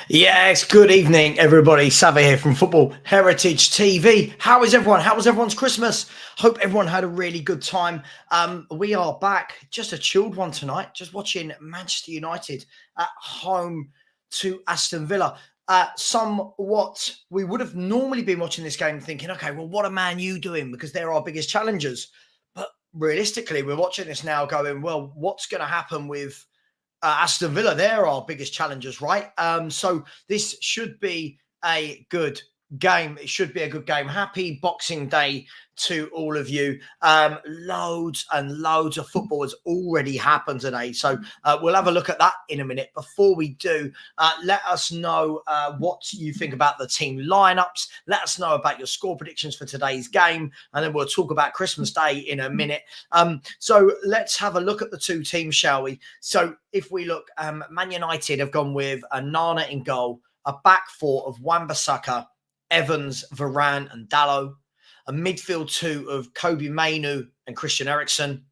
Yes, good evening, everybody. Savva here from Football Heritage TV. How is everyone? How was everyone's Christmas? Hope everyone had a really good time. We are back, just a chilled one tonight, just watching Manchester United at home to Aston Villa. Somewhat, we would have normally been watching this game thinking, okay, well, what are Man U doing? Because they're our biggest challengers. But realistically, we're watching this now going, well, what's going to happen with Aston Villa? They're our biggest challengers, right? So this should be a good game. It should be a good game. Happy Boxing Day to all of you. Loads and loads of football has already happened today. So we'll have a look at that in a minute. Before we do, let us know what you think about the team lineups. Let us know about your score predictions for today's game. And then we'll talk about Christmas Day in a minute. So let's have a look at the two teams, shall we? So if we look, Man United have gone with a Nana in goal, a back four of Wan-Bissaka, Evans, Varane and Dalot, a midfield two of Kobe Mainoo and Christian Eriksen,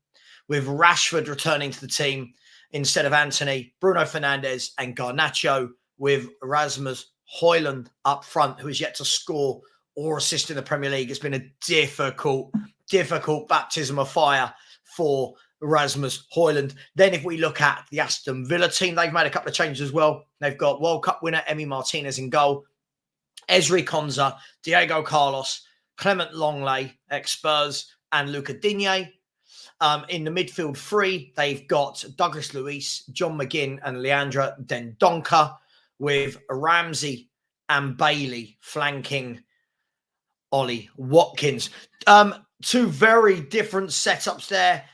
with Rashford returning to the team instead of Anthony, Bruno Fernandes and Garnacho, with Rasmus Højlund up front, who has yet to score or assist in the Premier League. It's been a difficult baptism of fire for Rasmus Højlund. Then if we look at the Aston Villa team, they've made a couple of changes as well. They've got World Cup winner Emi Martinez in goal, Ezri Konsa, Diego Carlos, Clement Longley, ex-Spurs, and Luca Digne. In the midfield three, they've got Douglas Luiz, John McGinn, and Leandro Dendoncker, with Ramsey and Bailey flanking Ollie Watkins. Two very different setups there.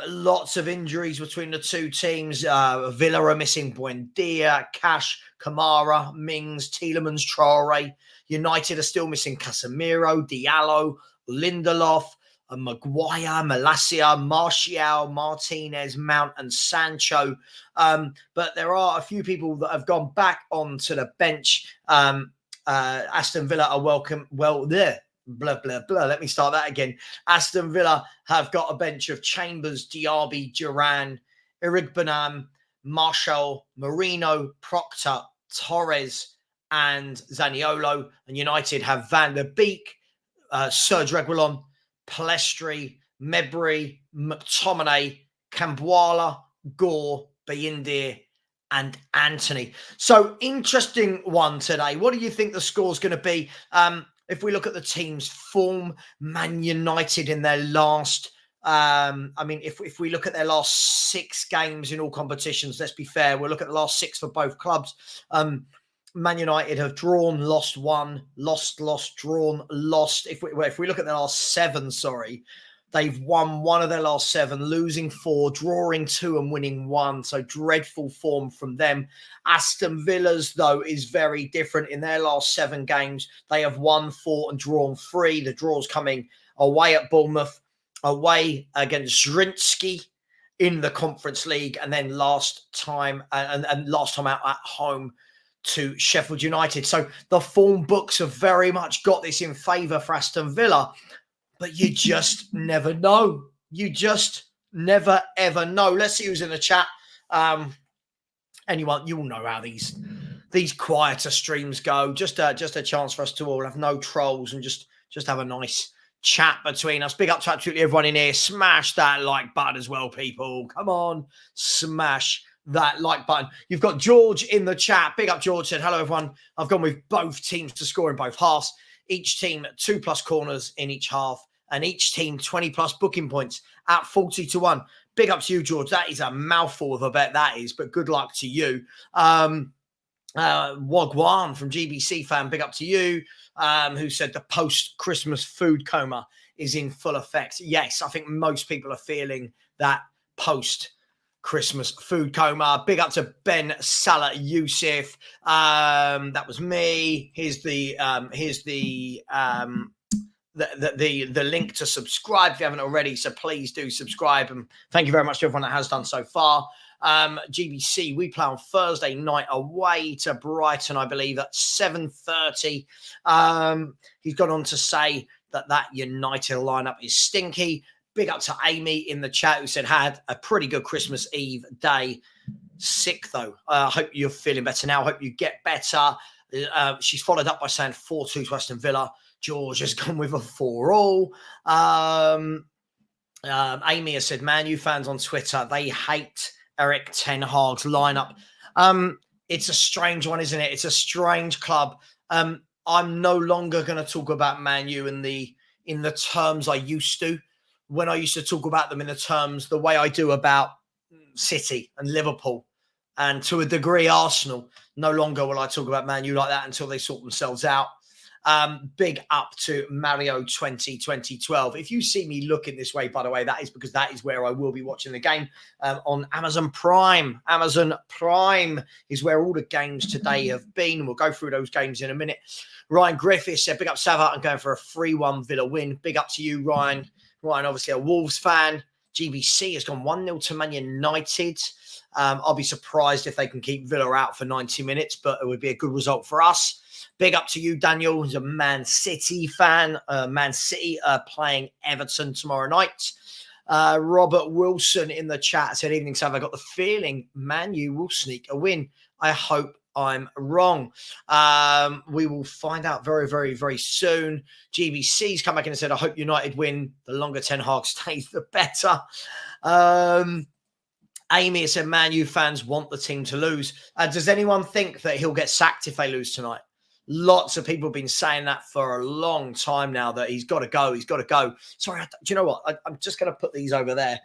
Lots of injuries between the two teams. Villa are missing Buendia, Cash, Kamara, Mings, Tielemans, Traore. United are still missing Casemiro, Diallo, Lindelof, Maguire, Malacia, Martial, Martinez, Mount and Sancho. But there are a few people that have gone back onto the bench. Aston Villa are welcome. Well, there. Blah, blah, blah. Let me start that again. Aston Villa have got a bench of Chambers, Diaby, Duran, Irigbanam, Marshall, Marino, Proctor, Torres, and Zaniolo. And United have Van der Beek, Serge Reguilon, Palestri, Mebry, McTominay, Cambuala, Gore, Bayindir, and Anthony. So interesting one today. What do you think the score's going to be? If we look at the team's form, Man United in their last, if we look at their last 6 games in all competitions, let's be fair, we'll look at the last 6 for both clubs. Man United have drawn, lost 1, lost, drawn, lost. If we look at their last 7, they've won 1 of their last 7, losing 4, drawing 2 and winning 1. So dreadful form from them. Aston Villa's, though, is very different. In their last 7 games, they have won 4 and drawn 3. The draws coming away at Bournemouth, away against Zrinski in the Conference League, and then last time out at home to Sheffield United. So the form books have very much got this in favour for Aston Villa. But you just never know. You just never, ever know. Let's see who's in the chat. Anyone, you all know how these quieter streams go. Just a chance for us to all have no trolls and just have a nice chat between us. Big up to absolutely everyone in here. Smash that like button as well, people. Come on, smash that like button. You've got George in the chat. Big up, George. Said, hello, everyone. I've gone with both teams to score in both halves. Each team 2+ corners in each half, and each team 20+ booking points at 40-1. Big up to you, George. That is a mouthful of a bet, that is, but good luck to you. Wagwan from GBC fan, big up to you, who said the post-Christmas food coma is in full effect. Yes, I think most people are feeling that post-Christmas food coma. Big up to Ben Salah Youssef. That was me. Here's the link to subscribe if you haven't already. So please do subscribe. And thank you very much to everyone that has done so far. GBC, we play on Thursday night away to Brighton, I believe, at 7:30. He's gone on to say that United lineup is stinky. Big up to Amy in the chat who said had a pretty good Christmas Eve day. Sick, though. I hope you're feeling better now. I hope you get better. She's followed up by saying 4-2 to Aston Villa. George has gone with a 4-all. Amy has said, Man U fans on Twitter, they hate Eric Ten Hag's lineup. It's a strange one, isn't it? It's a strange club. I'm no longer going to talk about Man U in the terms I used to. When I used to talk about them in the terms the way I do about City and Liverpool, and to a degree Arsenal. No longer will I talk about Man U like that until they sort themselves out. Big up to Mario 2012. If you see me looking this way, by the way, that is because that is where I will be watching the game on Amazon Prime. Amazon Prime is where all the games today have been. We'll go through those games in a minute. Ryan Griffiths said, big up Savva. I'm going for a 3-1 Villa win. Big up to you, Ryan. Ryan, obviously a Wolves fan. GBC has gone 1-0 to Man United. I'll be surprised if they can keep Villa out for 90 minutes, but it would be a good result for us. Big up to you, Daniel, who's a Man City fan. Man City playing Everton tomorrow night. Robert Wilson in the chat said, evening, Sav. I got the feeling Man U will sneak a win. I hope I'm wrong. We will find out very, very, very soon. GBC's come back in and said, I hope United win. The longer Ten Hag stays, the better. Amy has said, Man U fans want the team to lose. Does anyone think that he'll get sacked if they lose tonight? Lots of people have been saying that for a long time now, that he's got to go. He's got to go. Sorry, do you know what? I'm just going to put these over there.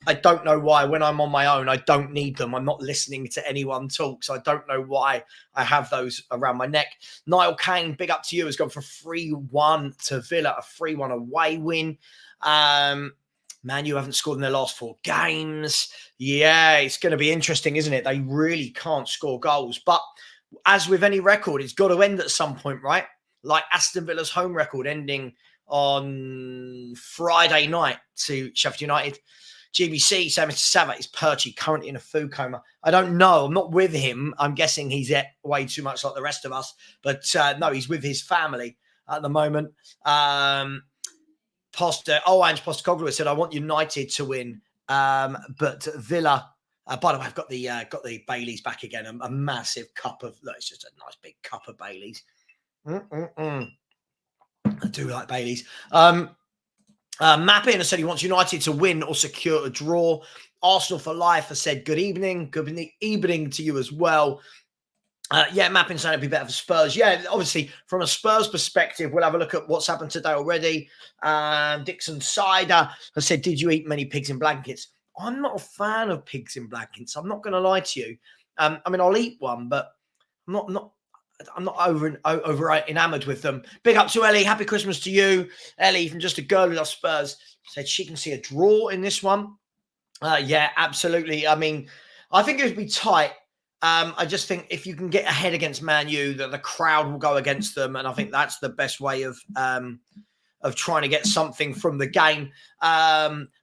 I don't know why. When I'm on my own, I don't need them. I'm not listening to anyone talk, so I don't know why I have those around my neck. Niall Kane, big up to you, has gone for 3-1 to Villa, a 3-1 away win. Man U haven't scored in their last 4 games. Yeah, it's going to be interesting, isn't it? They really can't score goals. But as with any record, it's got to end at some point, right? Like Aston Villa's home record ending on Friday night to Sheffield United. GBC, saying Mr. Savva is Perchy, currently in a food coma. I don't know. I'm not with him. I'm guessing he's way too much like the rest of us. But no, he's with his family at the moment. Ange Postecoglou said, I want United to win, but Villa. By the way, I've got the Baileys back again. A massive cup of. Look, it's just a nice big cup of Baileys. I do like Baileys. Mappin has said he wants United to win or secure a draw. Arsenal for life has said good evening. Good evening to you as well. Yeah, Mappin saying it'd be better for Spurs. Yeah, obviously, from a Spurs perspective, we'll have a look at what's happened today already. Dixon Cider has said, did you eat many pigs in blankets? I'm not a fan of pigs in blankets. I'm not going to lie to you. I mean, I'll eat one, but I'm not over enamored with them. Big up to Ellie. Happy Christmas to you. Ellie, from Just a Girl Who Loves Spurs, said she can see a draw in this one. Yeah, absolutely. I mean, I think it would be tight. I just think if you can get ahead against Man U, that the crowd will go against them, and I think that's the best way of trying to get something from the game.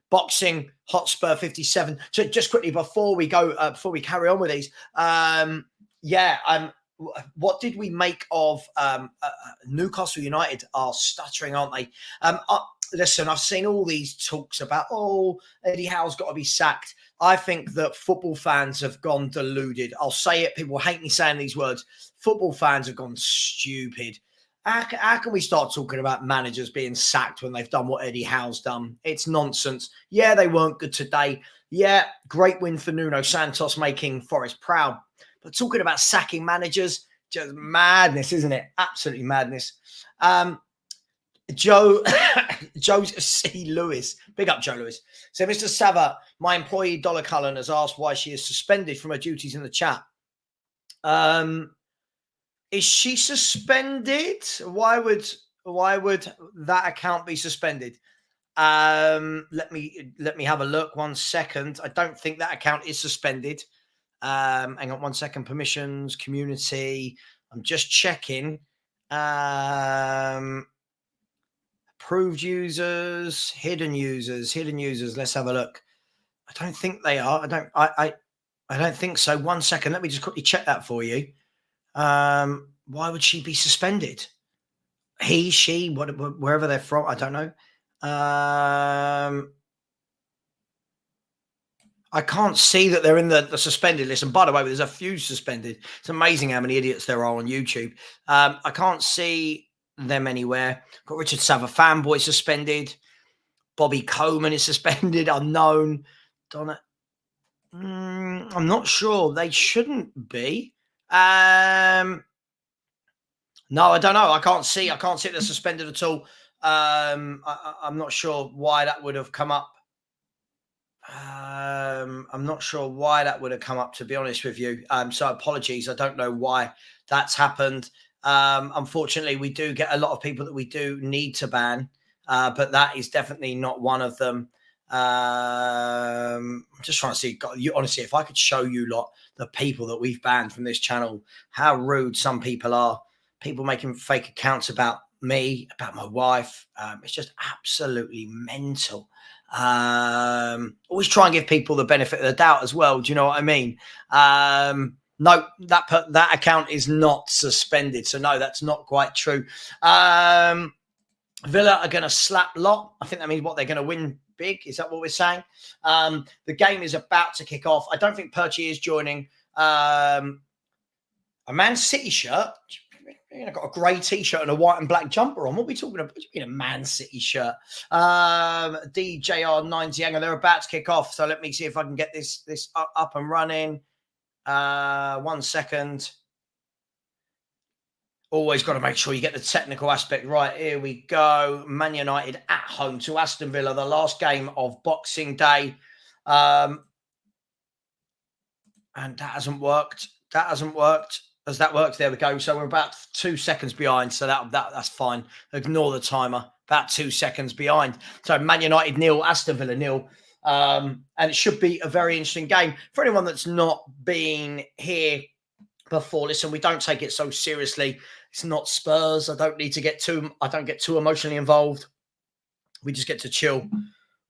Boxing Hotspur 57. So just quickly before we carry on with these, what did we make of Newcastle United? Are stuttering, aren't they? Listen, I've seen all these talks about, Eddie Howe's got to be sacked. I think that football fans have gone deluded. I'll say it. People hate me saying these words. Football fans have gone stupid. How can we start talking about managers being sacked when they've done what Eddie Howe's done? It's nonsense. Yeah, they weren't good today. Yeah, great win for Nuno Santos, making Forest proud. But talking about sacking managers, just madness, isn't it? Absolutely madness. Joe C. Lewis, big up Joe Lewis. So, Mr. Savva, my employee Dollar Cullen has asked why she is suspended from her duties in the chat. Is she suspended? Why would that account be suspended? Let me have a look. 1 second. I don't think that account is suspended. Hang on 1 second. Permissions, community. I'm just checking. Approved users, hidden users. Let's have a look. I don't think they are. I don't think so. 1 second. Let me just quickly check that for you. Why would she be suspended? He, she, wherever they're from, I don't know. I can't see that they're in the suspended list. And by the way, there's a few suspended. It's amazing how many idiots there are on YouTube. I can't see them anywhere. Got Richard Savva fanboy suspended. Bobby Coleman is suspended. Unknown. Donna. I'm not sure. They shouldn't be. No, I don't know. I can't see they're suspended at all. I'm not sure why that would have come up. I'm not sure why that would have come up, to be honest with you. So apologies. I don't know why that's happened. Unfortunately, we do get a lot of people that we do need to ban, but that is definitely not one of them. I'm just trying to see. God, honestly, if I could show you the people that we've banned from this channel, how rude some people are. People making fake accounts about me, about my wife. It's just absolutely mental. Always try and give people the benefit of the doubt as well. Do you know what I mean? No, that account is not suspended. So no, that's not quite true. Villa are going to slap lot. I think that means what, they're going to win big. Is that what we're saying? The game is about to kick off. I don't think Perchy is joining. A Man City shirt. I've got a grey t-shirt and a white and black jumper on. What are we talking about? A Man City shirt. DJR90 Anger. They're about to kick off. So let me see if I can get this up and running. 1 second. Always got to make sure you get the technical aspect right. Here we go. Man United at home to Aston Villa. The last game of Boxing Day. And that hasn't worked. That hasn't worked. As that works, there we go. So we're about 2 seconds behind. So that's fine. Ignore the timer. About 2 seconds behind. So Man United 0, Aston Villa 0. And it should be a very interesting game. For anyone that's not been here before, listen, we don't take it so seriously. It's not Spurs. I don't get too emotionally involved. We just get to chill,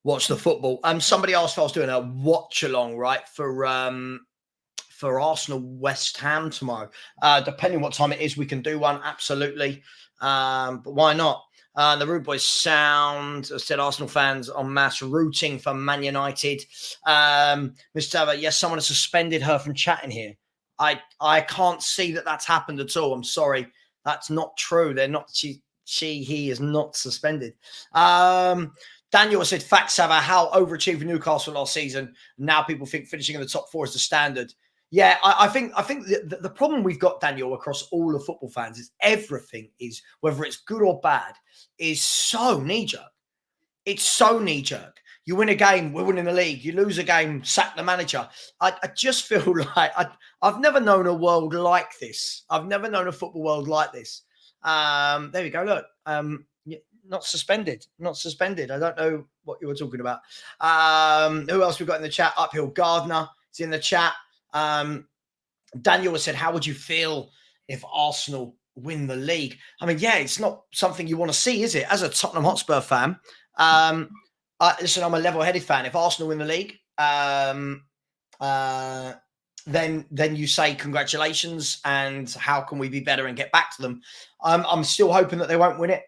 watch the football. Somebody asked if I was doing a watch along, right, for Arsenal West Ham tomorrow. Depending what time it is, we can do one, absolutely. But why not? The Rude Boys sound, I said Arsenal fans en masse rooting for Man United. Mr. Yes, someone has suspended her from chatting here. I can't see that that's happened at all. I'm sorry. That's not true. They're not, he is not suspended. Daniel said, facts, Savva, how overachieving Newcastle last season. Now people think finishing in the top 4 is the standard. Yeah, I think the problem we've got, Daniel, across all the football fans is everything is, whether it's good or bad, is so knee-jerk. It's so knee-jerk. You win a game, we're winning the league. You lose a game, sack the manager. I just feel like I've never known a world like this. I've never known a football world like this. There we go. Look, not suspended. Not suspended. I don't know what you were talking about. Who else we got in the chat? Uphill Gardner is in the chat. Daniel said, how would you feel if Arsenal win the league? I mean, yeah, it's not something you want to see, is it? As a Tottenham Hotspur fan, listen, I'm a level-headed fan. If Arsenal win the league, then you say congratulations and how can we be better and get back to them. I'm still hoping that they won't win it.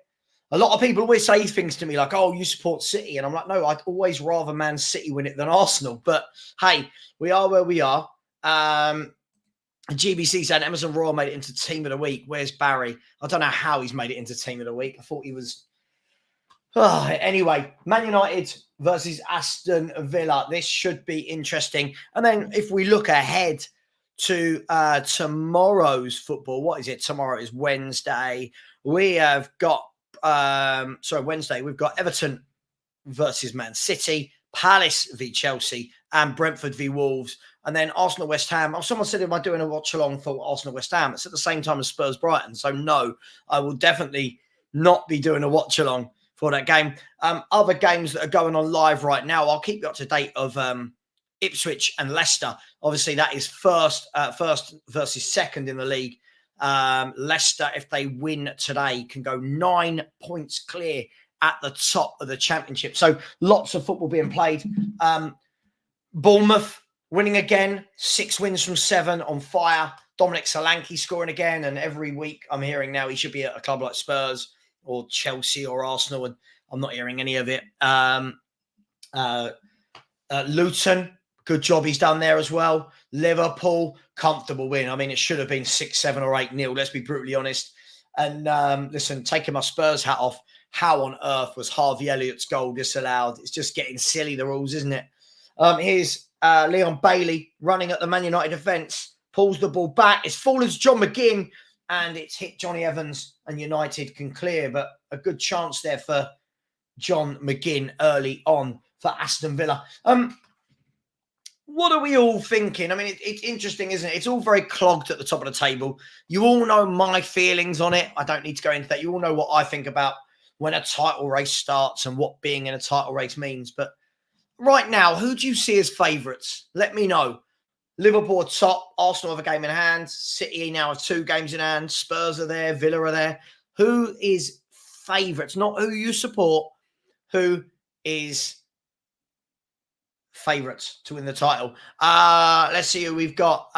A lot of people always say things to me like, oh, you support City. And I'm like, no, I'd always rather Man City win it than Arsenal. But hey, we are where we are. GBC said Emerson Royal made it into Team of the Week. Where's Barry? I don't know how he's made it into Team of the Week. I thought he was... anyway, Man United versus Aston Villa. This should be interesting. And then if we look ahead to tomorrow's football, what is it? Tomorrow is Wednesday. We have got, Wednesday, we've got Everton versus Man City, Palace v Chelsea, and Brentford v Wolves. And then Arsenal West Ham. Oh, someone said, am I doing a watch along for Arsenal West Ham? It's at the same time as Spurs Brighton. So no, I will definitely not be doing a watch along for that game. Other games that are going on live right now, I'll keep you up to date of Ipswich and Leicester. Obviously, that is first versus second in the league. Leicester, if they win today, can go 9 points clear at the top of the championship. So lots of football being played. Bournemouth winning again, 6 wins from 7, on fire. Dominic Solanke scoring again, and every week I'm hearing now he should be at a club like Spurs or Chelsea or Arsenal, and I'm not hearing any of it. Luton Good job he's done there as well. Liverpool, comfortable win. I mean, it should have been 6, 7 or 8-0, let's be brutally honest. And listen, taking my Spurs hat off, how on earth was Harvey Elliott's goal disallowed? It's just getting silly, the rules, isn't it? Here's Leon Bailey running at the Man United defence, pulls the ball back. It's fallen to John McGinn, and it's hit Johnny Evans, and United can clear. But a good chance there for John McGinn early on for Aston Villa. What are we all thinking? I mean, it's interesting, isn't it? It's all very clogged at the top of the table. You all know my feelings on it. I don't need to go into that. You all know what I think about when a title race starts and what being in a title race means. But right now, who do you see as favourites? Let me know. Liverpool are top. Arsenal have a game in hand. City now have 2 games in hand. Spurs are there. Villa are there. Who is favourites? Not who you support. Who is favourites to win the title? Let's see who we've got.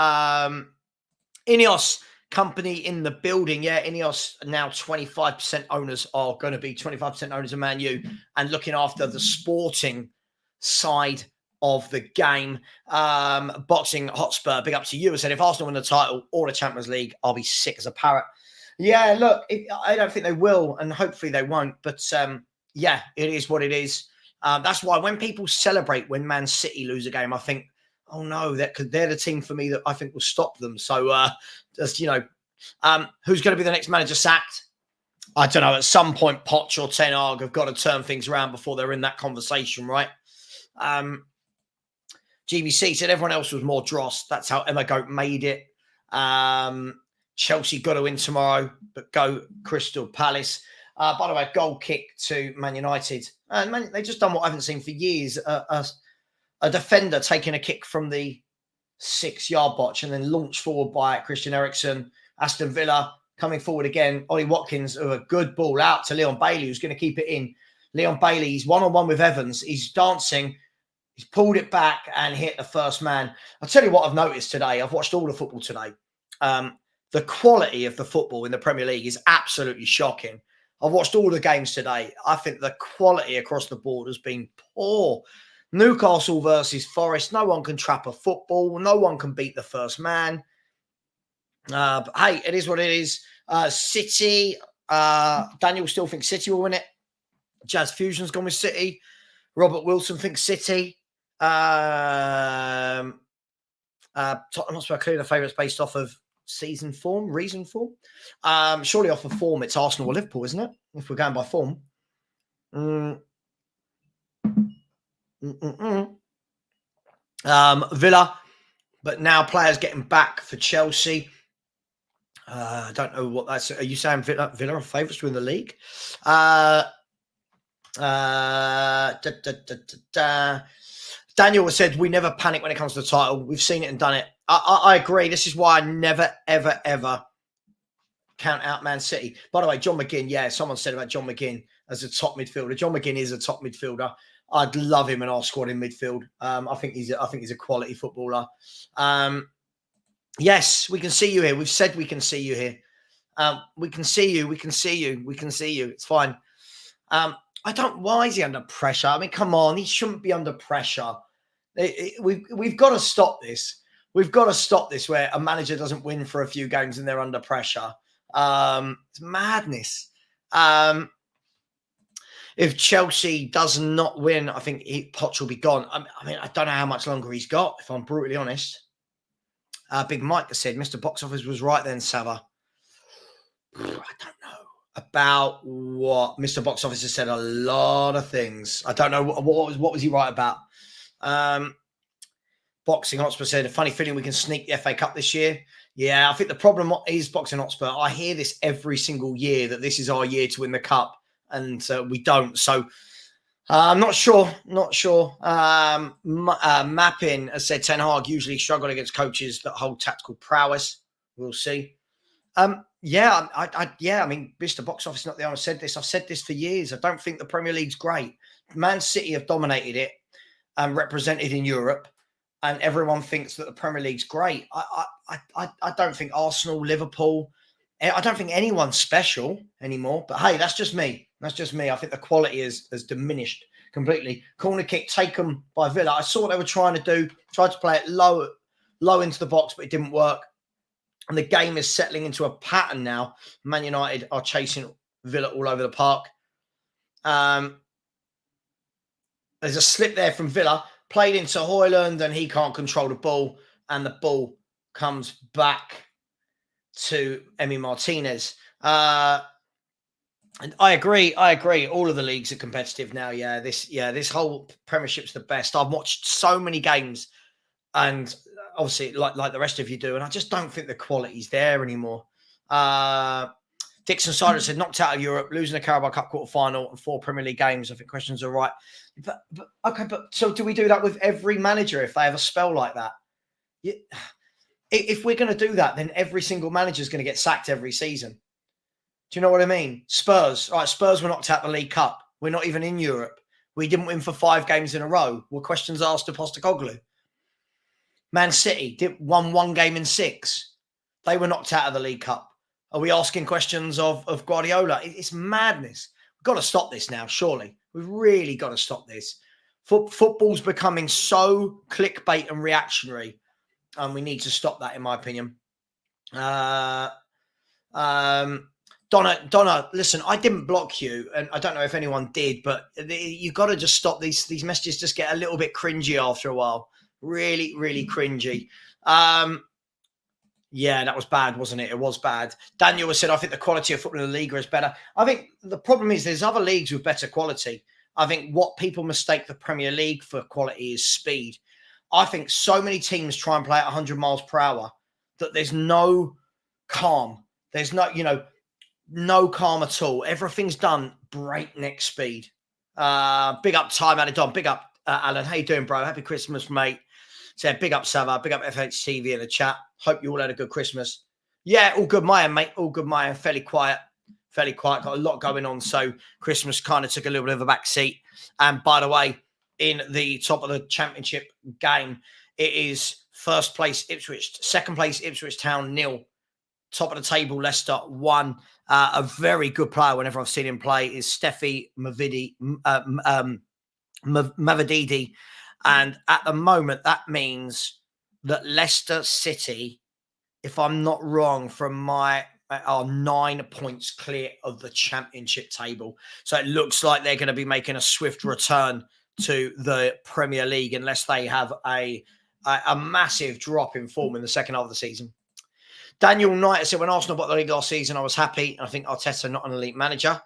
Ineos company in the building. Yeah, Ineos now 25% owners are going to be 25% owners of Man U and looking after the sporting side of the game. Boxing Hotspur, big up to you. I said if Arsenal win the title or the Champions League, I'll be sick as a parrot. Yeah, look, I don't think they will, and hopefully they won't. But yeah, it is what it is. That's why when people celebrate when Man City lose a game, I think, oh no, they're the team for me that I think will stop them. So just, who's going to be the next manager sacked? I don't know. At some point, Poch or Ten Hag have got to turn things around before they're in that conversation, right? GBC said everyone else was more dross. That's how Emma Goat made it. Chelsea got to win tomorrow, but go Crystal Palace. By the way, goal kick to Man United. They've just done what I haven't seen for years. A defender taking a kick from the 6-yard box and then launched forward by Christian Eriksen. Aston Villa coming forward again. Ollie Watkins, a good ball out to Leon Bailey, who's going to keep it in. Leon Bailey, he's one-on-one with Evans. He's dancing. He's pulled it back and hit the first man. I'll tell you what I've noticed today. I've watched all the football today. The quality of the football in the Premier League is absolutely shocking. I've watched all the games today. I think the quality across the board has been poor. Newcastle versus Forest. No one can trap a football. No one can beat the first man. But hey, it is what it is. City. Daniel still thinks City will win it. Jazz Fusion's gone with City. Robert Wilson thinks City. Tottenham Hotspur clearly the favourites based off of season form, reason form. Surely off of form, it's Arsenal or Liverpool, isn't it? If we're going by form. Villa, but now players getting back for Chelsea. I don't know what that's. Are you saying Villa are favourites to win the league? Daniel said we never panic when it comes to the title. We've seen it and done it. I agree. This is why I never, ever, ever count out Man City. By the way, John McGinn. Yeah, someone said about John McGinn as a top midfielder. John McGinn is a top midfielder. I'd love him in our squad in midfield. I think he's a quality footballer. Yes, we can see you here. We've said we can see you here. We can see you. We can see you. We can see you. It's fine. Why is he under pressure? I mean, come on. He shouldn't be under pressure. We've got to stop this. We've got to stop this where a manager doesn't win for a few games and they're under pressure. It's madness. If Chelsea does not win, I think Poch will be gone. I mean, I don't know how much longer he's got, if I'm brutally honest. Big Mike said, Mr. Box Office was right then, Savva. I don't know about what Mr. Box Office has said. A lot of things. I don't know what was he right about. Boxing Hotspur said, a funny feeling we can sneak the FA Cup this year. Yeah, I think the problem is Boxing Hotspur. I hear this every single year that this is our year to win the cup, and we don't. So I'm not sure. Mapping has said Ten Hag usually struggle against coaches that hold tactical prowess. We'll see. I mean, Mr. Box Office, not the owner, said this. I've said this for years. I don't think the Premier League's great. Man City have dominated it and represented in Europe, and everyone thinks that the Premier League's great. I don't think Arsenal, Liverpool, I don't think anyone's special anymore. But hey, that's just me. That's just me. I think the quality has diminished completely. Corner kick taken by Villa. I saw what they were trying to do. Tried to play it low into the box, but it didn't work. And the game is settling into a pattern now. Man United are chasing Villa all over the park. There's a slip there from Villa. Played into Højlund, and he can't control the ball. And the ball comes back to Emi Martinez. And I agree. All of the leagues are competitive now. This whole Premiership's the best. I've watched so many games, and obviously, like the rest of you do, and I just don't think the quality's there anymore. Dixon Sider said, knocked out of Europe, losing the Carabao Cup quarter-final and 4 Premier League games. I think questions are right. But so do we do that with every manager if they have a spell like that? If we're going to do that, then every single manager is going to get sacked every season. Do you know what I mean? Spurs. All right, Spurs were knocked out the League Cup. We're not even in Europe. We didn't win for 5 games in a row. Were questions asked to Postecoglou? Man City won 1 game in 6. They were knocked out of the League Cup. Are we asking questions of Guardiola? It's madness. We've got to stop this now, surely. We've really got to stop this. Football's becoming so clickbait and reactionary, and we need to stop that, in my opinion. Donna, listen, I didn't block you, and I don't know if anyone did, but you got to just stop these messages. Just get a little bit cringy after a while. Really, really cringy. Yeah, that was bad, wasn't it? It was bad. Daniel has said, I think the quality of football in the Liga is better. I think the problem is there's other leagues with better quality. I think what people mistake the Premier League for quality is speed. I think so many teams try and play at 100 miles per hour that there's no calm. There's no calm at all. Everything's done breakneck speed. Big up Time Adidon. Big up Alan. How you doing, bro? Happy Christmas, mate. Said big up Savva, big up FHTV in the chat. Hope you all had a good Christmas. Yeah, all good, my end, mate. All good, my end. Fairly quiet. Got a lot going on, so Christmas kind of took a little bit of a back seat. And by the way, in the top of the Championship game, it is first place Ipswich, second place Ipswich Town 0. Top of the table, Leicester 1. A very good player whenever I've seen him play is Steffi Mavididi. And at the moment, that means that Leicester City, if I'm not wrong, are 9 points clear of the Championship table. So it looks like they're going to be making a swift return to the Premier League unless they have a massive drop in form in the second half of the season. Daniel Knight said, when Arsenal bought the league last season, I was happy. I think Arteta not an elite manager.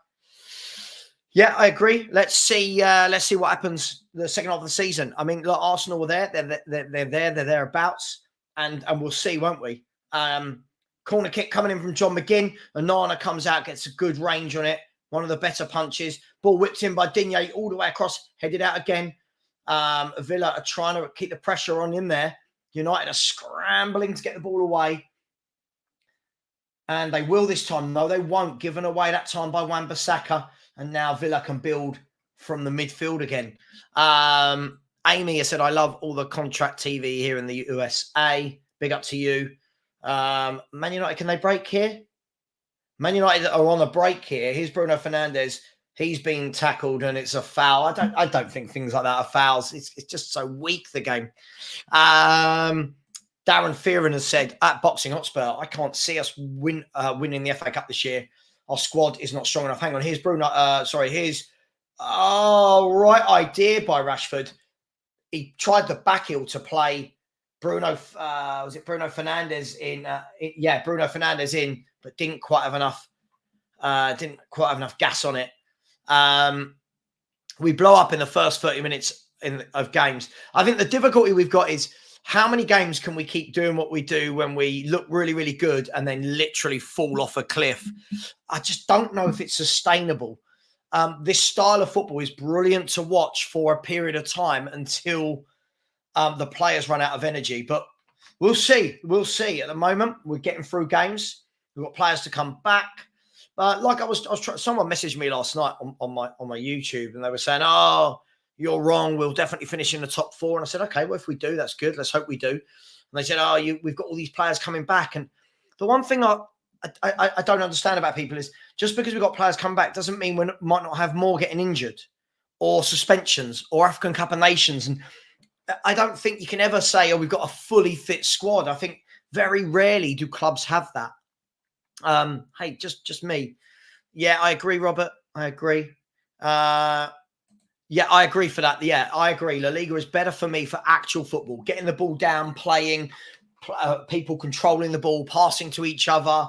Yeah, I agree. Let's see what happens the second half of the season. I mean, look, Arsenal were there. They're thereabouts, and we'll see, won't we? Corner kick coming in from John McGinn. Onana comes out, gets a good range on it. One of the better punches. Ball whipped in by Digne all the way across, headed out again. Villa are trying to keep the pressure on in there. United are scrambling to get the ball away. And they will this time. No, they won't. Given away that time by Wan-Bissaka. And now Villa can build from the midfield again. Amy has said, I love all the contract TV here in the USA. Big up to you. Man United, can they break here? Man United are on a break here. Here's Bruno Fernandes. He's been tackled and it's a foul. I don't think things like that are fouls. It's just so weak, the game. Darren Fearon has said, at Boxing Hotspur, I can't see us winning the FA Cup this year. Our squad is not strong enough. Hang on, here's Bruno. Here's right idea by Rashford. He tried the back heel to play Bruno. Was it Bruno Fernandes in? Bruno Fernandes in, but didn't quite have enough gas on it. We blow up in the first 30 minutes of games. I think the difficulty we've got is how many games can we keep doing what we do when we look really, really good and then literally fall off a cliff? I just don't know if it's sustainable. This style of football is brilliant to watch for a period of time until the players run out of energy. But we'll see. We'll see. At the moment, we're getting through games. We've got players to come back. Like I was trying, someone messaged me last night on my YouTube, and they were saying, "Oh, you're wrong. We'll definitely finish in the top 4." And I said, "Okay, well, if we do, that's good. Let's hope we do." And they said, "Oh, we've got all these players coming back." And the one thing I don't understand about people is just because we've got players coming back doesn't mean we might not have more getting injured, or suspensions or African Cup of Nations. And I don't think you can ever say, oh, we've got a fully fit squad. I think very rarely do clubs have that. Hey, just me. Yeah, I agree, Robert. I agree. Yeah, I agree for that. Yeah, I agree. La Liga is better for me for actual football, getting the ball down, playing, people controlling the ball, passing to each other,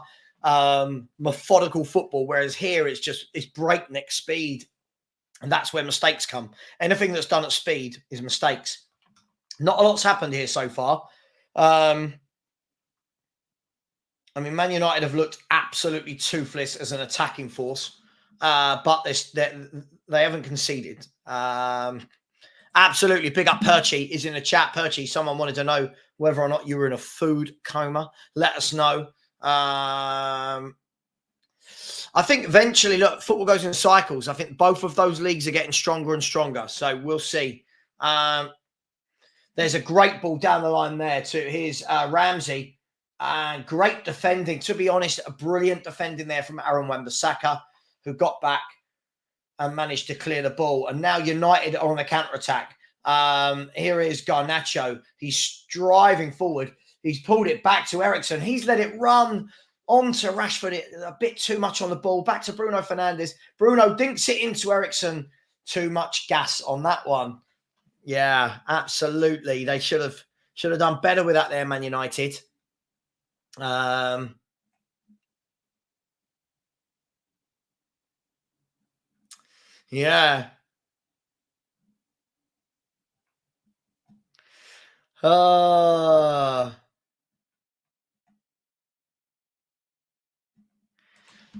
methodical football. Whereas here it's breakneck speed, and that's where mistakes come. Anything that's done at speed is mistakes. Not a lot's happened here so far. I mean, Man United have looked absolutely toothless as an attacking force, but they haven't conceded. Absolutely. Big up Perchy is in the chat. Perchy, someone wanted to know whether or not you were in a food coma. Let us know. I think eventually, look, football goes in cycles. I think both of those leagues are getting stronger and stronger. So we'll see. There's a great ball down the line there to his Ramsey. Great defending. To be honest, a brilliant defending there from Aaron Wan-Bissaka, who got back and managed to clear the ball. And now United are on the counter-attack. Here is Garnacho. He's driving forward. He's pulled it back to Eriksen. He's let it run onto Rashford. A bit too much on the ball. Back to Bruno Fernandes. Bruno dinks it into Eriksen. Too much gas on that one. Yeah, absolutely. They should have done better with that there, Man United. Yeah.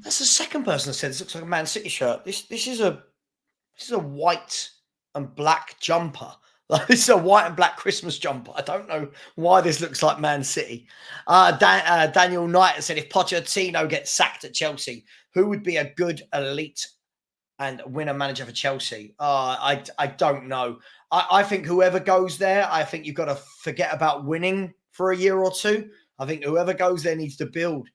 That's the second person that said this looks like a Man City shirt. This is a white and black jumper. Like, this is a white and black Christmas jumper. I don't know why this looks like Man City. Daniel Knight said, if Pochettino gets sacked at Chelsea, who would be a good elite and winner manager for Chelsea? I don't know. I think whoever goes there, I think you've got to forget about winning for a year or two. I think whoever goes there needs to build.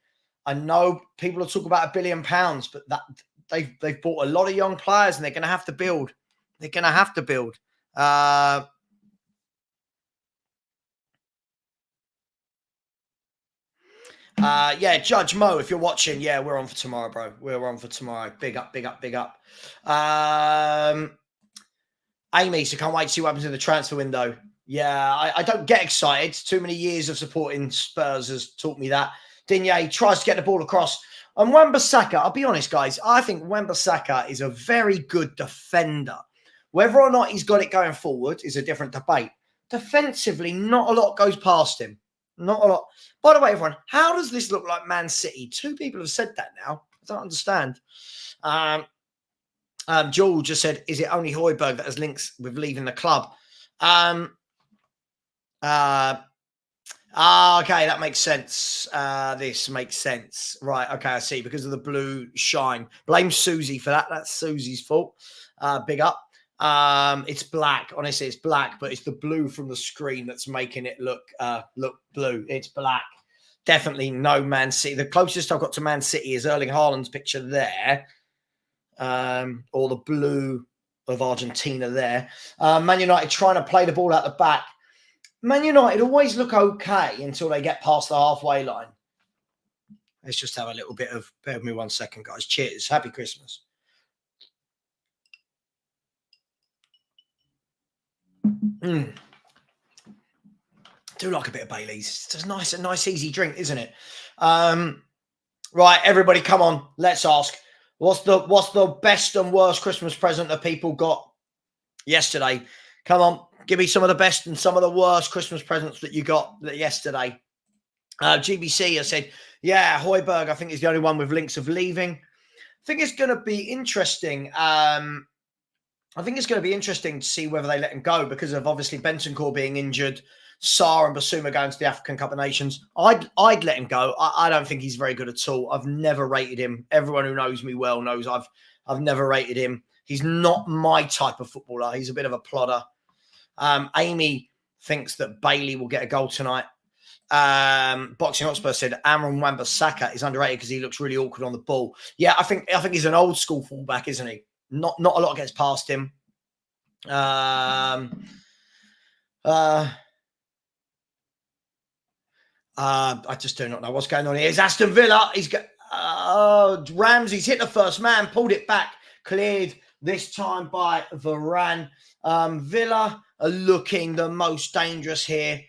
I know people will talk about £1 billion, but that they've bought a lot of young players and they're going to have to build. They're going to have to build. Yeah, Judge Mo, if you're watching, yeah, we're on for tomorrow, bro. We're on for tomorrow. Big up, big up, big up. Amy, so can't wait to see what happens in the transfer window. Yeah, I don't get excited. Too many years of supporting Spurs has taught me that. Digne tries to get the ball across. And Wan-Bissaka, I'll be honest, guys, I think Wan-Bissaka is a very good defender. Whether or not he's got it going forward is a different debate. Defensively, not a lot goes past him. Not a lot. By the way, everyone, how does this look like Man City? 2 people have said that now. I don't understand. Joel just said, is it only Højlund that has links with leaving the club? Okay, that makes sense. This makes sense. Right, okay, I see. Because of the blue shine. Blame Susie for that. That's Susie's fault. Big up. It's black. Honestly, it's black, but it's the blue from the screen that's making it look blue. It's black. Definitely no Man City. The closest I've got to Man City is Erling Haaland's picture there. Or the blue of Argentina there. Man United trying to play the ball out the back. Man United always look okay until they get past the halfway line. Let's just have a little bit of, bear with me 1 second, guys. Cheers. Happy Christmas. Do like a bit of Bailey's. It's just a nice, easy drink, isn't it? Right, everybody, come on. Let's ask. What's the best and worst Christmas present that people got yesterday? Come on, give me some of the best and some of the worst Christmas presents that you got yesterday. GBC has said, yeah, Højlund, I think, is the only one with links of leaving. I think it's going to be interesting. I think it's going to be interesting to see whether they let him go because of obviously Bentancur being injured, Sarr and Basuma going to the African Cup of Nations. I'd let him go. I don't think he's very good at all. I've never rated him. Everyone who knows me well knows I've never rated him. He's not my type of footballer. He's a bit of a plodder. Amy thinks that Bailey will get a goal tonight. Boxing Hotspur said Aaron Wan-Bissaka is underrated because he looks really awkward on the ball. Yeah, I think he's an old school fullback, isn't he? Not a lot gets past him. I just do not know what's going on here. It's Aston Villa. He's got Ramsey's hit the first man, pulled it back, cleared this time by Varane. Villa are looking the most dangerous here.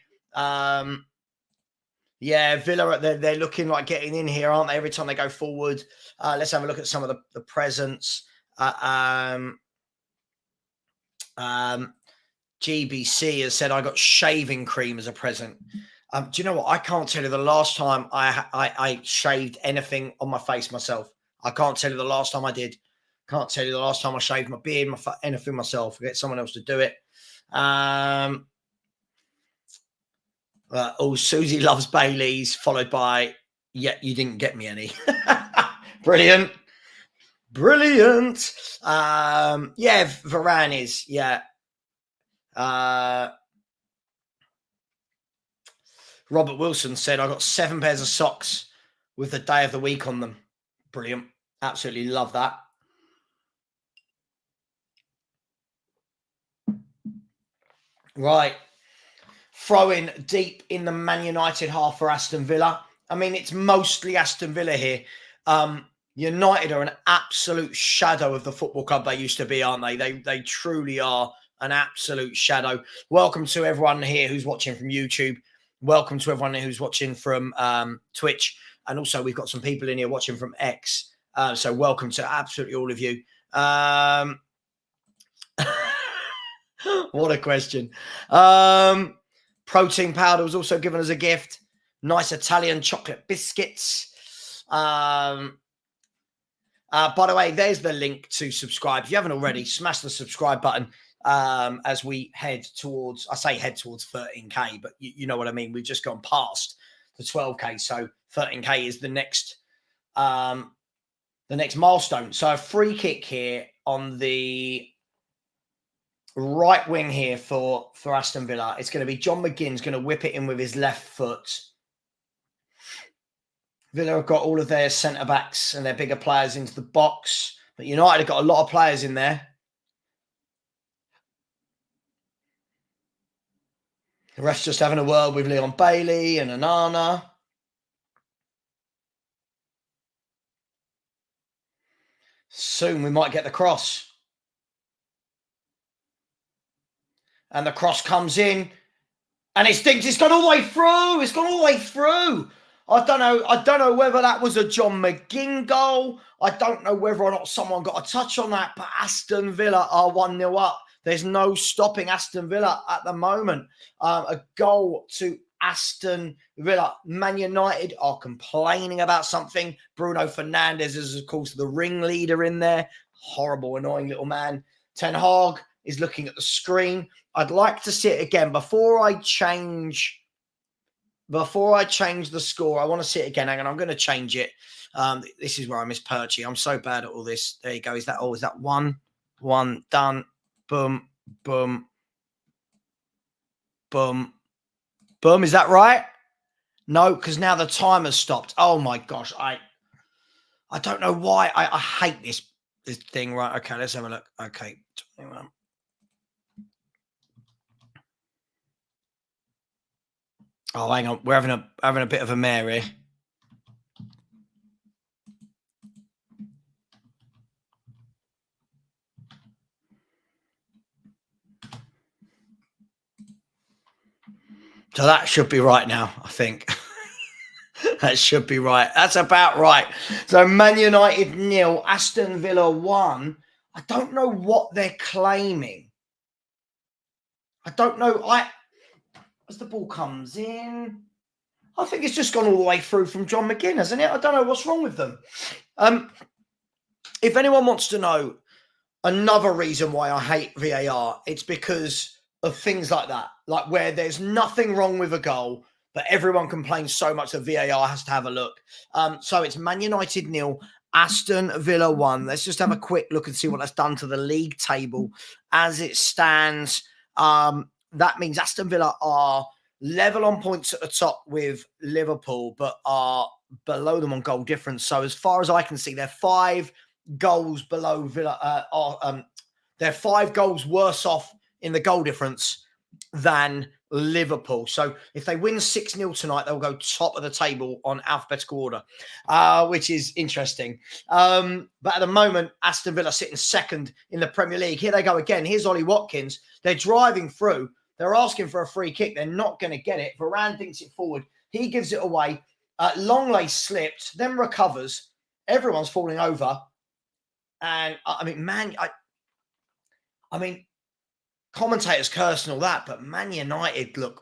Yeah, Villa, they're looking like getting in here, aren't they? Every time they go forward. Let's have a look at some of the presents. GBC has said, I got shaving cream as a present. Do you know what? I can't tell you the last time I shaved anything on my face myself. I can't tell you the last time I did. Can't tell you the last time I shaved my beard, anything myself. Get someone else to do it. Susie loves Baileys, followed by, yeah, you didn't get me any. Brilliant. Brilliant. Yeah, Varane is, yeah. Robert Wilson said, I got 7 pairs of socks with the day of the week on them. Brilliant. Absolutely love that. Right. Throwing deep in the Man United half for Aston Villa. I mean, it's mostly Aston Villa here. United are an absolute shadow of the football club they used to be, aren't they? They truly are an absolute shadow. Welcome to everyone here who's watching from YouTube. Welcome to everyone who's watching from Twitch. And also, we've got some people in here watching from X. So welcome to absolutely all of you. What a question. Protein powder was also given as a gift. Nice Italian chocolate biscuits. By the way, there's the link to subscribe. If you haven't already, smash the subscribe button as we head towards, I say head towards 13K, but you know what I mean. We've just gone past the 12K. So 13K is the next milestone. So a free kick here on the right wing here for Aston Villa. It's going to be John McGinn's going to whip it in with his left foot. Villa have got all of their centre-backs and their bigger players into the box. But United have got a lot of players in there. The ref's just having a word with Leon Bailey and Onana. Soon we might get the cross. And the cross comes in. And it's gone all the way through. It's gone all the way through. I don't know whether that was a John McGinn goal. I don't know whether or not someone got a touch on that. But Aston Villa are 1-0 up. There's no stopping Aston Villa at the moment. A goal to Aston Villa. Man United are complaining about something. Bruno Fernandes is, of course, the ringleader in there. Horrible, annoying little man. Ten Hag is looking at the screen. I'd like to see it again before I change the score. I want to see it again. Hang on, I'm going to change it. This is where I miss Perchy. I'm so bad at all this. There you go. Is that one? One done. Boom, boom, boom, boom. Is that right? No, because now the timer's stopped. Oh my gosh. I don't know why. I hate this thing. Right. Okay, let's have a look. Okay. 21. Oh, hang on. We're having a bit of a mare here. So that should be right now, I think. That should be right. That's about right. So Man United 0, Aston Villa 1. I don't know what they're claiming. I don't know. As the ball comes in, I think it's just gone all the way through from John McGinn, hasn't it? I don't know what's wrong with them. If anyone wants to know another reason why I hate VAR, it's because of things like that, like where there's nothing wrong with a goal, but everyone complains so much that VAR has to have a look. So it's Man United 0, Aston Villa 1. Let's just have a quick look and see what that's done to the league table as it stands. That means Aston Villa are level on points at the top with Liverpool, but are below them on goal difference. So as far as I can see, they're 5 goals below Villa. They're 5 goals worse off in the goal difference than Liverpool. So if they win 6-0 tonight, they'll go top of the table on alphabetical order, which is interesting. But at the moment, Aston Villa sitting second in the Premier League. Here they go again. Here's Ollie Watkins. They're driving through. They're asking for a free kick. They're not going to get it. Varane thinks it forward. He gives it away. Longley slipped, then recovers. Everyone's falling over. And I mean, commentators curse and all that, but Man United look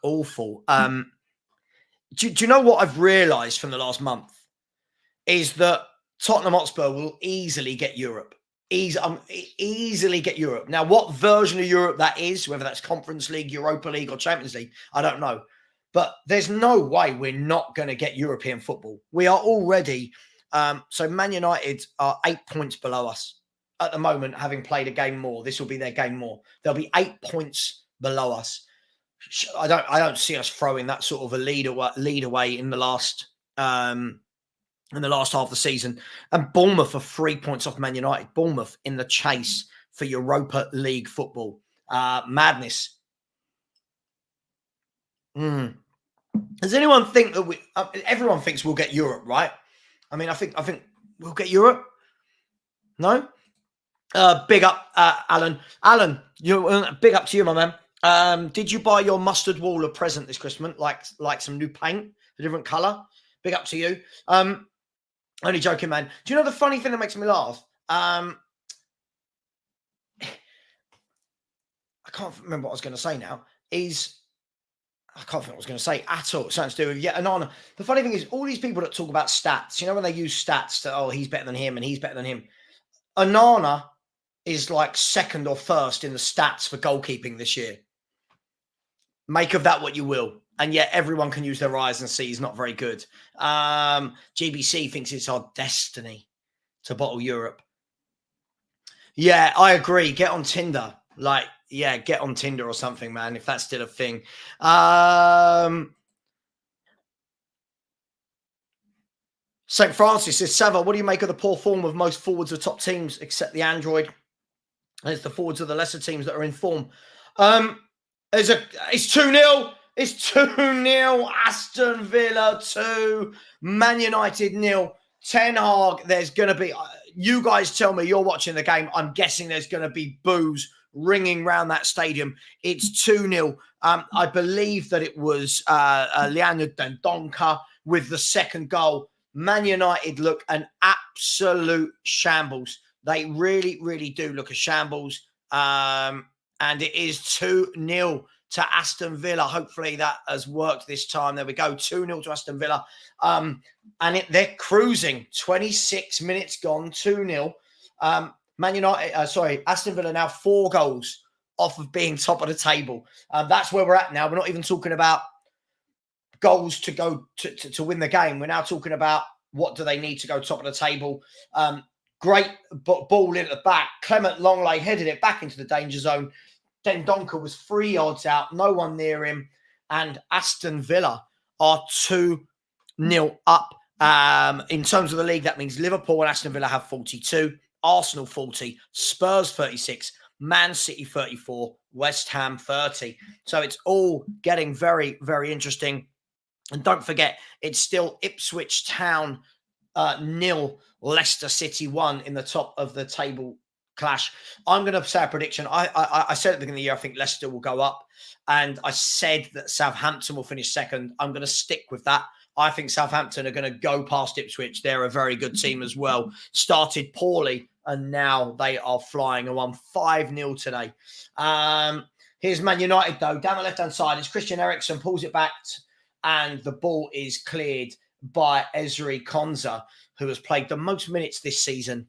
awful. Do you know what I've realised from the last month is that Tottenham Hotspur will easily get Europe. Easily get Europe. Now, what version of Europe that is, whether that's Conference League, Europa League, or Champions League, I don't know. But there's no way we're not going to get European football. We are already, so Man United are 8 points below us at the moment, having played a game more. This will be their game more. They'll be 8 points below us. I don't see us throwing that sort of a lead away in the last half of the season. And Bournemouth are 3 points off Man United. Bournemouth in the chase for Europa League football. Madness. Does anyone think that everyone thinks we'll get Europe, right? I mean, I think we'll get Europe. No? Big up, Alan. Alan, big up to you, my man. Did you buy your mustard wall a present this Christmas? Like some new paint, a different colour? Big up to you. Only joking, man. Do you know the funny thing that makes me laugh? I can't remember what I was going to say now. I can't think what I was going to say at all. Something to do with Onana. The funny thing is, all these people that talk about stats, when they use stats to, he's better than him and he's better than him. Onana is like second or first in the stats for goalkeeping this year. Make of that what you will. And yet everyone can use their eyes and see he's not very good. GBC thinks it's our destiny to bottle Europe. Yeah, I agree. Get on Tinder. Get on Tinder or something, man, if that's still a thing. St. Francis says, Savva, what do you make of the poor form of most forwards of top teams except the Android? And it's the forwards of the lesser teams that are in form. It's 2-0. It's 2-0. Aston Villa 2. Man United 0. Ten Hag, there's going to be... you guys tell me you're watching the game. I'm guessing there's going to be boos ringing round that stadium. It's 2-0. I believe that it was Leonard Dendonka with the second goal. Man United look an absolute shambles. They really, really do look a shambles. And it is 2-0 to Aston Villa. Hopefully that has worked this time. There we go. 2-0 to Aston Villa. And they're cruising. 26 minutes gone. 2-0. Aston Villa now 4 goals off of being top of the table. That's where we're at now. We're not even talking about goals to go to win the game. We're now talking about what do they need to go top of the table. Great ball in at the back. Clement Longley headed it back into the danger zone. Dendonka was 3 yards out. No one near him. And Aston Villa are 2-0 up. In terms of the league, that means Liverpool and Aston Villa have 42. Arsenal 40. Spurs 36. Man City 34. West Ham 30. So it's all getting very, very interesting. And don't forget, it's still Ipswich Town 0, Leicester City 1 in the top of the table clash. I'm going to say a prediction. I said at the beginning of the year, I think Leicester will go up. And I said that Southampton will finish second. I'm going to stick with that. I think Southampton are going to go past Ipswich. They're a very good team as well. Started poorly, and now they are flying. And won 5-0 today. Here's Man United, though. Down the left-hand side, it's Christian Eriksen, pulls it back, and the ball is cleared by Ezri Konsa, who has played the most minutes this season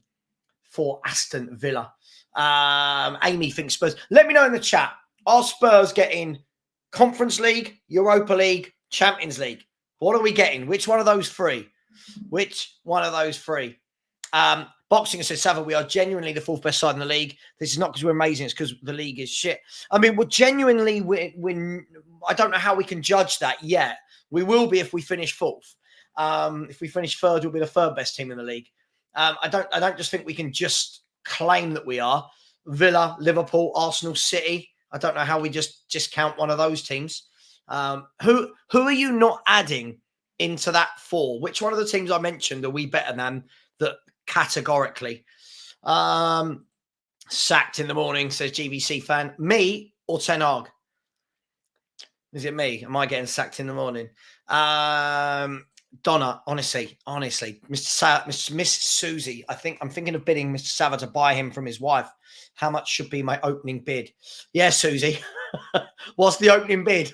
for Aston Villa. Amy thinks Spurs. Let me know in the chat. Are Spurs getting Conference League, Europa League, Champions League? What are we getting? Which one of those three? Which one of those three? Boxing says, Savva, we are genuinely the 4th best side in the league. This is not because we're amazing. It's because the league is shit. I mean, we're genuinely, I don't know how we can judge that yet. We will be if we finish 4th. If we finish 3rd, we'll be the 3rd best team in the league. I don't just think we can just claim that we are. Villa, Liverpool, Arsenal, City. I don't know how we just discount one of those teams. Who are you not adding into that 4? Which one of the teams I mentioned are we better than that categorically? Sacked in the morning, says GBC fan. Me or Ten Hag? Is it me? Am I getting sacked in the morning? Donna, honestly, Miss Susie, I'm thinking of bidding Mr. Savva to buy him from his wife. How much should be my opening bid? Yeah, Susie. What's the opening bid?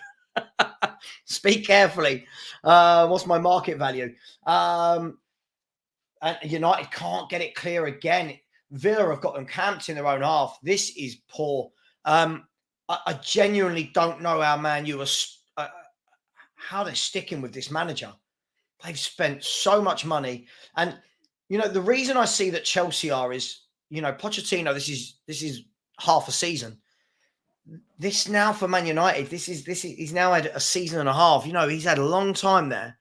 Speak carefully. What's my market value? And United can't get it clear again. Villa have got them camped in their own half. This is poor. I genuinely don't know how Man U are, how they're sticking with this manager. They've spent so much money. And, the reason I see that Chelsea are is, Pochettino, this is half a season. This now for Man United, he's now had a season and a half. He's had a long time there.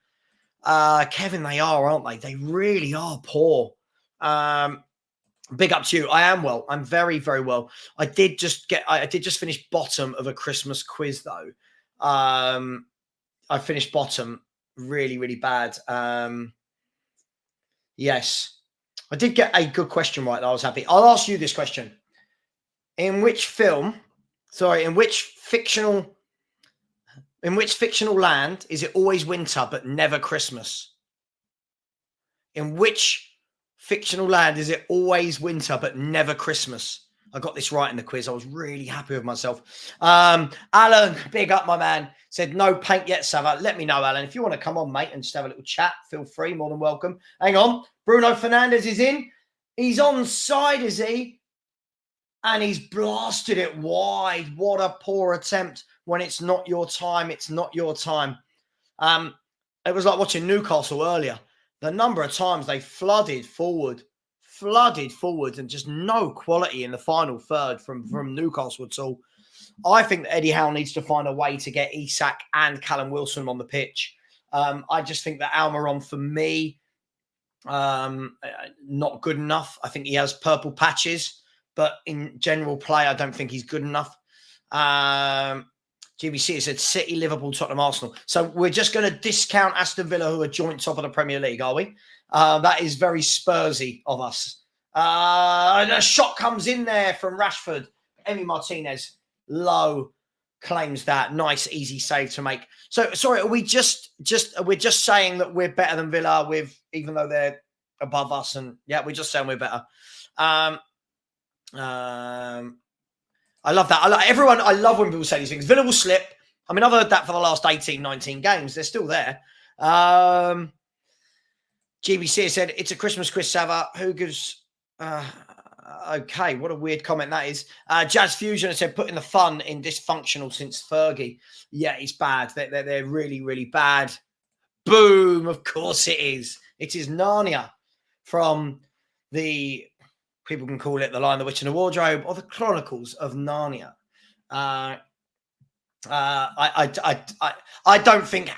Kevin, they are, aren't they? They really are poor. Big up to you. I am well. I'm very, very well. I did just finish bottom of a Christmas quiz though. I finished bottom really, really bad. Yes. I did get a good question right. I was happy. I'll ask you this question. In which fictional land is it always winter but never Christmas? In which fictional land is it always winter but never Christmas? I got this right in the quiz. I was really happy with myself. Alan, big up, my man. Said no paint yet, Savva. Let me know, Alan. If you want to come on, mate, and just have a little chat, feel free. More than welcome. Hang on. Bruno Fernandes is in. He's onside, is he? And he's blasted it wide. What a poor attempt. When it's not your time, it's not your time. It was like watching Newcastle earlier. The number of times they flooded forward, and just no quality in the final third from Newcastle at all. I think that Eddie Howe needs to find a way to get Isak and Callum Wilson on the pitch. I just think that Almiron, for me, not good enough. I think he has purple patches, but in general play, I don't think he's good enough. GBC said City, Liverpool, Tottenham, Arsenal. So we're just going to discount Aston Villa, who are joint top of the Premier League, are we? That is very Spursy of us. And a shot comes in there from Rashford. Emi Martinez, low, claims that. Nice, easy save to make. So, sorry, are we we're just saying that we're better than Villa, even though they're above us? And yeah, we're just saying we're better. I love that. I love when people say these things. Villa will slip. I mean, I've heard that for the last 18, 19 games. They're still there. GBC said, it's a Christmas quiz, Savva. Who gives... okay, what a weird comment that is. Jazz Fusion said, putting the fun in dysfunctional since Fergie. Yeah, it's bad. They're really, really bad. Boom. Of course it is. It is Narnia from the... People can call it The Lion, the Witch, and the Wardrobe, or the Chronicles of Narnia. I don't think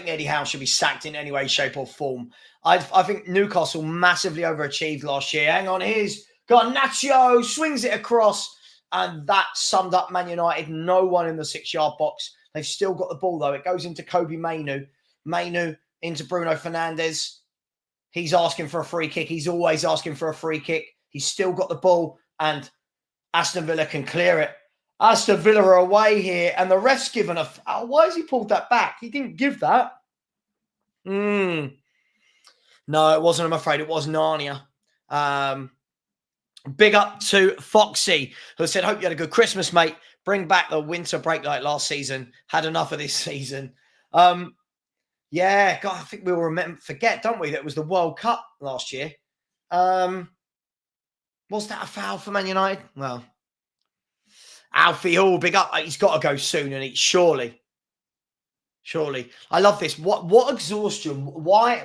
Eddie Howe should be sacked in any way, shape, or form. I think Newcastle massively overachieved last year. Hang on, here's Garnacho, swings it across, and that summed up Man United. No one in the 6-yard box. They've still got the ball, though. It goes into Kobe Mainu. Mainu into Bruno Fernandes. He's asking for a free kick. He's always asking for a free kick. He's still got the ball, and Aston Villa can clear it. Aston Villa are away here, and the ref's given a... Oh, why has he pulled that back? He didn't give that. No, it wasn't, I'm afraid. It was Narnia. Big up to Foxy, who said, hope you had a good Christmas, mate. Bring back the winter break like last season. Had enough of this season. Yeah, God, I think we will forget, don't we, that it was the World Cup last year. Was that a foul for Man United? Well, Alfie Hall, big up. He's got to go soon, and surely. I love this. What exhaustion? I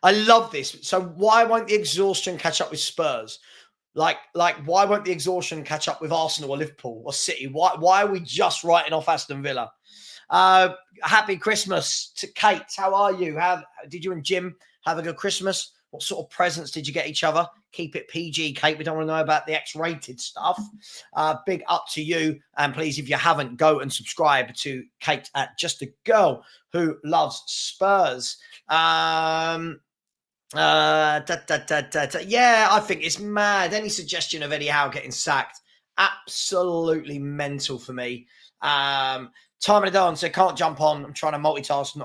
love this. So why won't the exhaustion catch up with Spurs? Like why won't the exhaustion catch up with Arsenal or Liverpool or City? Why are we just writing off Aston Villa? Happy Christmas to Kate. How are you? Did you and Jim have a good Christmas? What sort of presents did you get each other? Keep it PG, Kate. We don't want to know about the X-rated stuff. Big up to you. And please, if you haven't, go and subscribe to Kate at Just a Girl Who Loves Spurs. Yeah, I think it's mad. Any suggestion of Eddie Howe getting sacked? Absolutely mental for me. Time of the day said, can't jump on. I'm trying to multitask,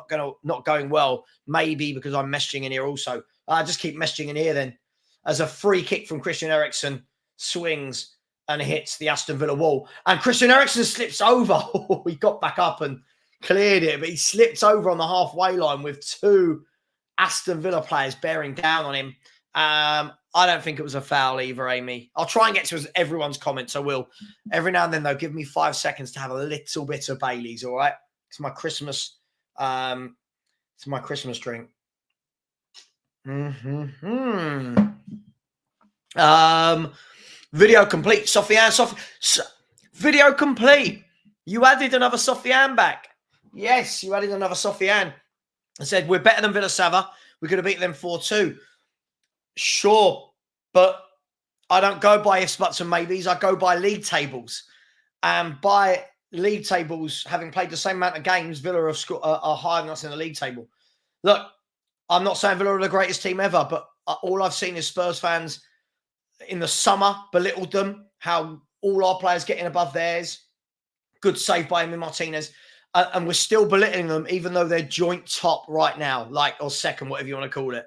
not going well. Maybe because I'm messaging in here also. I just keep messaging in here then. As a free kick from Christian Eriksen swings and hits the Aston Villa wall. And Christian Eriksen slips over. He got back up and cleared it, but he slipped over on the halfway line with two Aston Villa players bearing down on him. I don't think it was a foul either, Amy. I'll try and get to everyone's comments. I will. Every now and then, though, give me 5 seconds to have a little bit of Bailey's, all right? It's my Christmas drink. Video complete. Sofiane. Video complete. You added another Sofiane back. Yes, you added another Sofiane. I said, we're better than Villa, Savva. We could have beat them 4-2. Sure, but I don't go by ifs, buts, and maybes. I go by league tables. And by league tables, having played the same amount of games, Villa are higher than us in the league table. Look, I'm not saying Villa are the greatest team ever, but all I've seen is Spurs fans in the summer belittled them, how all our players getting above theirs. Good save by Emi Martinez. And we're still belittling them, even though they're joint top right now, or second, whatever you want to call it.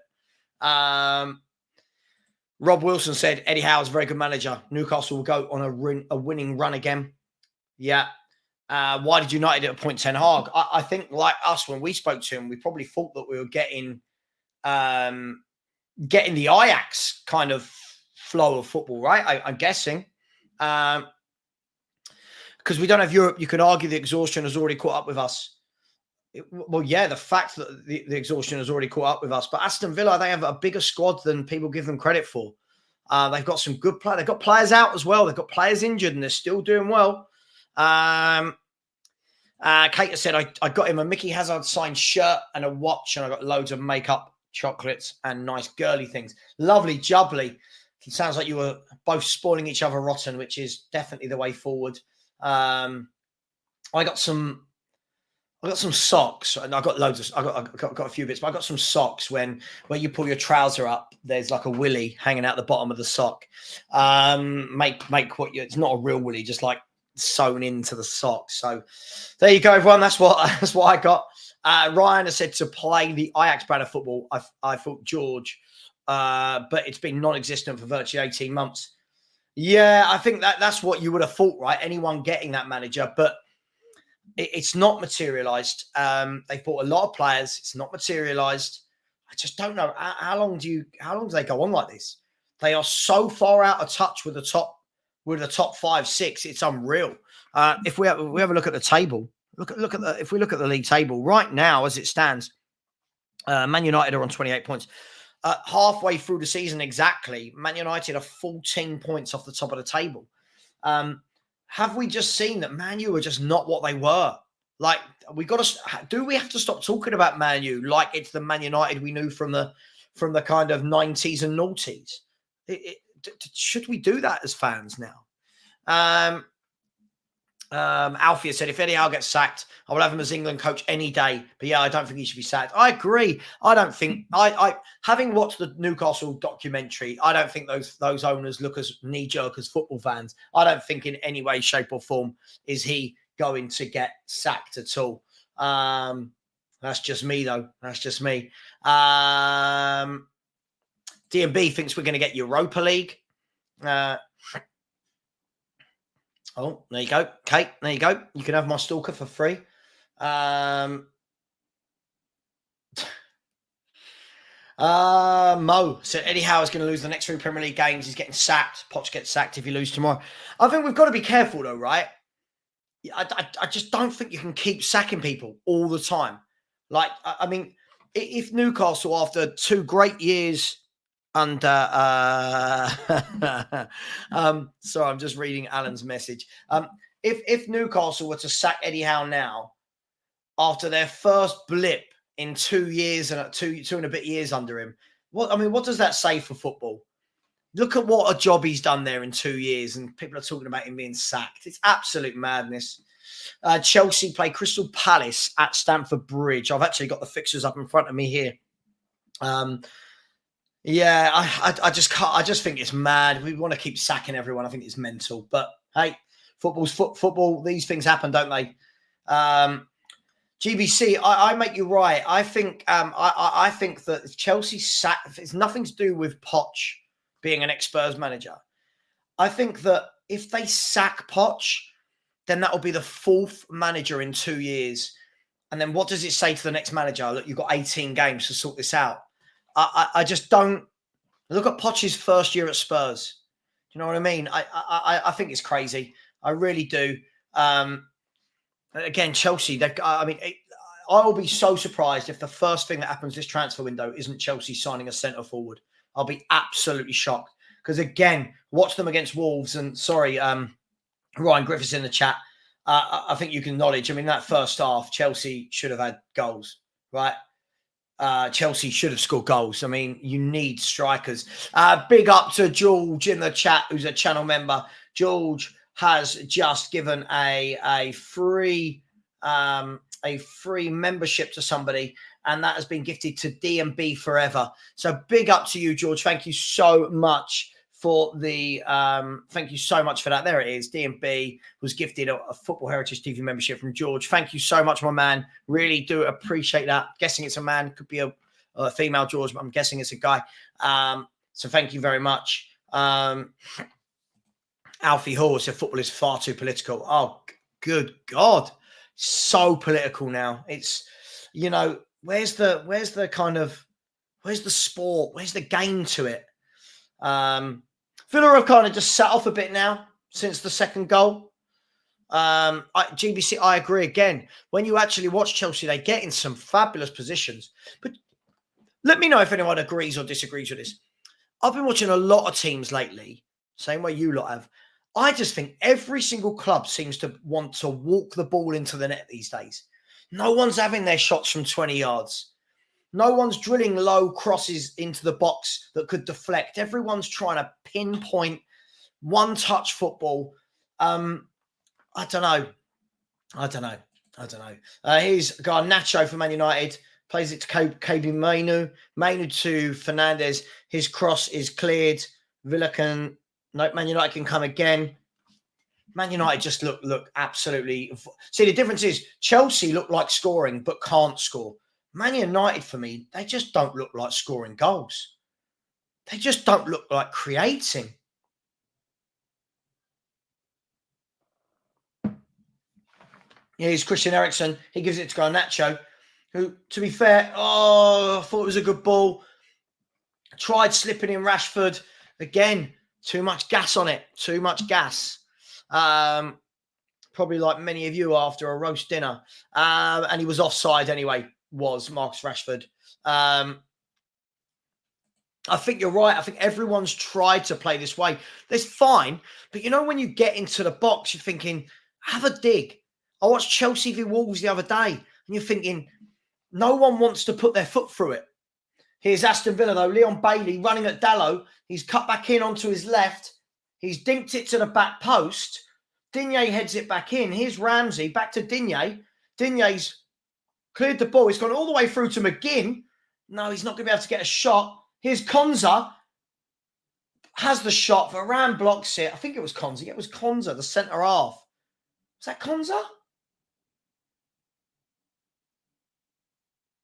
Rob Wilson said, Eddie Howe's a very good manager. Newcastle will go on a winning run again. Yeah. Why did United appoint Ten Hag? I think, like us, when we spoke to him, we probably thought that we were getting the Ajax kind of flow of football, right? I'm guessing. Because we don't have Europe, you can argue the exhaustion has already caught up with us. The fact that the exhaustion has already caught up with us. But Aston Villa, they have a bigger squad than people give them credit for. They've got some good players. They've got players out as well. They've got players injured, and they're still doing well. Kate has said, I got him a Mickey Hazard signed shirt and a watch, and I got loads of makeup, chocolates, and nice girly things. Lovely, jubbly. It sounds like you were both spoiling each other rotten, which is definitely the way forward. I got some socks, and I got a few bits, but I got some socks when you pull your trouser up, there's like a willy hanging out the bottom of the sock. It's not a real willy, just like sewn into the sock. So there you go, everyone. That's what I got. Ryan has said to play the Ajax brand of football. I thought George, but it's been non-existent for virtually 18 months. Yeah, I think that's what you would have thought, right? Anyone getting that manager, but it's not materialized. They've bought a lot of players. It's not materialized. I just don't know how long do they go on like this? They are so far out of touch with the top 5-6. It's unreal. If we have a look at the table, if we look at the league table right now as it stands, Man United are on 28 points. Halfway through the season exactly, Man United are 14 points off the top of the table. Have we just seen that Man U are just not what they were? Like, do we have to stop talking about Man U like it's the Man United we knew from the kind of 90s and noughties? Should we do that as fans now? Alfia said, if Eddie Howe gets sacked, I will have him as England coach any day. But yeah, I don't think he should be sacked. I agree. I don't think having watched the Newcastle documentary, I don't think those owners look as knee-jerk as football fans. I don't think in any way, shape or form is he going to get sacked at all. That's just me though. That's just me. D&B thinks we're going to get Europa League. Oh, there you go. Kate, there you go. You can have my stalker for free. Mo said Eddie Howe is going to lose the next 3 Premier League games. He's getting sacked. Potts gets sacked if he loses tomorrow. I think we've got to be careful though, right? I just don't think you can keep sacking people all the time. Like, I mean, if Newcastle, after 2 great years under sorry, I'm just reading Alan's message. If Newcastle were to sack Eddie Howe now, after their first blip in 2 years and 2 and a bit years under him, what does that say for football? Look at what a job he's done there in 2 years, and people are talking about him being sacked. It's absolute madness. Chelsea play Crystal Palace at Stamford Bridge. I've actually got the fixtures up in front of me here. Yeah, I just can't. I just think it's mad. We want to keep sacking everyone. I think it's mental. But hey, football's football. These things happen, don't they? GBC, I make you right. I think I think that Chelsea sack. It's nothing to do with Poch being an ex-Spurs manager. I think that if they sack Poch, then that will be the 4th manager in 2 years. And then what does it say to the next manager? Look, you've got 18 games to sort this out. I just don't look at Poch's first year at Spurs. Do you know what I mean? I think it's crazy. I really do. Again, Chelsea. I will be so surprised if the first thing that happens this transfer window isn't Chelsea signing a centre forward. I'll be absolutely shocked because again, watch them against Wolves. And sorry, Ryan Griffiths in the chat. I think you can acknowledge. I mean, that first half, Chelsea should have had goals, right? Chelsea should have scored goals. I mean, you need strikers. Big up to George in the chat, who's a channel member. George has just given a free membership to somebody, and that has been gifted to D&B Forever. So big up to you, George. Thank you so much for the thank you so much for that. There it is. D&B was gifted a Football Heritage TV membership from George. Thank you so much, my man. Really do appreciate that. Guessing it's a man, could be a female, George, but I'm guessing it's a guy. So thank you very much. Alfie Hall said football is far too political. Oh, good God. So political now. It's, you know, where's the sport? Where's the game to it? Villa have kind of just sat off a bit now since the second goal. GBC, I agree again. When you actually watch Chelsea, they get in some fabulous positions. But let me know if anyone agrees or disagrees with this. I've been watching a lot of teams lately, same way you lot have. I just think every single club seems to want to walk the ball into the net these days. No one's having their shots from 20 yards. No one's drilling low crosses into the box that could deflect. Everyone's trying to pinpoint one-touch football. I don't know. Here's Garnacho for Man United. Plays it to KB Mainu. Mainu to Fernandes. His cross is cleared. Villa can... No, Man United can come again. Man United just look absolutely... See, the difference is Chelsea look like scoring but can't score. Man United, for me, they just don't look like scoring goals. They just don't look like creating. Here's Christian Eriksen. He gives it to Garnacho, who, to be fair, I thought it was a good ball. Tried slipping in Rashford. Again, too much gas on it. Too much gas. Probably like many of you after a roast dinner. And he was offside anyway. Was Marcus Rashford. I think you're right. I think everyone's tried to play this way. That's fine. But you know, when you get into the box, you're thinking, have a dig. I watched Chelsea v Wolves the other day, and you're thinking, no one wants to put their foot through it. Here's Aston Villa, though. Leon Bailey running at Dalot. He's cut back in onto his left. He's dinked it to the back post. Digne heads it back in. Here's Ramsey. Back to Digne. Digne's cleared the ball. He's gone all the way through to McGinn. No, he's not going to be able to get a shot. Here's Konza. Has the shot. Varane blocks it. I think it was Konza. Yeah, it was Konza, the centre half. Was that Konza?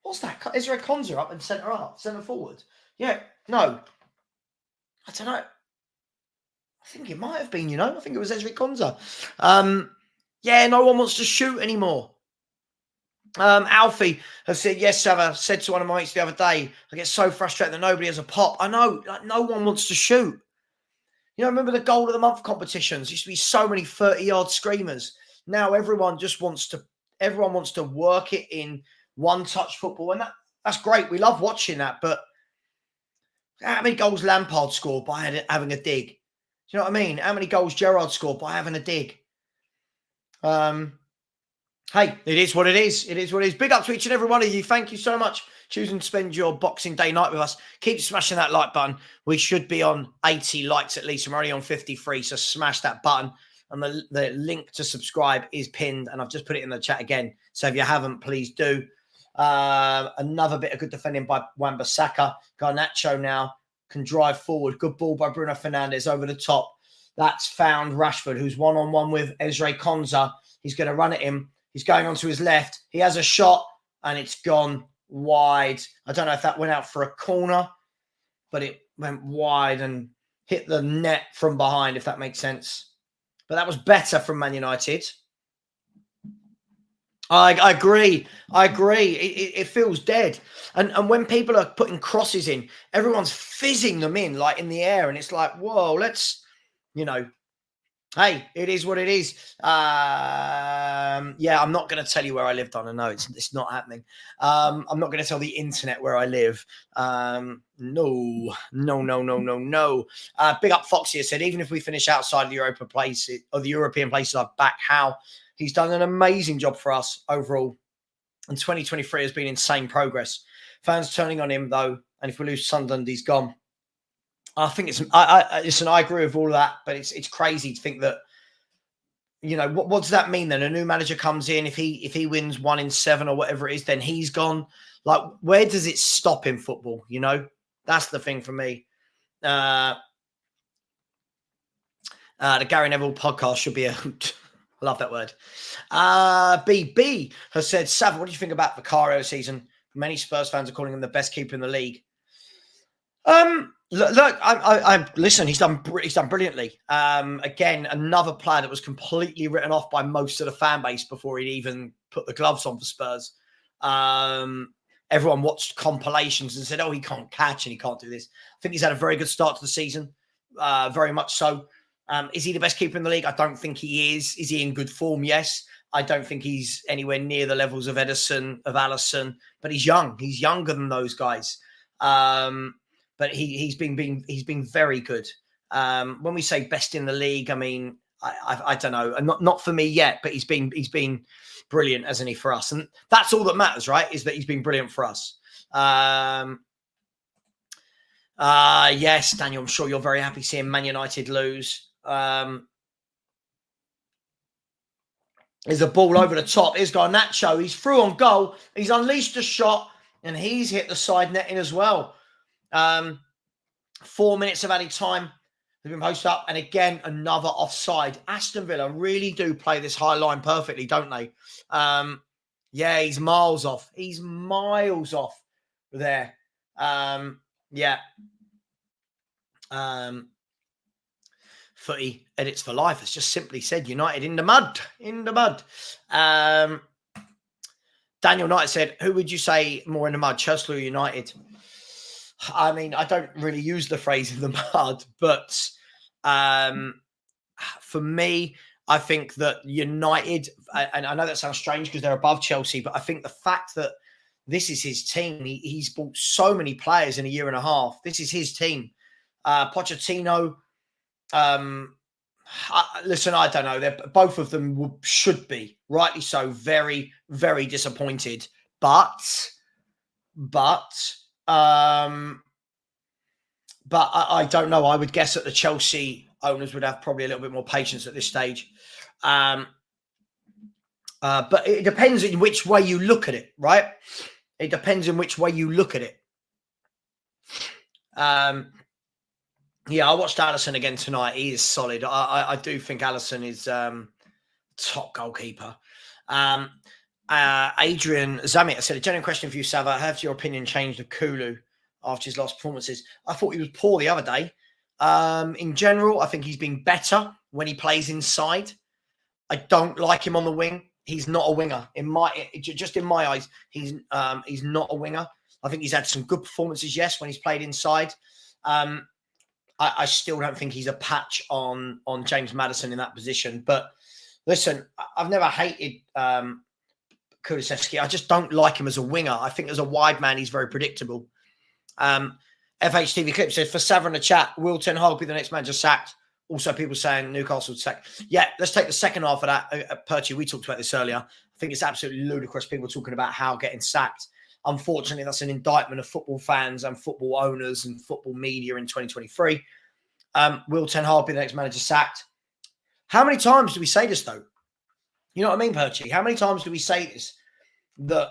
What's that? Is there a Konza up in centre half? Centre forward? Yeah. No. I don't know. I think it might have been, you know. I think it was Ezri Konza. Yeah, no one wants to shoot anymore. Alfie has said, yes, Savva, said to one of my mates the other day, I get so frustrated that nobody has a pop. I know, like, no one wants to shoot. You know, remember the goal of the month competitions? Used to be so many 30-yard screamers. Now everyone wants to work it in one-touch football. And that's great. We love watching that. But how many goals Lampard scored by having a dig? Do you know what I mean? How many goals Gerrard scored by having a dig? Hey, it is what it is. It is what it is. Big up to each and every one of you. Thank you so much choosing to spend your Boxing Day night with us. Keep smashing that like button. We should be on 80 likes at least. We're only on 53, so smash that button. And the link to subscribe is pinned, and I've just put it in the chat again. So if you haven't, please do. Another bit of good defending by Wan-Bissaka. Garnacho now can drive forward. Good ball by Bruno Fernandes over the top. That's found Rashford, who's one-on-one with Ezri Konsa. He's going to run at him. He's going onto his left. He has a shot, and it's gone wide. I don't know if that went out for a corner, but it went wide and hit the net from behind, if that makes sense. But that was better from Man United. I agree. It feels dead. And when people are putting crosses in, everyone's fizzing them in, like in the air. And it's like, whoa, let's, hey, it is what it is. Yeah, I'm not going to tell you where I lived on. I know it's not happening. I'm not going to tell the internet where I live. No. Big up Foxy said, even if we finish outside of the European places, I've back How. He's done an amazing job for us overall. And 2023 has been insane progress. Fans turning on him, though. And if we lose Sunderland, he's gone. I think listen, I agree with all of that, but it's crazy to think that, what does that mean then? A new manager comes in, if he wins 1 in 7 or whatever it is, then he's gone. Like, where does it stop in football? That's the thing for me. The Gary Neville podcast should be a hoot. I love that word. BB has said, Savva, what do you think about Vicario season? Many Spurs fans are calling him the best keeper in the league. Look, listen, he's done brilliantly. Again, another player that was completely written off by most of the fan base before he'd even put the gloves on for Spurs. Everyone watched compilations and said, oh, he can't catch and he can't do this. I think he's had a very good start to the season. Very much so. Is he the best keeper in the league? I don't think he is. Is he in good form? Yes. I don't think he's anywhere near the levels of Ederson, of Alisson, but he's young. He's younger than those guys. But he's been very good. When we say best in the league, I mean, I don't know, and not for me yet, but he's been brilliant, hasn't he, for us? And that's all that matters, right? Is that he's been brilliant for us. Yes, Daniel, I'm sure you're very happy seeing Man United lose. There's a ball over the top. Here's Garnacho. He's through on goal. He's unleashed a shot, and he's hit the side netting as well. 4 minutes of added time. They've been posted up, and again, another offside. Aston Villa really do play this high line perfectly, don't they? Yeah, he's miles off. He's miles off there. Yeah. Footy edits for life has just simply said United in the mud. In the mud. Daniel Knight said, who would you say more in the mud, Chelsea or United? I mean, I don't really use the phrase in the mud, but for me, I think that United, and I know that sounds strange because they're above Chelsea, but I think the fact that this is his team, he's bought so many players in a year and a half. This is his team. Pochettino, listen, I don't know. Both of them should be, rightly so, very, very disappointed. But I don't know. I would guess that the Chelsea owners would have probably a little bit more patience at this stage. But it depends in which way you look at it, right? It depends in which way you look at it. Yeah, I watched Alisson again tonight. He is solid. I do think Alisson is top goalkeeper. Adrian Zamit said, a genuine question for you, Savva. Has your opinion changed of Coglou after his last performances? I thought he was poor the other day. In general, I think he's been better when he plays inside. I don't like him on the wing. He's not a winger. In my eyes, he's not a winger. I think he's had some good performances, yes, when he's played inside. I still don't think he's a patch on James Maddison in that position. But listen, I've never hated Kulusevski. I just don't like him as a winger. I think as a wide man, he's very predictable. FHTV Clip says, for Savva in the chat, will Ten Hag be the next manager sacked? Also, people saying Newcastle sack. Yeah, let's take the second half of that. Perchi, we talked about this earlier. I think it's absolutely ludicrous. People talking about how getting sacked. unfortunately, that's an indictment of football fans and football owners and football media in 2023. Will Ten Hag be the next manager sacked? How many times do we say this, though? You know what I mean, Perchy? How many times do we say this? That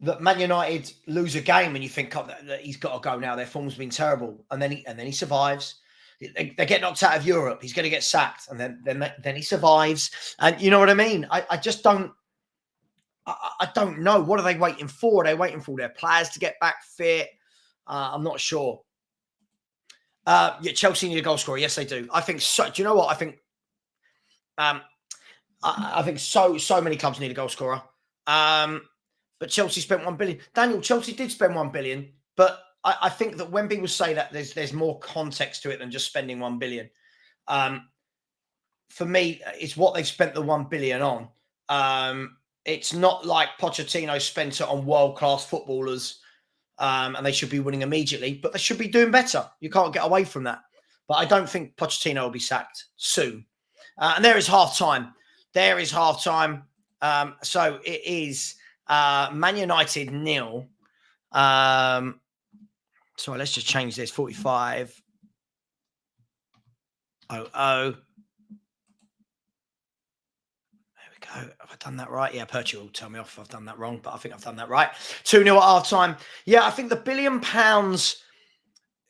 that Man United lose a game and you think, oh, that he's got to go now. Their form's been terrible, and then he survives. They get knocked out of Europe. He's going to get sacked, and then he survives. And you know what I mean? I just don't. I don't know. What are they waiting for? Are they waiting for their players to get back fit? I'm not sure. Yeah, Chelsea need a goal scorer. Yes, they do. I think so. Do you know what? I think I think so many clubs need a goal scorer. But Chelsea spent 1 billion. Daniel, Chelsea did spend 1 billion, but I think that when people say that, there's more context to it than just spending 1 billion. For me, it's what they've spent the 1 billion on. It's not like Pochettino spent it on world-class footballers, and they should be winning immediately, but they should be doing better. You can't get away from that. But I don't think Pochettino will be sacked soon. And there is half-time. There is half-time. So it is Man United 0. Sorry, let's just change this. 45. 0-0. Have I done that right? Yeah, Perchy will tell me off if I've done that wrong, but I think I've done that right. 2-0 at half time. Yeah, I think the £1 billion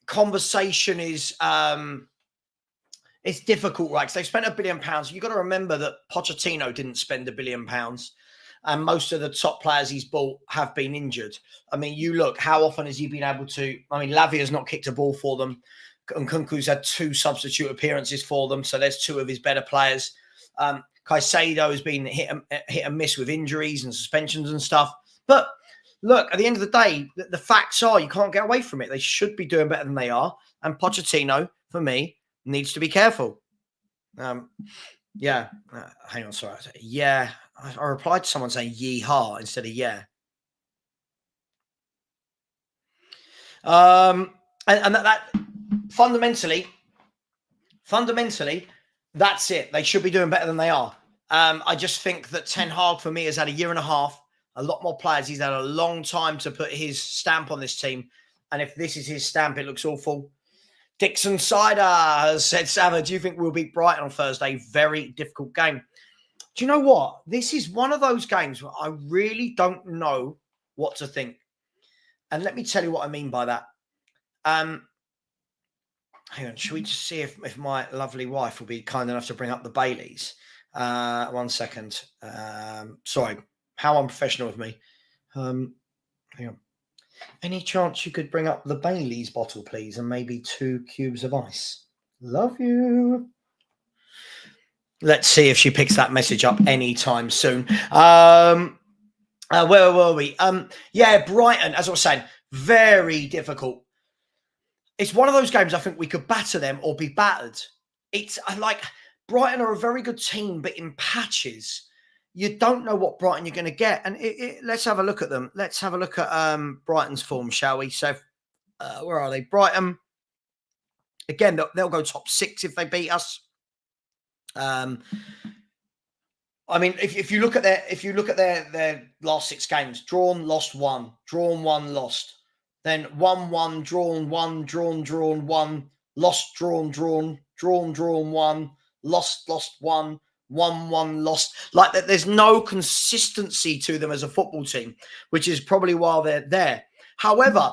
conversation is it's difficult, right? Because they spent £1 billion. You've got to remember that Pochettino didn't spend £1 billion, and most of the top players he's bought have been injured. I mean, you look, how often has he been able to? I mean, Lavia's not kicked a ball for them, and Nkunku's had 2 substitute appearances for them, so there's 2 of his better players. Caicedo has been hit and miss with injuries and suspensions and stuff. But look, at the end of the day, the facts are you can't get away from it. They should be doing better than they are. And Pochettino, for me, needs to be careful. Yeah. Hang on, sorry. Yeah. I replied to someone saying yeehaw instead of yeah. And that fundamentally, that's it. They should be doing better than they are. I just think that Ten Hag, for me, has had a year and a half, a lot more players. He's had a long time to put his stamp on this team. And if this is his stamp, it looks awful. Dixon Cider has said, Savva, do you think we'll beat Brighton on Thursday? Very difficult game. Do you know what? This is one of those games where I really don't know what to think. And let me tell you what I mean by that. Hang on, should we just see if my lovely wife will be kind enough to bring up the Baileys? 1 second. Sorry, how unprofessional of me. Hang on. Any chance you could bring up the Baileys bottle, please, and maybe 2 cubes of ice? Love you. Let's see if she picks that message up anytime soon. Where were we? Yeah, Brighton, as I was saying, very difficult. It's one of those games I think we could batter them or be battered. It's like Brighton are a very good team, but in patches. You don't know what Brighton you're going to get. And let's have a look at them. Let's have a look at Brighton's form, shall we? So where are they? Brighton. Again, they'll go top 6 if they beat us. I mean, if you look at their last 6 games, drawn, lost 1, drawn 1, lost. Then 1-1, drawn 1, drawn 1, lost, drawn 1, lost 1, 1-1, lost. Like that, there's no consistency to them as a football team, which is probably why they're there. However,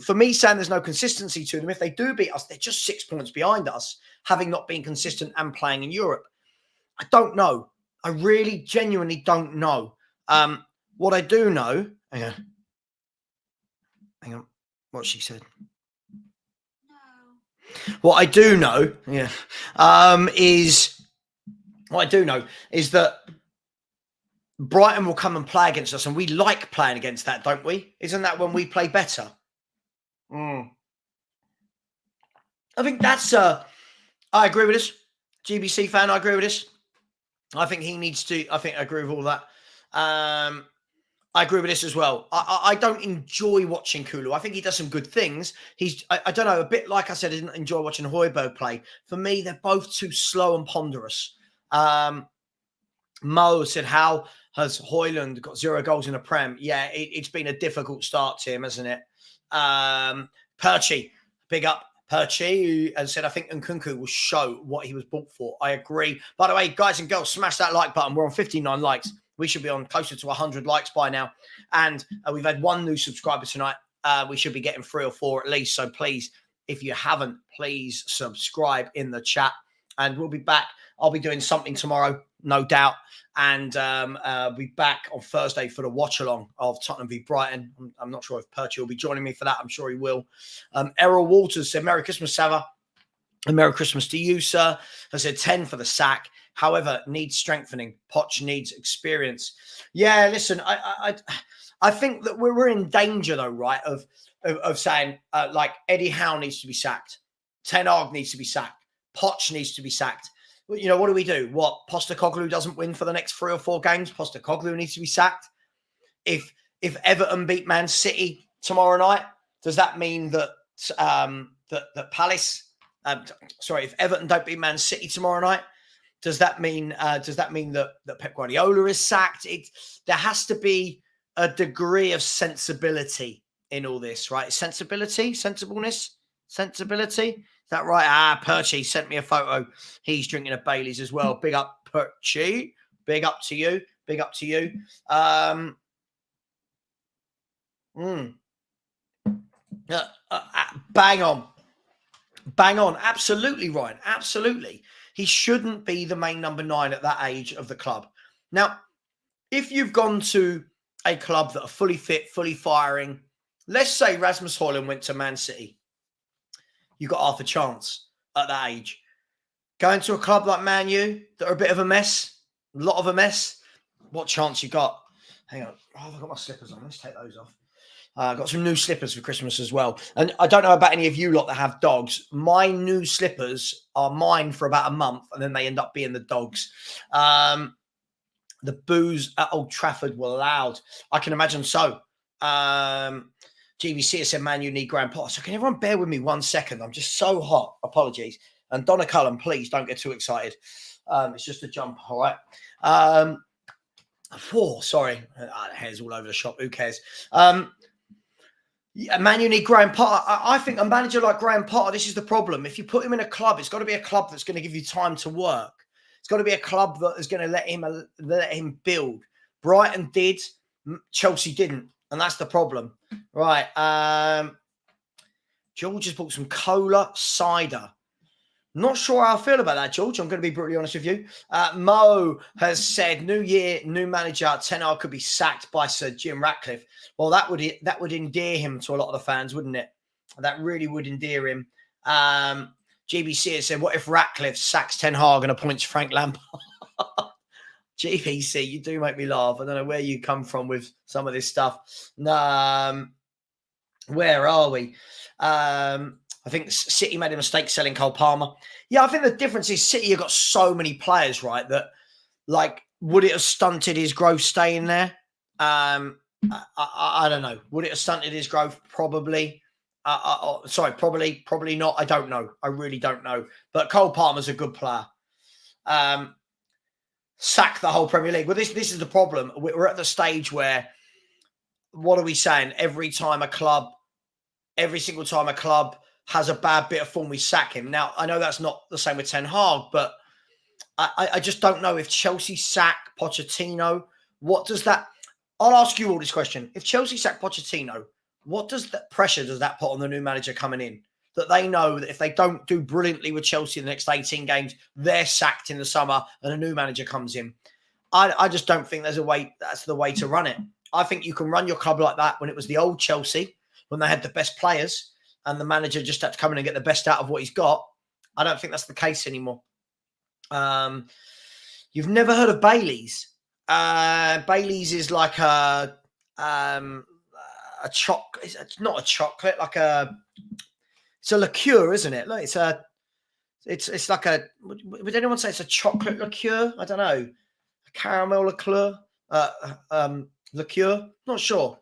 for me saying there's no consistency to them, if they do beat us, they're just 6 points behind us, having not been consistent and playing in Europe. I don't know. I really genuinely don't know. What I do know, hang on, what she said. No. What I do know, is that Brighton will come and play against us, and we like playing against that, don't we? Isn't that when we play better? I think that's. I agree with this. GBC fan, I agree with this. I think he needs to. I think I agree with all that. I agree with this as well. I don't enjoy watching Kulu. I think he does some good things. I don't know, a bit like I said, I didn't enjoy watching Højlund play. For me, they're both too slow and ponderous. Mo said, how has Højlund got 0 goals in the Prem? Yeah, it's been a difficult start to him, hasn't it? Perchy, big up Perchy, and said, I think Nkunku will show what he was bought for. I agree. By the way, guys and girls, smash that like button. We're on 59 likes. We should be on closer to 100 likes by now. And we've had 1 new subscriber tonight. We should be getting 3 or 4 at least. So please, if you haven't, please subscribe in the chat. And we'll be back. I'll be doing something tomorrow, no doubt. And be back on Thursday for the watch-along of Tottenham v Brighton. I'm not sure if Perchy will be joining me for that. I'm sure he will. Errol Walters said, Merry Christmas, Savva. And Merry Christmas to you, sir. I said 10 for the sack. However, needs strengthening. Poch needs experience. Yeah, listen, I think that we're in danger, though, right, of saying, like, Eddie Howe needs to be sacked. Ten Hag needs to be sacked. Poch needs to be sacked. You know, what do we do? What, Postecoglou doesn't win for the next 3 or 4 games? Postecoglou needs to be sacked. If Everton beat Man City tomorrow night, does that mean that that Palace? If Everton don't beat Man City tomorrow night, does that mean that Pep Guardiola is sacked? There has to be a degree of sensibility in all this, right? Sensibility, sensibleness, sensibility. Is that right? Perchy sent me a photo. He's drinking a Bailey's as well. Big up, Perchy. Big up to you. Big up to you. Bang on. Bang on. Absolutely, Ryan. Absolutely. He shouldn't be the main number 9 at that age of the club. Now, if you've gone to a club that are fully fit, fully firing, let's say Rasmus Højlund went to Man City. You got half a chance at that age. Going to a club like Man U that are a bit of a mess, a lot of a mess, what chance you got? Hang on. Oh, I've got my slippers on. Let's take those off. I've got some new slippers for Christmas as well. And I don't know about any of you lot that have dogs. My new slippers are mine for about a month, and then they end up being the dogs. The boos at Old Trafford were loud. I can imagine so. GBC has said, man, you need Graham Potter. So can everyone bear with me 1 second? I'm just so hot. Apologies. And Donna Cullen, please don't get too excited. It's just a jump, all right? Sorry. The hair's all over the shop. Who cares? Man, you need Graham Potter. I think a manager like Graham Potter, this is the problem. If you put him in a club, it's got to be a club that's going to give you time to work. It's got to be a club that is going to let him build. Brighton did. Chelsea didn't. And that's the problem. Right. George has bought some cola cider. Not sure how I feel about that, George. I'm going to be brutally honest with you. Mo has said, new year, new manager, Ten Hag could be sacked by Sir Jim Ratcliffe. Well, that would endear him to a lot of the fans, wouldn't it? That really would endear him. GBC has said, what if Ratcliffe sacks Ten Hag and appoints Frank Lampard? GBC, you do make me laugh. I don't know where you come from with some of this stuff. Where are we? I think City made a mistake selling Cole Palmer. Yeah, I think the difference is City have got so many players, right, that, like, would it have stunted his growth staying there? I don't know. Would it have stunted his growth? Probably. Probably not. I don't know. I really don't know. But Cole Palmer's a good player. Sack the whole Premier League. Well, this is the problem. We're at the stage where, what are we saying? Every single time a club has a bad bit of form, we sack him. Now, I know that's not the same with Ten Hag, but I just don't know if Chelsea sack Pochettino, what does that... I'll ask you all this question. If Chelsea sack Pochettino, what pressure does that put on the new manager coming in? That they know that if they don't do brilliantly with Chelsea in the next 18 games, they're sacked in the summer and a new manager comes in. I just don't think that's the way to run it. I think you can run your club like that when it was the old Chelsea, when they had the best players and the manager just had to come in and get the best out of what he's got. I don't think that's the case anymore. You've never heard of Bailey's? Bailey's is like a chocolate. It's not a chocolate, it's a liqueur, isn't it? Like it's like a. Would anyone say it's a chocolate liqueur? I don't know. A caramel liqueur. Liqueur. Not sure.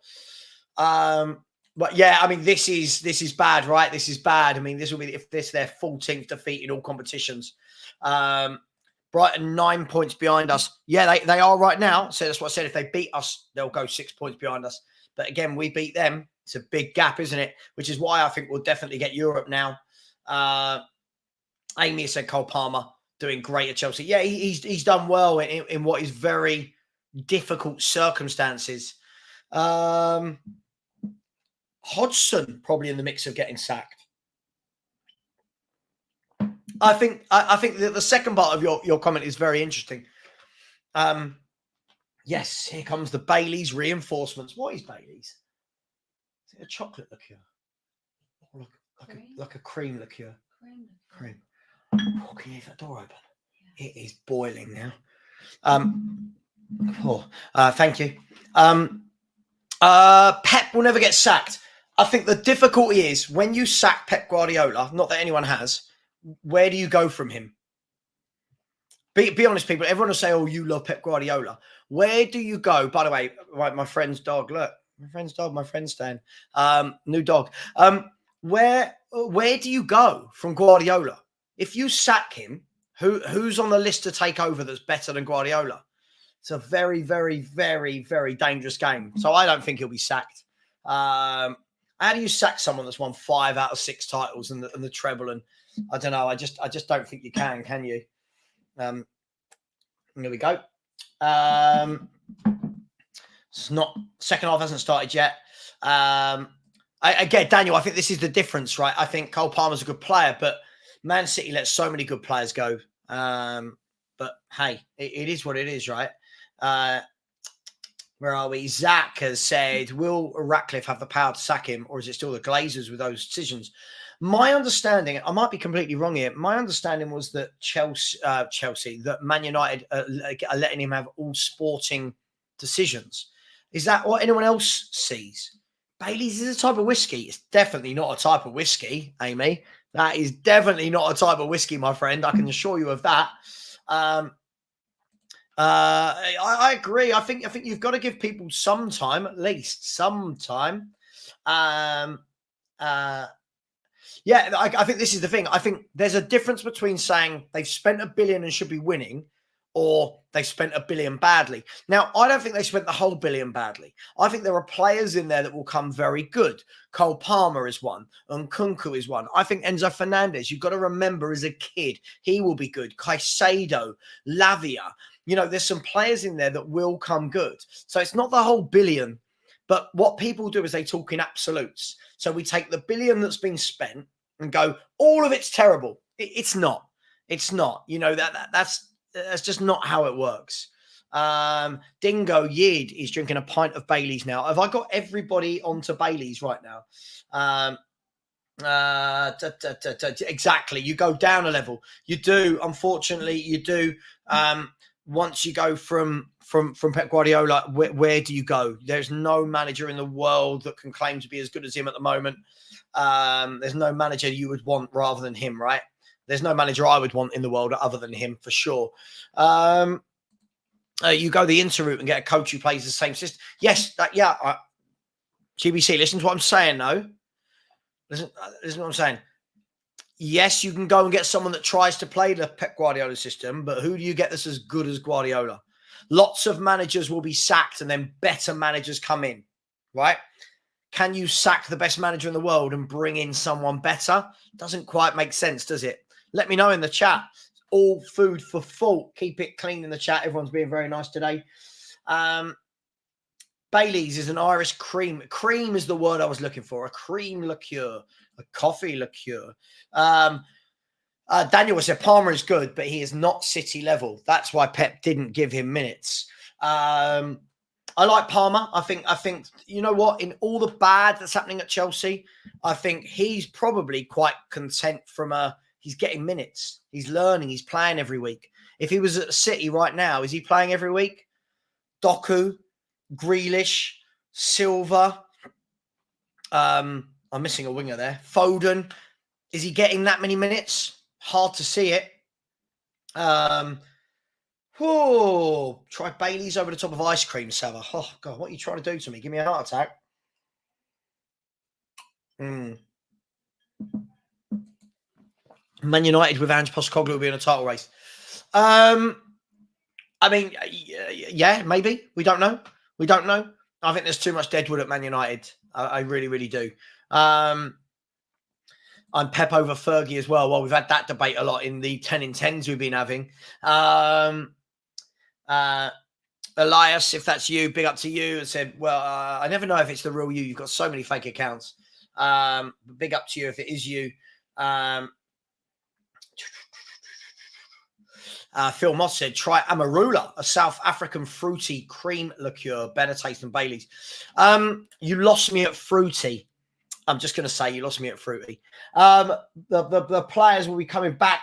But yeah, I mean, this is bad, right? This is bad. I mean, this will be if this their 14th defeat in all competitions. Brighton 9 points behind us. Yeah, they are right now. So that's what I said. If they beat us, they'll go 6 points behind us. But again, we beat them. It's a big gap, isn't it? Which is why I think we'll definitely get Europe now. Amy said Cole Palmer doing great at Chelsea. Yeah, he's done well in what is very difficult circumstances. Hodgson probably in the mix of getting sacked. I think that the second part of your comment is very interesting. Yes, here comes the Bailey's reinforcements. What is Bailey's? Is it a chocolate liqueur? Or like a cream liqueur? Cream. Oh, can you leave that door open? Yeah. It is boiling now. Thank you. Pep will never get sacked. I think the difficulty is when you sack Pep Guardiola, not that anyone has, where do you go from him? Be honest, people. Everyone will say, oh, you love Pep Guardiola. Where do you go? By the way, right, my friend's dog, look. My friend's dog, my friend's Stan. New dog. Where do you go from Guardiola? If you sack him, who's on the list to take over that's better than Guardiola? It's a very, very, very, very dangerous game. So I don't think he'll be sacked. How do you sack someone that's won 5 out of 6 titles and the treble? And I don't know. I just don't think you can you? Here we go. It's not, second half hasn't started yet. Again, Daniel, I think this is the difference, right? I think Cole Palmer's a good player, but Man City lets so many good players go. But hey, it is what it is, right? Where are we? Zach has said, will Ratcliffe have the power to sack him, or is it still the Glazers with those decisions? My understanding, I might be completely wrong here, my understanding was that Chelsea, that Man United are letting him have all sporting decisions. Is that what anyone else sees? Bailey's is a type of whiskey. It's definitely not a type of whiskey, Amy. That is definitely not a type of whiskey, my friend. I can assure you of that. I agree. I think you've got to give people some time, at least some time. Yeah, I think this is the thing. I think there's a difference between saying they've spent $1 billion and should be winning, or they spent $1 billion badly. Now, I don't think they spent the whole $1 billion badly. I think there are players in there that will come very good. Cole Palmer is one, and Nkunku is one. I think Enzo Fernandez, you've got to remember, as a kid, he will be good. Caicedo, Lavia. You know, there's some players in there that will come good. So it's not the whole $1 billion. But what people do is they talk in absolutes. So we take the $1 billion that's been spent and go, all of it's terrible. It's not. It's not. You know, that's just not how it works. Dingo Yid is drinking a pint of Bailey's now. Have I got everybody onto Bailey's right now? Exactly. You go down a level. You do. Unfortunately, you do. Once you go from Pep Guardiola, where do you go? There's no manager in the world that can claim to be as good as him at the moment. There's no manager you would want rather than him, right? There's no manager I would want in the world other than him, for sure. You go the Inter route and get a coach who plays the same system. Yes, GBC, listen to what I'm saying, though. Listen to what I'm saying. Yes, you can go and get someone that tries to play the Pep Guardiola system, but who do you get that's as good as Guardiola? Lots of managers will be sacked and then better managers come in, right? Can you sack the best manager in the world and bring in someone better? Doesn't quite make sense, does it? Let me know in the chat. All food for thought. Keep it clean in the chat. Everyone's being very nice today. Bailey's is an Irish cream. Cream is the word I was looking for. A cream liqueur. A coffee liqueur. Daniel said Palmer is good, but he is not City level. That's why Pep didn't give him minutes. I like Palmer. I think you know what? In all the bad that's happening at Chelsea, I think he's probably quite content he's getting minutes. He's learning. He's playing every week. If he was at City right now, is he playing every week? Doku, Grealish, Silva. I'm missing a winger there. Foden. Is he getting that many minutes? Hard to see it. Try Bailey's over the top of ice cream, Savva. Oh, God, what are you trying to do to me? Give me a heart attack. Man United with Ange Postecoglou will be in a title race. I mean, yeah, maybe. We don't know. We don't know. I think there's too much deadwood at Man United. I really, really do. I'm Pep over Fergie as well. Well, we've had that debate a lot in the 10 in 10s we've been having. Elias, if that's you, big up to you. And said, well, I never know if it's the real you. You've got so many fake accounts. Big up to you if it is you. Phil Moss said, try Amarula, a South African fruity cream liqueur, better taste than Bailey's. You lost me at fruity. I'm just going to say you lost me at fruity. The players will be coming back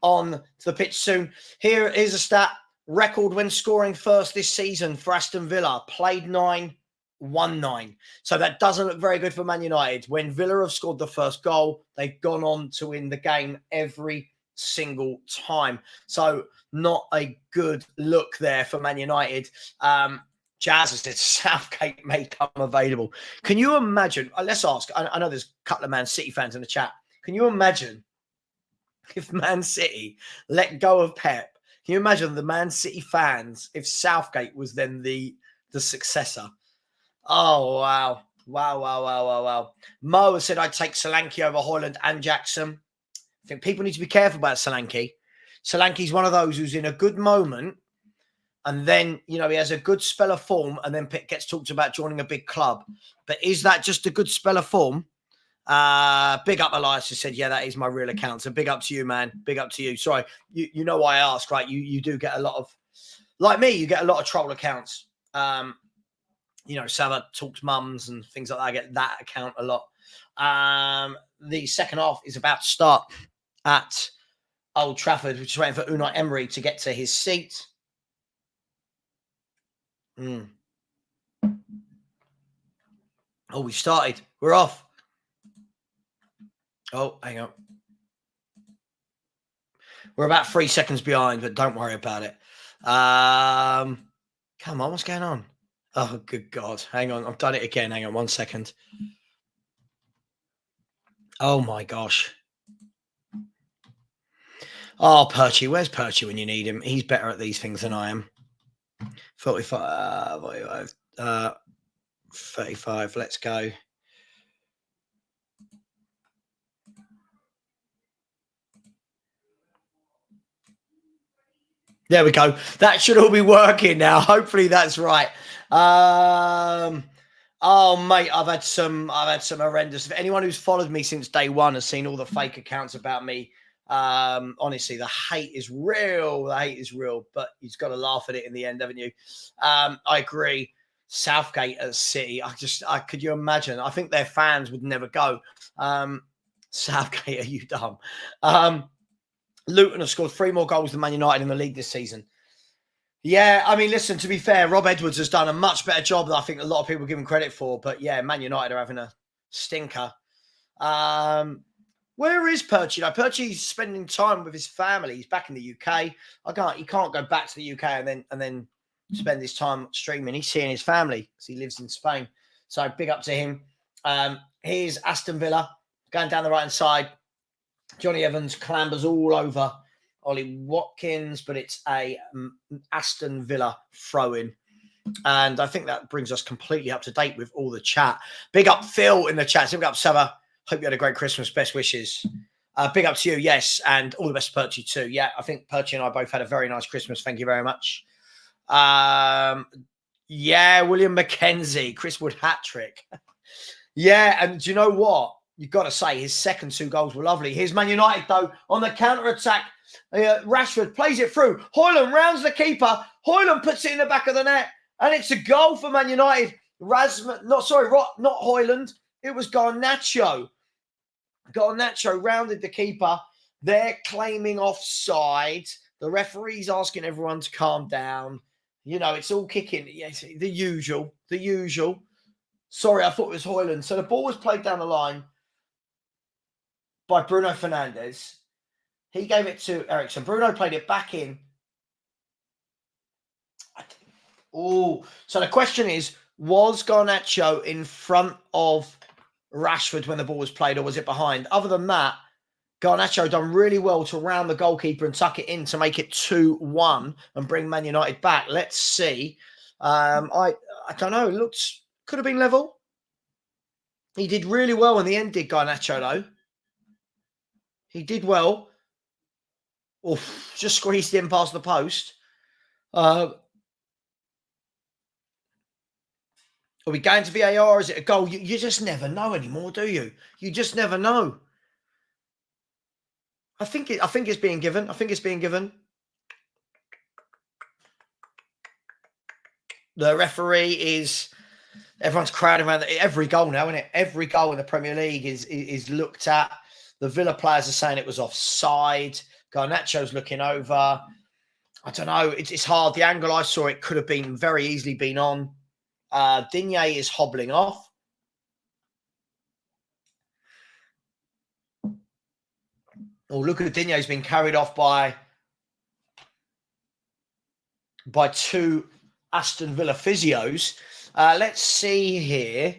on to the pitch soon. Here is a stat. Record when scoring first this season for Aston Villa. Played 9, won 9. So that doesn't look very good for Man United. When Villa have scored the first goal, they've gone on to win the game every single time. So not a good look there for Man United. Jazz has said Southgate may come available. Can you imagine? Let's ask. I know there's a couple of Man City fans in the chat. Can you imagine if Man City let go of Pep? Can you imagine the Man City fans if Southgate was then the successor? Oh, wow. Wow. Mo has said I'd take Solanke over Højlund and Jackson. I think people need to be careful about Solanke. Solanke's one of those who's in a good moment and then, he has a good spell of form and then gets talked about joining a big club. But is that just a good spell of form? Big up Elias who said, yeah, that is my real account. So big up to you, man. Big up to you. Sorry, you know why I ask, right? You do get a lot of, like me, you get a lot of troll accounts. Savva talks mums and things like that. I get that account a lot. The second half is about to start at Old Trafford, which is waiting for Unai Emery to get to his seat. Oh, we started. We're off. Oh, hang on. We're about 3 seconds behind, but don't worry about it. Come on, what's going on? Oh, good God. Hang on. I've done it again. Hang on 1 second. Oh, my gosh. Oh, Perchy. Where's Perchy when you need him? He's better at these things than I am. 35. 35. Let's go. There we go. That should all be working now. Hopefully that's right. Oh, mate, I've had some horrendous. If anyone who's followed me since day one has seen all the fake accounts about me, honestly, the hate is real. The hate is real, but you've got to laugh at it in the end, haven't you? I agree. Southgate at City. Could you imagine? I think their fans would never go. Southgate, are you dumb? Luton have scored 3 more goals than Man United in the league this season. Yeah, I mean, listen, to be fair, Rob Edwards has done a much better job than I think a lot of people give him credit for. But yeah, Man United are having a stinker. Where is Perchy? Perchy's spending time with his family. He's back in the UK. He can't go back to the UK and then spend his time streaming. He's seeing his family because he lives in Spain. So big up to him. Here's Aston Villa going down the right-hand side. Johnny Evans clambers all over Ollie Watkins, but it's a Aston Villa throw-in. And I think that brings us completely up to date with all the chat. Big up Phil in the chat. Big up Savva. Hope you had a great Christmas. Best wishes. Big up to you, yes. And all the best to Perchy too. Yeah, I think Perchy and I both had a very nice Christmas. Thank you very much. Yeah, William McKenzie. Chris Wood hat-trick. Yeah, and do you know what? You've got to say his second 2 goals were lovely. Here's Man United, though, on the counter-attack. Rashford plays it through. Højlund rounds the keeper. Højlund puts it in the back of the net. And it's a goal for Man United. Not Højlund. It was Garnacho. Garnacho rounded the keeper. They're claiming offside. The referee's asking everyone to calm down. It's all kicking. Yes, the usual. Sorry, I thought it was Højlund. So the ball was played down the line by Bruno Fernandes. He gave it to Ericsson. Bruno played it back in. Oh, so the question is, was Garnacho in front of Rashford when the ball was played, or was it behind? Other than that, Garnacho done really well to round the goalkeeper and tuck it in to make it 2-1 and bring Man United back. Let's see. I don't know. It could have been level. He did really well in the end, did Garnacho, though. He did well. Oof, just squeezed in past the post. Are we going to VAR? Is it a goal? You just never know anymore, do you? You just never know. I think it's being given. I think it's being given. The referee is. Everyone's crowding around every goal now, isn't it? Every goal in the Premier League is looked at. The Villa players are saying it was offside. Garnacho's looking over. I don't know. It's hard. The angle I saw, it could have been very easily been on. Digne is hobbling off. Oh, look at Digne's been carried off by two Aston Villa physios. Let's see here.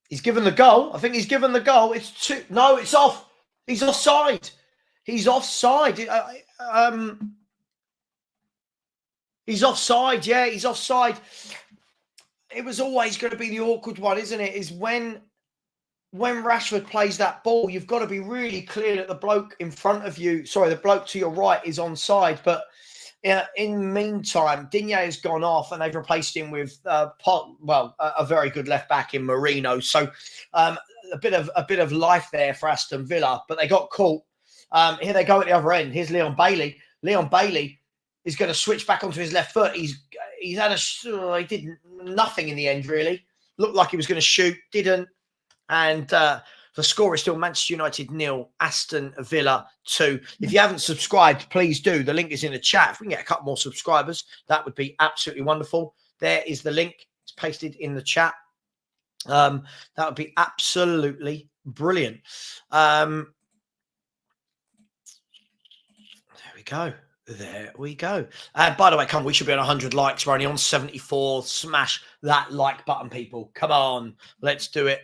He's given the goal. I think he's given the goal. It's two. No, it's off. He's offside. He's offside. He's offside. Yeah, he's offside. It was always going to be the awkward one, isn't it? Is when Rashford plays that ball, you've got to be really clear that the bloke in front of you, the bloke to your right is onside. But in the meantime, Digne has gone off and they've replaced him with a very good left back in Marino. So a bit of life there for Aston Villa, but they got caught. Here they go at the other end. Here's Leon Bailey. Leon Bailey is going to switch back onto his left foot. He did nothing in the end, really. Looked like he was going to shoot, didn't. And the score is still Manchester United 0, Aston Villa 2. If you haven't subscribed, please do. The link is in the chat. If we can get a couple more subscribers, that would be absolutely wonderful. There is the link. It's pasted in the chat. That would be absolutely brilliant. There we go. There we go. And by the way, we should be on 100 likes. We're only on 74. Smash that like button, people. Come on. Let's do it.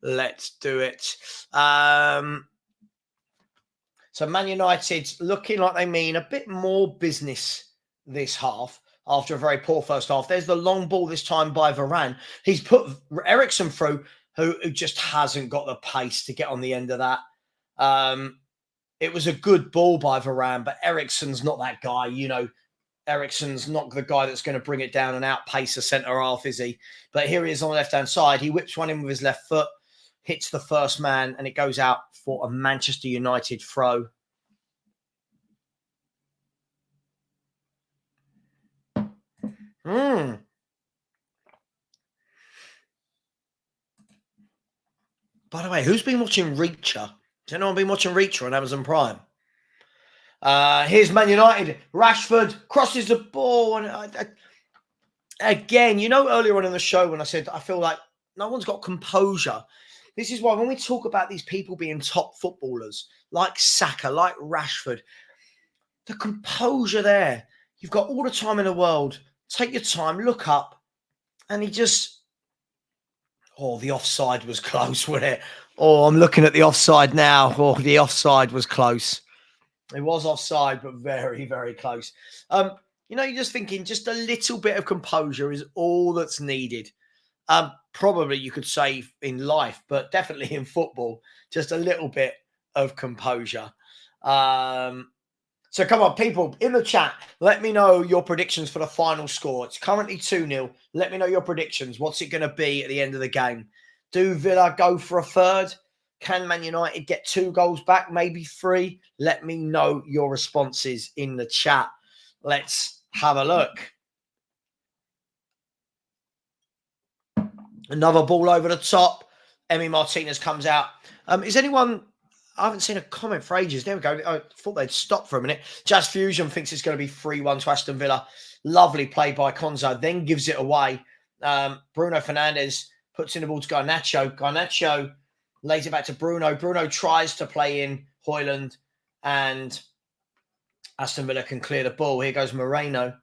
Let's do it. So Man United looking like they mean a bit more business this half after a very poor first half. There's the long ball this time by Varane. He's put Eriksen through, who just hasn't got the pace to get on the end of that. It was a good ball by Varane, but Eriksen's not that guy. You know, Eriksen's not the guy that's going to bring it down and outpace the centre-half, is he? But here he is on the left-hand side. He whips one in with his left foot, hits the first man, and it goes out for a Manchester United throw. By the way, who's been watching Reacher? Has anyone been watching Reacher on Amazon Prime? Here's Man United. Rashford crosses the ball. And again, you know, earlier on in the show when I said I feel like no one's got composure. This is why when we talk about these people being top footballers, like Saka, like Rashford, the composure there. You've got all the time in the world. Take your time, look up. And he just... Oh, the offside was close, wasn't it? Oh, I'm looking at the offside now. Oh, the offside was close. It was offside, but very, very close. You know, you're just thinking just a little bit of composure is all that's needed. Probably you could say in life, but definitely in football, just a little bit of composure. So come on, people, in the chat, let me know your predictions for the final score. It's currently 2-0. Let me know your predictions. What's it going to be at the end of the game? Do Villa go for a third? Can Man United get 2 goals back, maybe 3? Let me know your responses in the chat. Let's have a look. Another ball over the top. Emi Martinez comes out. Is anyone... I haven't seen a comment for ages. There we go. I thought they'd stop for a minute. Jazz Fusion thinks it's going to be 3-1 to Aston Villa. Lovely play by Konza. Then gives it away. Bruno Fernandes puts in the ball to Garnacho. Garnacho lays it back to Bruno. Bruno tries to play in Højlund. And Aston Villa can clear the ball. Here goes Moreno.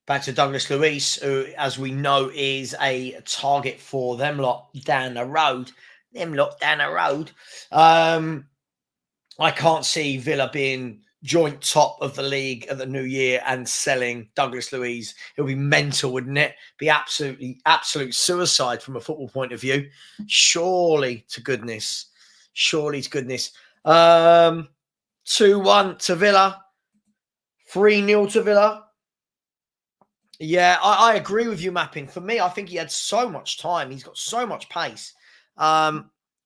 Back to Douglas Luiz, who, as we know, is a target for them lot down the road. I can't see Villa being joint top of the league at the new year and selling Douglas Luiz. It would be mental, wouldn't it? Be absolute suicide from a football point of view. Surely to goodness. 2-1 to Villa. 3-0 to Villa. Yeah, I agree with you, Mapping. For me, I think he had so much time. He's got so much pace.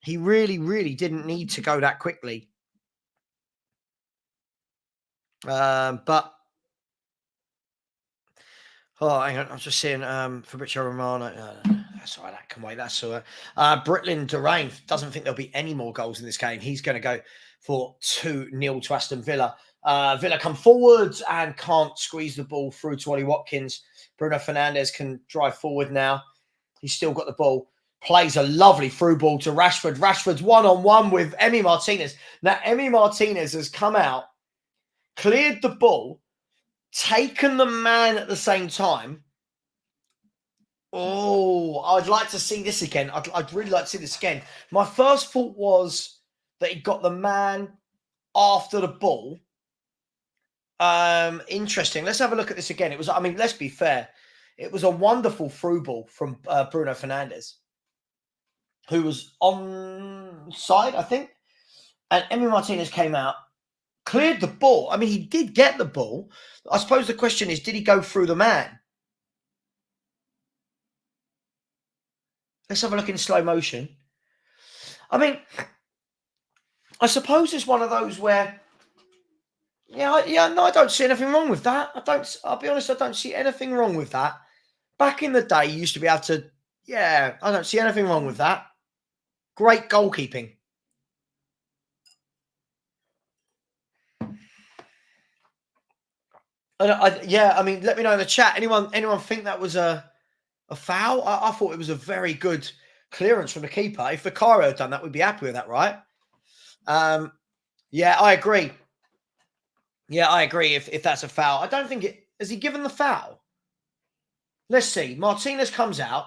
He really, really didn't need to go that quickly. But hang on, I'm just seeing Fabrizio Romano. That's all right, that can wait. That's all right. Britlin Durain doesn't think there'll be any more goals in this game. He's going to go for 2-0 to Aston Villa. Villa come forwards and can't squeeze the ball through to Ollie Watkins. Bruno Fernandes can drive forward now. He's still got the ball. Plays a lovely through ball to Rashford. Rashford's one-on-one with Emi Martinez. Now, Emi Martinez has come out, cleared the ball, taken the man at the same time. Oh, I'd like to see this again. I'd really like to see this again. My first thought was that he got the man after the ball. Interesting. Let's have a look at this again. It was, I mean, let's be fair. It was a wonderful through ball from Bruno Fernandes, who was on side, I think. And Emi Martinez came out, cleared the ball. I mean, he did get the ball. I suppose the question is, did he go through the man? Let's have a look in slow motion. I mean, I suppose it's one of those where, no, I don't see anything wrong with that. I'll be honest, I don't see anything wrong with that. Back in the day, you used to be able to, I don't see anything wrong with that. Great goalkeeping. I mean, let me know in the chat. Anyone think that was a foul? I thought it was a very good clearance from the keeper. If Vicario had done that, we'd be happy with that, right? Yeah, I agree. Yeah, I agree if that's a foul. I don't think it... Has he given the foul? Let's see. Martinez comes out.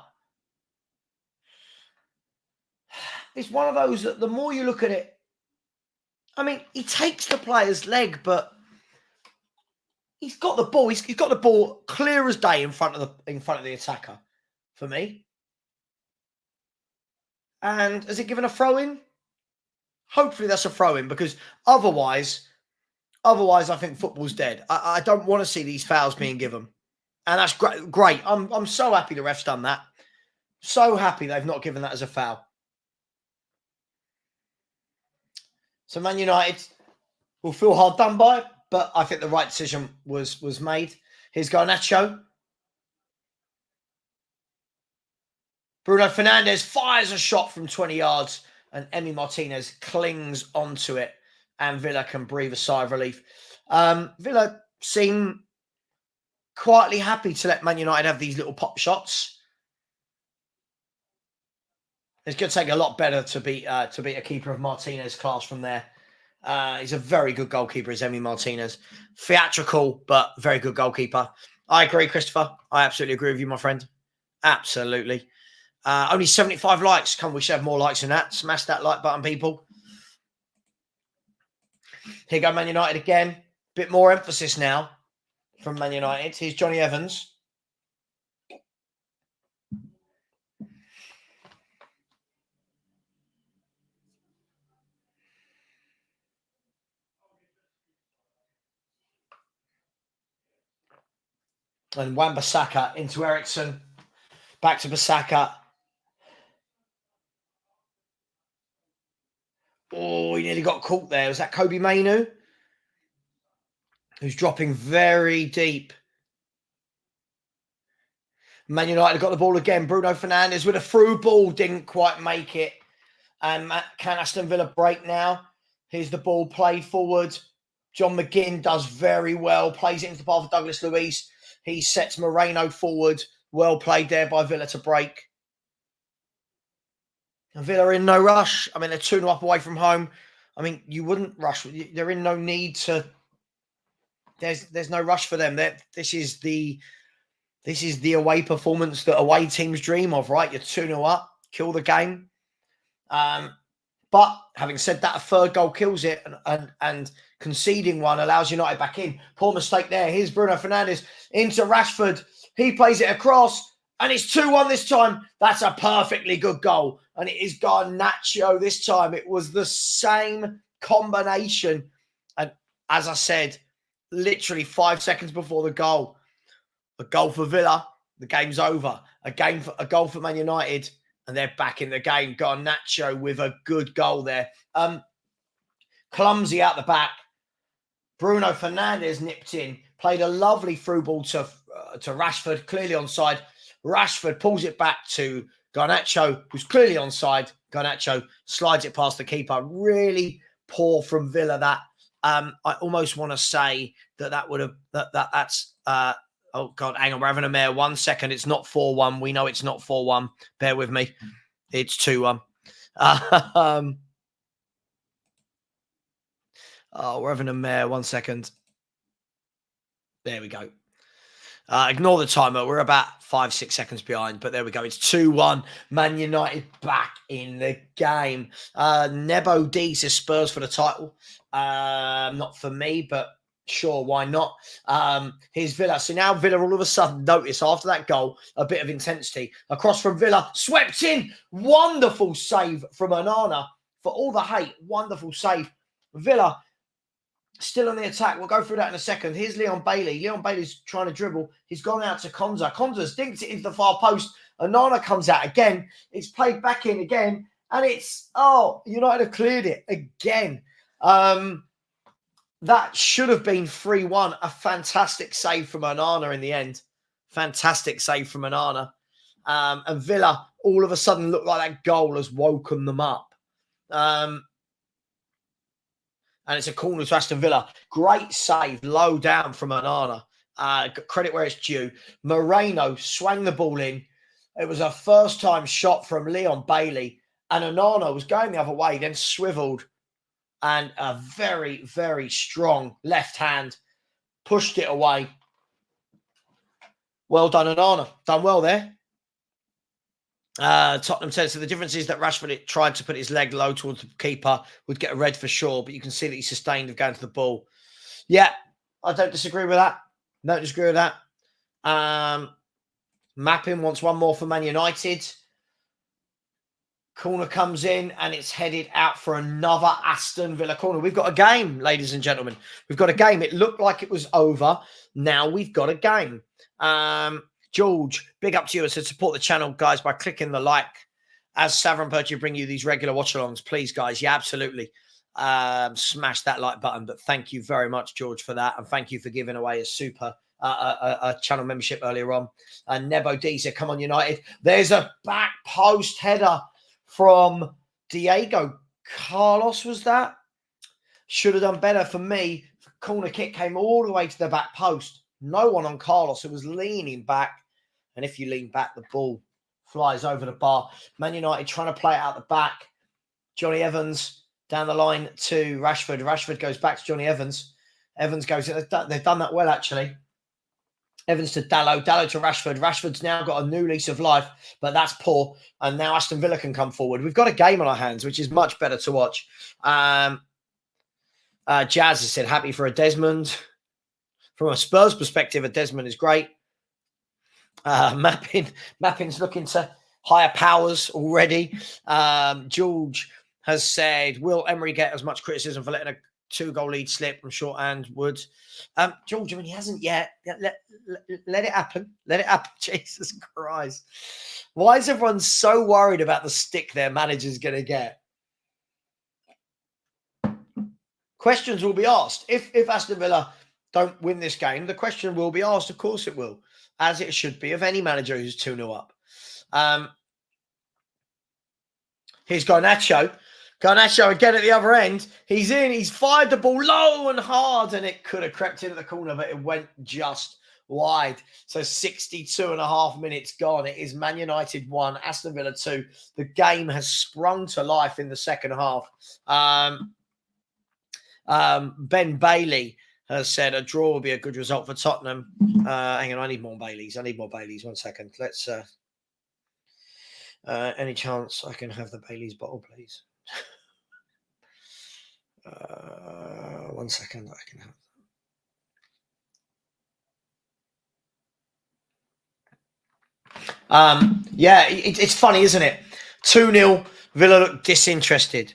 It's one of those that the more you look at it... I mean, he takes the player's leg, but he's got the ball. He's got the ball clear as day in front of the attacker, for me. And has it given a throw-in? Hopefully that's a throw-in, because otherwise, I think football's dead. I don't want to see these fouls being given. And that's great. I'm so happy the ref's done that. So happy they've not given that as a foul. So Man United will feel hard done by, but I think the right decision was made. Here's Garnacho. Bruno Fernandes fires a shot from 20 yards, and Emi Martinez clings onto it, and Villa can breathe a sigh of relief. Villa seem quietly happy to let Man United have these little pop shots. It's going to take a lot better to beat a keeper of Martinez class from there. He's a very good goalkeeper, is Emi Martinez. Theatrical, but very good goalkeeper. I agree, Christopher. I absolutely agree with you, my friend. Absolutely. Only 75 likes. Come, we should have more likes than that. Smash that like button, people. Here go Man United again. Bit more emphasis now from Man United. Here's Johnny Evans. And Wan-Bissaka into Eriksen. Back to Bissaka. Oh, he nearly got caught there. Was that Kobe Mainu? Who's dropping very deep. Man United got the ball again. Bruno Fernandes with a through ball. Didn't quite make it. And can Aston Villa break now? Here's the ball played forward. John McGinn does very well. Plays it into the path of Douglas Luiz. He sets Moreno forward. Well played there by Villa to break. And Villa are in no rush. I mean, they're 2-0 up away from home. I mean, you wouldn't rush. They're in no need to... There's no rush for them. This is the This is the away performance that away teams dream of, right? You're 2-0 up, kill the game. But having said that, a third goal kills it, and conceding one allows United back in. Poor mistake there. Here's Bruno Fernandes into Rashford. He plays it across, and it's 2-1 this time. That's a perfectly good goal. And it is Garnacho this time. It was the same combination. And as I said, literally 5 seconds before the goal, a goal for Villa, the game's over. A goal for Man United, and they're back in the game. Garnacho with a good goal there. Clumsy out the back. Bruno Fernandes nipped in, played a lovely through ball to Rashford, clearly onside. Rashford pulls it back to Garnacho, who's clearly onside. Garnacho slides it past the keeper. Really poor from Villa. That I almost want to say that would have that's. Oh, God, hang on. We're having a mare. 1 second. It's not 4-1. We know it's not 4-1. Bear with me. It's 2-1. We're having a mare. 1 second. There we go. Ignore the timer. We're about 5-6 seconds behind, but there we go. It's 2-1. Man United back in the game. Nebo D says Spurs for the title. Not for me, but sure, why not? Here's Villa. So now Villa all of a sudden notice after that goal, a bit of intensity. Across from Villa, swept in. Wonderful save from Onana. For all the hate, wonderful save. Villa still on the attack. We'll go through that in a second. Here's Leon Bailey. Leon Bailey's trying to dribble. He's gone out to Konza. Konza's dinked it into the far post. Onana comes out again. It's played back in again. And it's, United have cleared it again. That should have been 3-1. A fantastic save from Onana in the end. Fantastic save from Onana. And Villa all of a sudden look like that goal has woken them up. And it's a corner to Aston Villa. Great save, low down from Onana. Credit where it's due. Moreno swung the ball in. It was a first-time shot from Leon Bailey. And Onana was going the other way, then swiveled. And a very, very strong left hand pushed it away. Well done, Onana. Done well there. Tottenham says, so the difference is that Rashford tried to put his leg low towards the keeper, would get a red for sure, but you can see that he sustained of going to the ball. Yeah, I don't disagree with that. Don't disagree with that. Mapping wants one more for Man United. Corner comes in and it's headed out for another Aston Villa corner. We've got a game, ladies and gentlemen. We've got a game. It looked like it was over. Now we've got a game. George, big up to you. I said support the channel, guys, by clicking the like. As Savva and Perchi bring you these regular watch-alongs, please, guys. Yeah, absolutely. Smash that like button. But thank you very much, George, for that. And thank you for giving away a super a channel membership earlier on. And Nebo D said, come on, United. There's a back post header from Diego Carlos, was that? Should have done better for me. Corner kick came all the way to the back post. No one on Carlos. It was leaning back. And if you lean back, the ball flies over the bar. Man United trying to play it out the back. Johnny Evans down the line to Rashford. Rashford goes back to Johnny Evans. Evans goes, they've done that well, actually. Evans to Dalot. Dalot to Rashford. Rashford's now got a new lease of life, but that's poor. And now Aston Villa can come forward. We've got a game on our hands, which is much better to watch. Jazz has said, happy for a Desmond. From a Spurs perspective, a Desmond is great. Mapping's looking to higher powers already. George has said, will Emery get as much criticism for letting a 2-goal lead slip? I'm sure and would. George, I mean, he hasn't yet. Let it happen. Let it happen. Jesus Christ. Why is everyone so worried about the stick their manager's going to get? Questions will be asked. If Aston Villa don't win this game, the question will be asked. Of course it will, as it should be of any manager who's 2-0 up. Here's Garnacho. Garnacho again at the other end. He's in. He's fired the ball low and hard, and it could have crept into the corner, but it went just wide. So 62.5 minutes gone. It is Man United 1, Aston Villa 2. The game has sprung to life in the second half. Ben Bailey has said a draw will be a good result for Tottenham. Hang on, I need more Baileys. 1 second. Let's. Any chance I can have the Baileys bottle, please? 1 second. I can have. Yeah, it's funny, isn't it? 2-0. Villa look disinterested.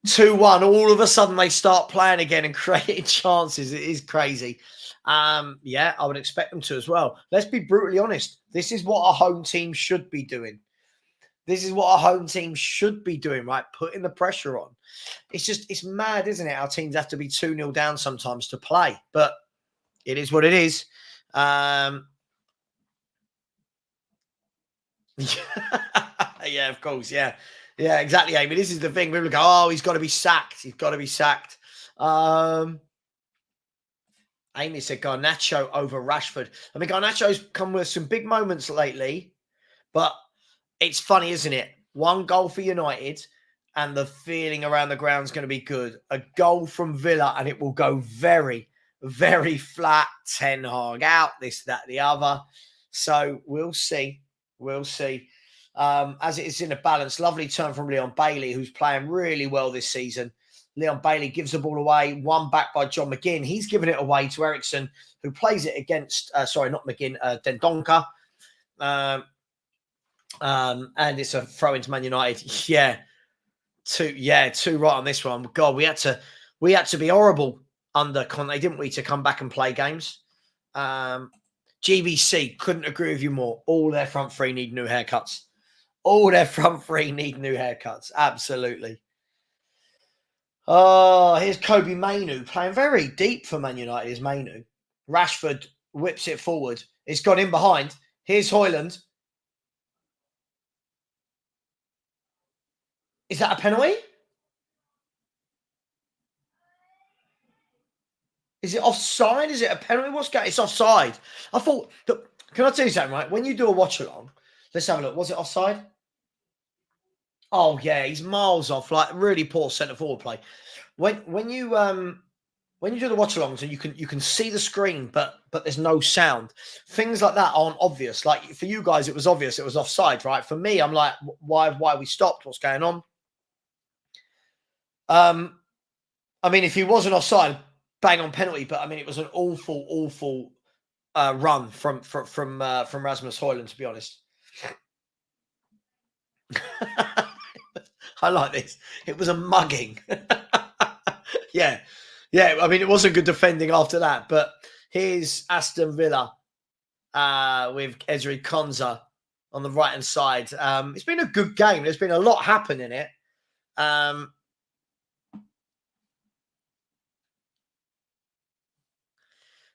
2-1. All of a sudden, they start playing again and creating chances. It is crazy. Yeah, I would expect them to as well. Let's be brutally honest. This is what a home team should be doing. This is what a home team should be doing, right? Putting the pressure on. It's mad, isn't it? Our teams have to be 2-0 down sometimes to play, but it is what it is. Yeah, of course. Yeah, exactly, Amy. This is the thing. People go, oh, he's got to be sacked. He's got to be sacked. Amy said Garnacho over Rashford. I mean, Garnacho's come with some big moments lately, but it's funny, isn't it? 1 goal for United, and the feeling around the ground is going to be good. A goal from Villa, and it will go very, very flat. Ten Hag out, this, that, the other. So we'll see. We'll see. As it is in a balance, lovely turn from Leon Bailey, who's playing really well this season. Leon Bailey gives the ball away, one back by John McGinn. He's given it away to Ericsson, who plays it against, not McGinn, Dendonka. And it's a throw into Man United. Yeah, two right on this one. God, we had to be horrible under Conte, didn't we, to come back and play games? GBC, couldn't agree with you more. All their front three need new haircuts. All their front three need new haircuts. Absolutely. Oh, here's Kobe Mainu playing very deep for Man United. Is Mainu. Rashford whips it forward. It's gone in behind. Here's Højlund. Is that a penalty? Is it offside? Is it a penalty? What's going on? It's offside. I thought, can I tell you something, right? When you do a watch along, let's have a look. Was it offside? Oh, yeah, he's miles off. Like, really poor centre forward play. When you do the watch alongs and you can see the screen, but there's no sound. Things like that aren't obvious. Like, for you guys, it was obvious it was offside, right? For me, I'm like, why we stopped? What's going on? I mean, if he wasn't offside, bang on penalty. But I mean, it was an awful run from Rasmus Højlund, to be honest. I like this. It was a mugging. Yeah. I mean, it wasn't good defending after that. But here's Aston Villa with Ezri Konsa on the right hand side. It's been a good game. There's been a lot happen in it.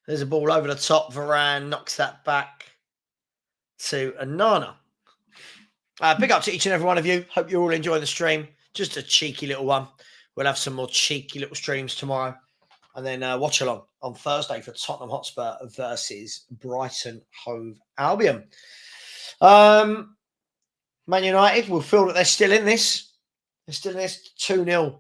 There's a ball over the top. Varane knocks that back to Anana. Big up to each and every one of you. Hope you're all enjoying the stream. Just a cheeky little one. We'll have some more cheeky little streams tomorrow. And then watch along on Thursday for Tottenham Hotspur versus Brighton Hove Albion. Man United will feel that they're still in this. They're still in this 2-0.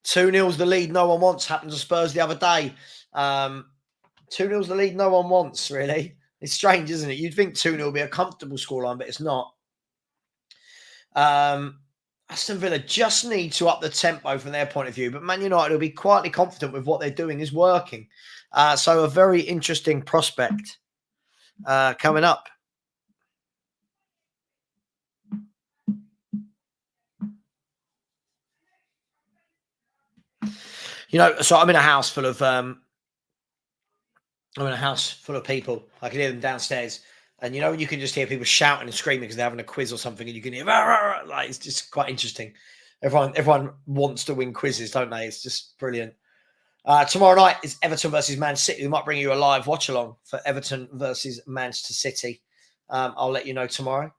2-0's the lead no one wants. Happened to Spurs the other day. 2-0's the lead no one wants, really. It's strange, isn't it? You'd think 2-0 would be a comfortable scoreline, but it's not. Aston Villa just need to up the tempo from their point of view, but Man United will be quietly confident with what they're doing is working. So a very interesting prospect coming up. You know, so I'm in a house full of people. I can hear them downstairs. And, you know, you can just hear people shouting and screaming because they're having a quiz or something, and you can hear, rah, rah, rah, like, it's just quite interesting. Everyone wants to win quizzes, don't they? It's just brilliant. Tomorrow night is Everton versus Man City. We might bring you a live watch along for Everton versus Manchester City. I'll let you know tomorrow.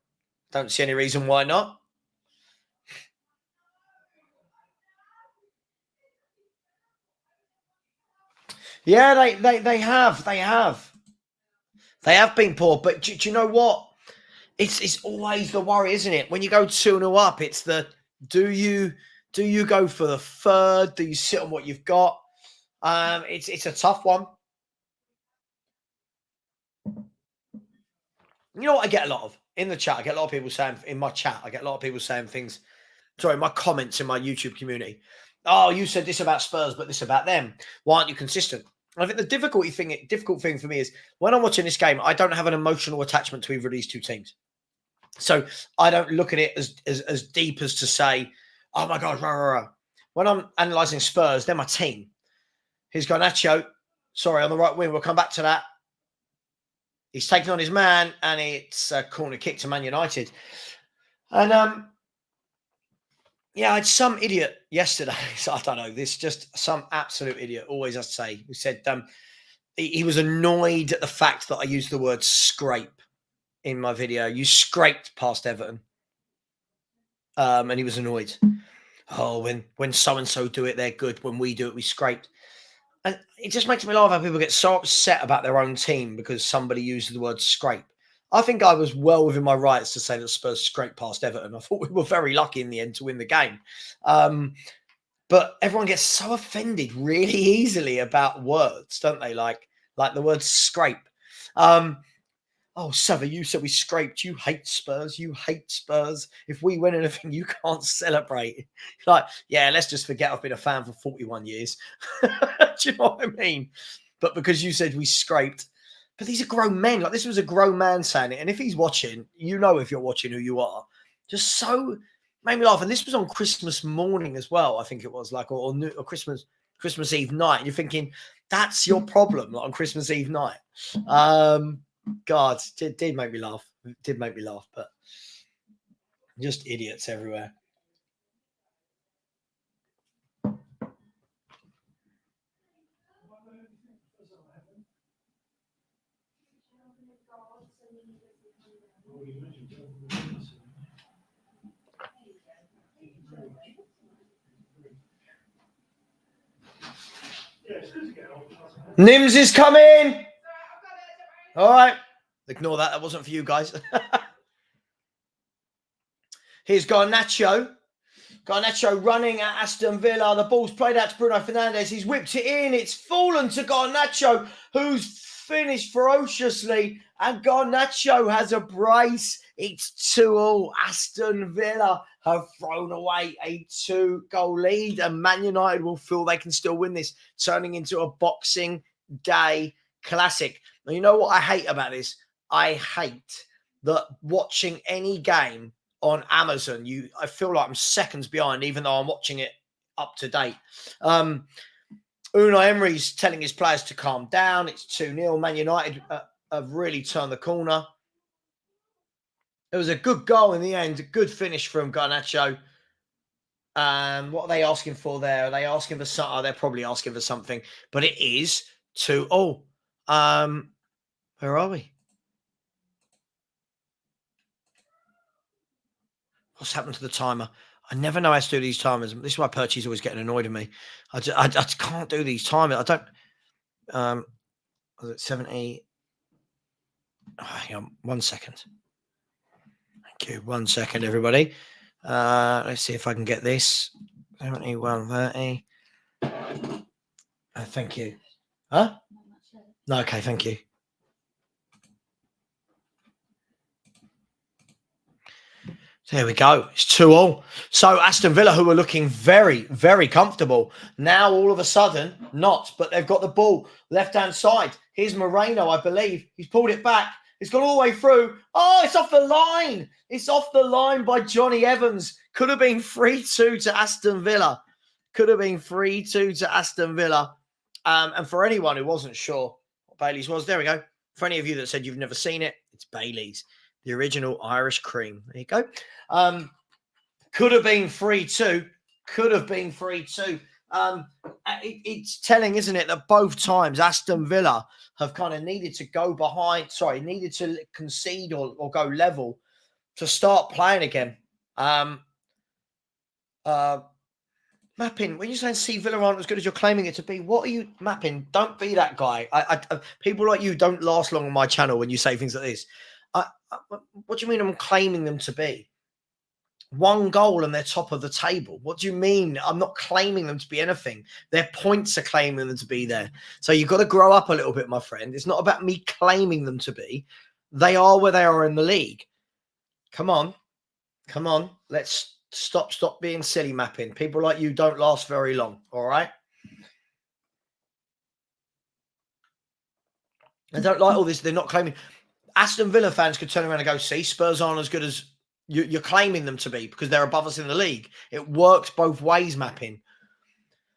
Don't see any reason why not. Yeah, they have. They have been poor, but do you know what? It's always the worry, isn't it? When you go 2-0 up, it's the do you go for the third? Do you sit on what you've got? It's a tough one. You know what I get a lot of in the chat? I get a lot of people saying in my chat, I get a lot of people saying things, sorry, my comments in my YouTube community. Oh, you said this about Spurs, but this about them. Why aren't you consistent? I think the difficult thing for me is when I'm watching this game, I don't have an emotional attachment to either of these two teams. So I don't look at it as deep as to say, oh my God, rah, rah, rah. When I'm analysing Spurs, they're my team. Here's Garnacho. Sorry, on the right wing. We'll come back to that. He's taken on his man, and it's a corner kick to Man United. And yeah, I had some idiot yesterday. So I don't know. This just some absolute idiot. Always has to say. Who said he was annoyed at the fact that I used the word scrape in my video. You scraped past Everton, and he was annoyed. Oh, when so and so do it, they're good. When we do it, we scraped. And it just makes me laugh how people get so upset about their own team because somebody used the word scrape. I think I was well within my rights to say that Spurs scraped past Everton. I thought we were very lucky in the end to win the game. But everyone gets so offended really easily about words, don't they? Like the word scrape. Oh, Savva, you said we scraped. You hate Spurs. You hate Spurs. If we win anything, you can't celebrate. Like, yeah, let's just forget I've been a fan for 41 years. Do you know what I mean? But because you said we scraped, but these are grown men. Like, this was a grown man saying it. And if he's watching, you know, if you're watching who you are, just so made me laugh. And this was on Christmas morning as well, I think it was, like, or Christmas Eve night. And you're thinking, that's your problem, like, on Christmas Eve night. God, it did make me laugh. It did make me laugh, but just idiots everywhere. Nims is coming. All right. Ignore that. That wasn't for you guys. Here's Garnacho. Garnacho running at Aston Villa. The ball's played out to Bruno Fernandes. He's whipped it in. It's fallen to Garnacho, who's finished ferociously. And Garnacho has a brace. It's 2-2. Aston Villa have thrown away a 2-goal lead. And Man United will feel they can still win this, turning into a Boxing Day classic. Now, you know what I hate about this? I hate that watching any game on Amazon, I feel like I'm seconds behind, even though I'm watching it up to date. Unai Emery's telling his players to calm down. It's 2-0. Man United have really turned the corner. It was a good goal in the end, a good finish from Garnacho. What are they asking for there? Are they asking for something? Oh, they're probably asking for something, but it is 2-0. Where are we? What's happened to the timer? I never know how to do these timers. This is why Perchy's always getting annoyed at me. I just can't do these timers. I don't. Was it 70? Oh, hang on, 1 second. Thank you. 1 second, everybody. Let's see if I can get this. 71:30. Thank you. Huh? No, okay, thank you. There we go. It's 2-2. So Aston Villa, who were looking very, very comfortable, now all of a sudden not, but they've got the ball left-hand side. Here's Moreno, I believe. He's pulled it back. It's gone all the way through. Oh, it's off the line. It's off the line by Johnny Evans. Could have been 3-2 to Aston Villa. Could have been 3-2 to Aston Villa. And for anyone who wasn't sure what Bailey's was, there we go. For any of you that said you've never seen it, it's Bailey's. The original Irish cream. There you go. Could have been 3-2. Could have been 3-2. It's telling, isn't it, that both times Aston Villa have kind of needed to go behind, needed to concede or go level to start playing again. Mapping, when you're saying see Villa aren't as good as you're claiming it to be, what are you mapping? Don't be that guy. People like you don't last long on my channel when you say things like this. What do you mean I'm claiming them to be? 1 goal and they're top of the table. What do you mean? I'm not claiming them to be anything. Their points are claiming them to be there. So you've got to grow up a little bit, my friend. It's not about me claiming them to be. They are where they are in the league. Come on. Come on. Let's stop being silly mapping. People like you don't last very long. All right. I don't like all this. They're not claiming. Aston Villa fans could turn around and go, see, Spurs aren't as good as you're claiming them to be because they're above us in the league. It works both ways, mapping.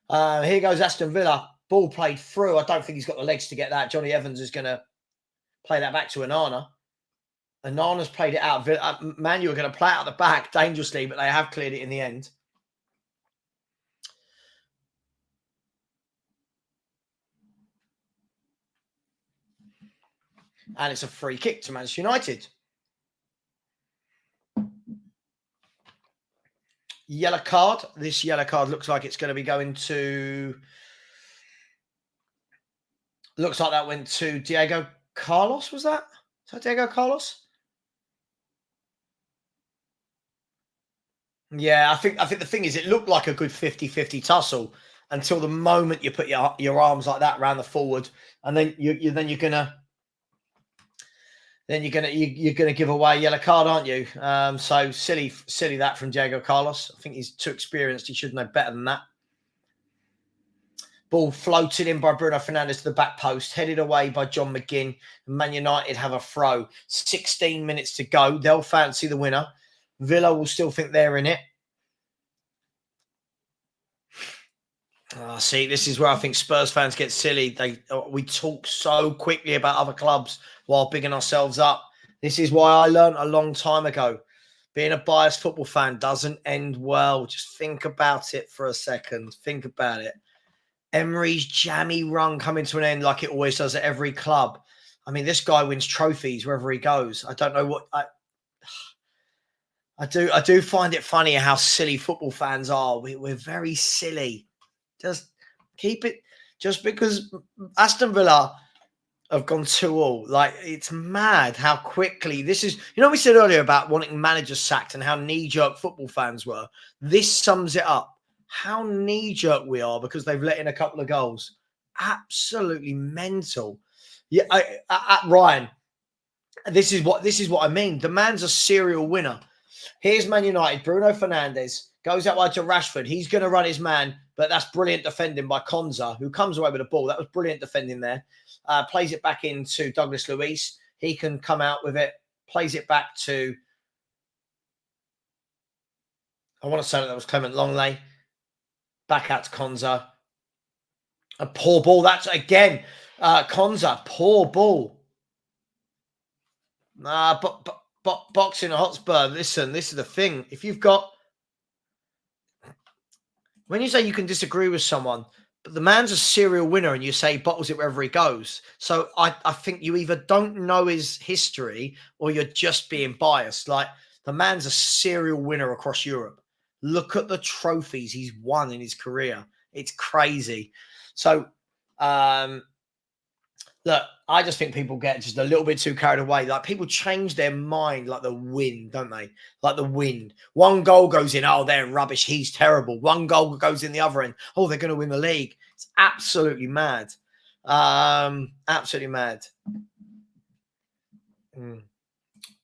Here goes Aston Villa. Ball played through. I don't think he's got the legs to get that. Johnny Evans is going to play that back to Onana. Onana's played it out. Man, you were going to play it out the back dangerously, but they have cleared it in the end. And it's a free kick to Manchester United. Yellow card. This yellow card looks like it's going to be going to... Looks like that went to Diego Carlos, was that? Is that Diego Carlos? Yeah, I think the thing is it looked like a good 50-50 tussle until the moment you put your arms like that around the forward, and then you're gonna give away a yellow card, aren't you? So silly that from Diego Carlos. I think he's too experienced. He should know better than that. Ball floated in by Bruno Fernandes to the back post, headed away by John McGinn. Man United have a throw. 16 minutes to go. They'll fancy the winner. Villa will still think they're in it. See, this is where I think Spurs fans get silly. We talk so quickly about other clubs while bigging ourselves up. This is why I learned a long time ago. Being a biased football fan doesn't end well. Just think about it for a second. Think about it. Emery's jammy run coming to an end like it always does at every club. I mean, this guy wins trophies wherever he goes. I don't know what... I do find it funny how silly football fans are. We're very silly. Just keep it. Just because Aston Villa have gone 2-2, like it's mad how quickly this is. You know, we said earlier about wanting managers sacked and how knee-jerk football fans were. This sums it up. How knee-jerk we are because they've let in a couple of goals. Absolutely mental. Yeah, Ryan. This is what I mean. The man's a serial winner. Here's Man United. Bruno Fernandes goes out wide to Rashford. He's going to run his man, but that's brilliant defending by Konza, who comes away with the ball. That was brilliant defending there. Plays it back into Douglas Luiz. He can come out with it. Plays it back to... I want to say that was Clement Longley. Back out to Konza. A poor ball. That's, again, Konza. Poor ball. Boxing a Hotspur. Listen, this is the thing. If you've got... When you say you can disagree with someone, but the man's a serial winner and you say he bottles it wherever he goes. So I think you either don't know his history or you're just being biased. Like, the man's a serial winner across Europe. Look at the trophies he's won in his career. It's crazy. So, look, I just think people get just a little bit too carried away. Like, people change their mind like the wind, don't they? Like the wind. 1 goal goes in, oh, they're rubbish. He's terrible. 1 goal goes in the other end. Oh, they're going to win the league. It's absolutely mad. Absolutely mad.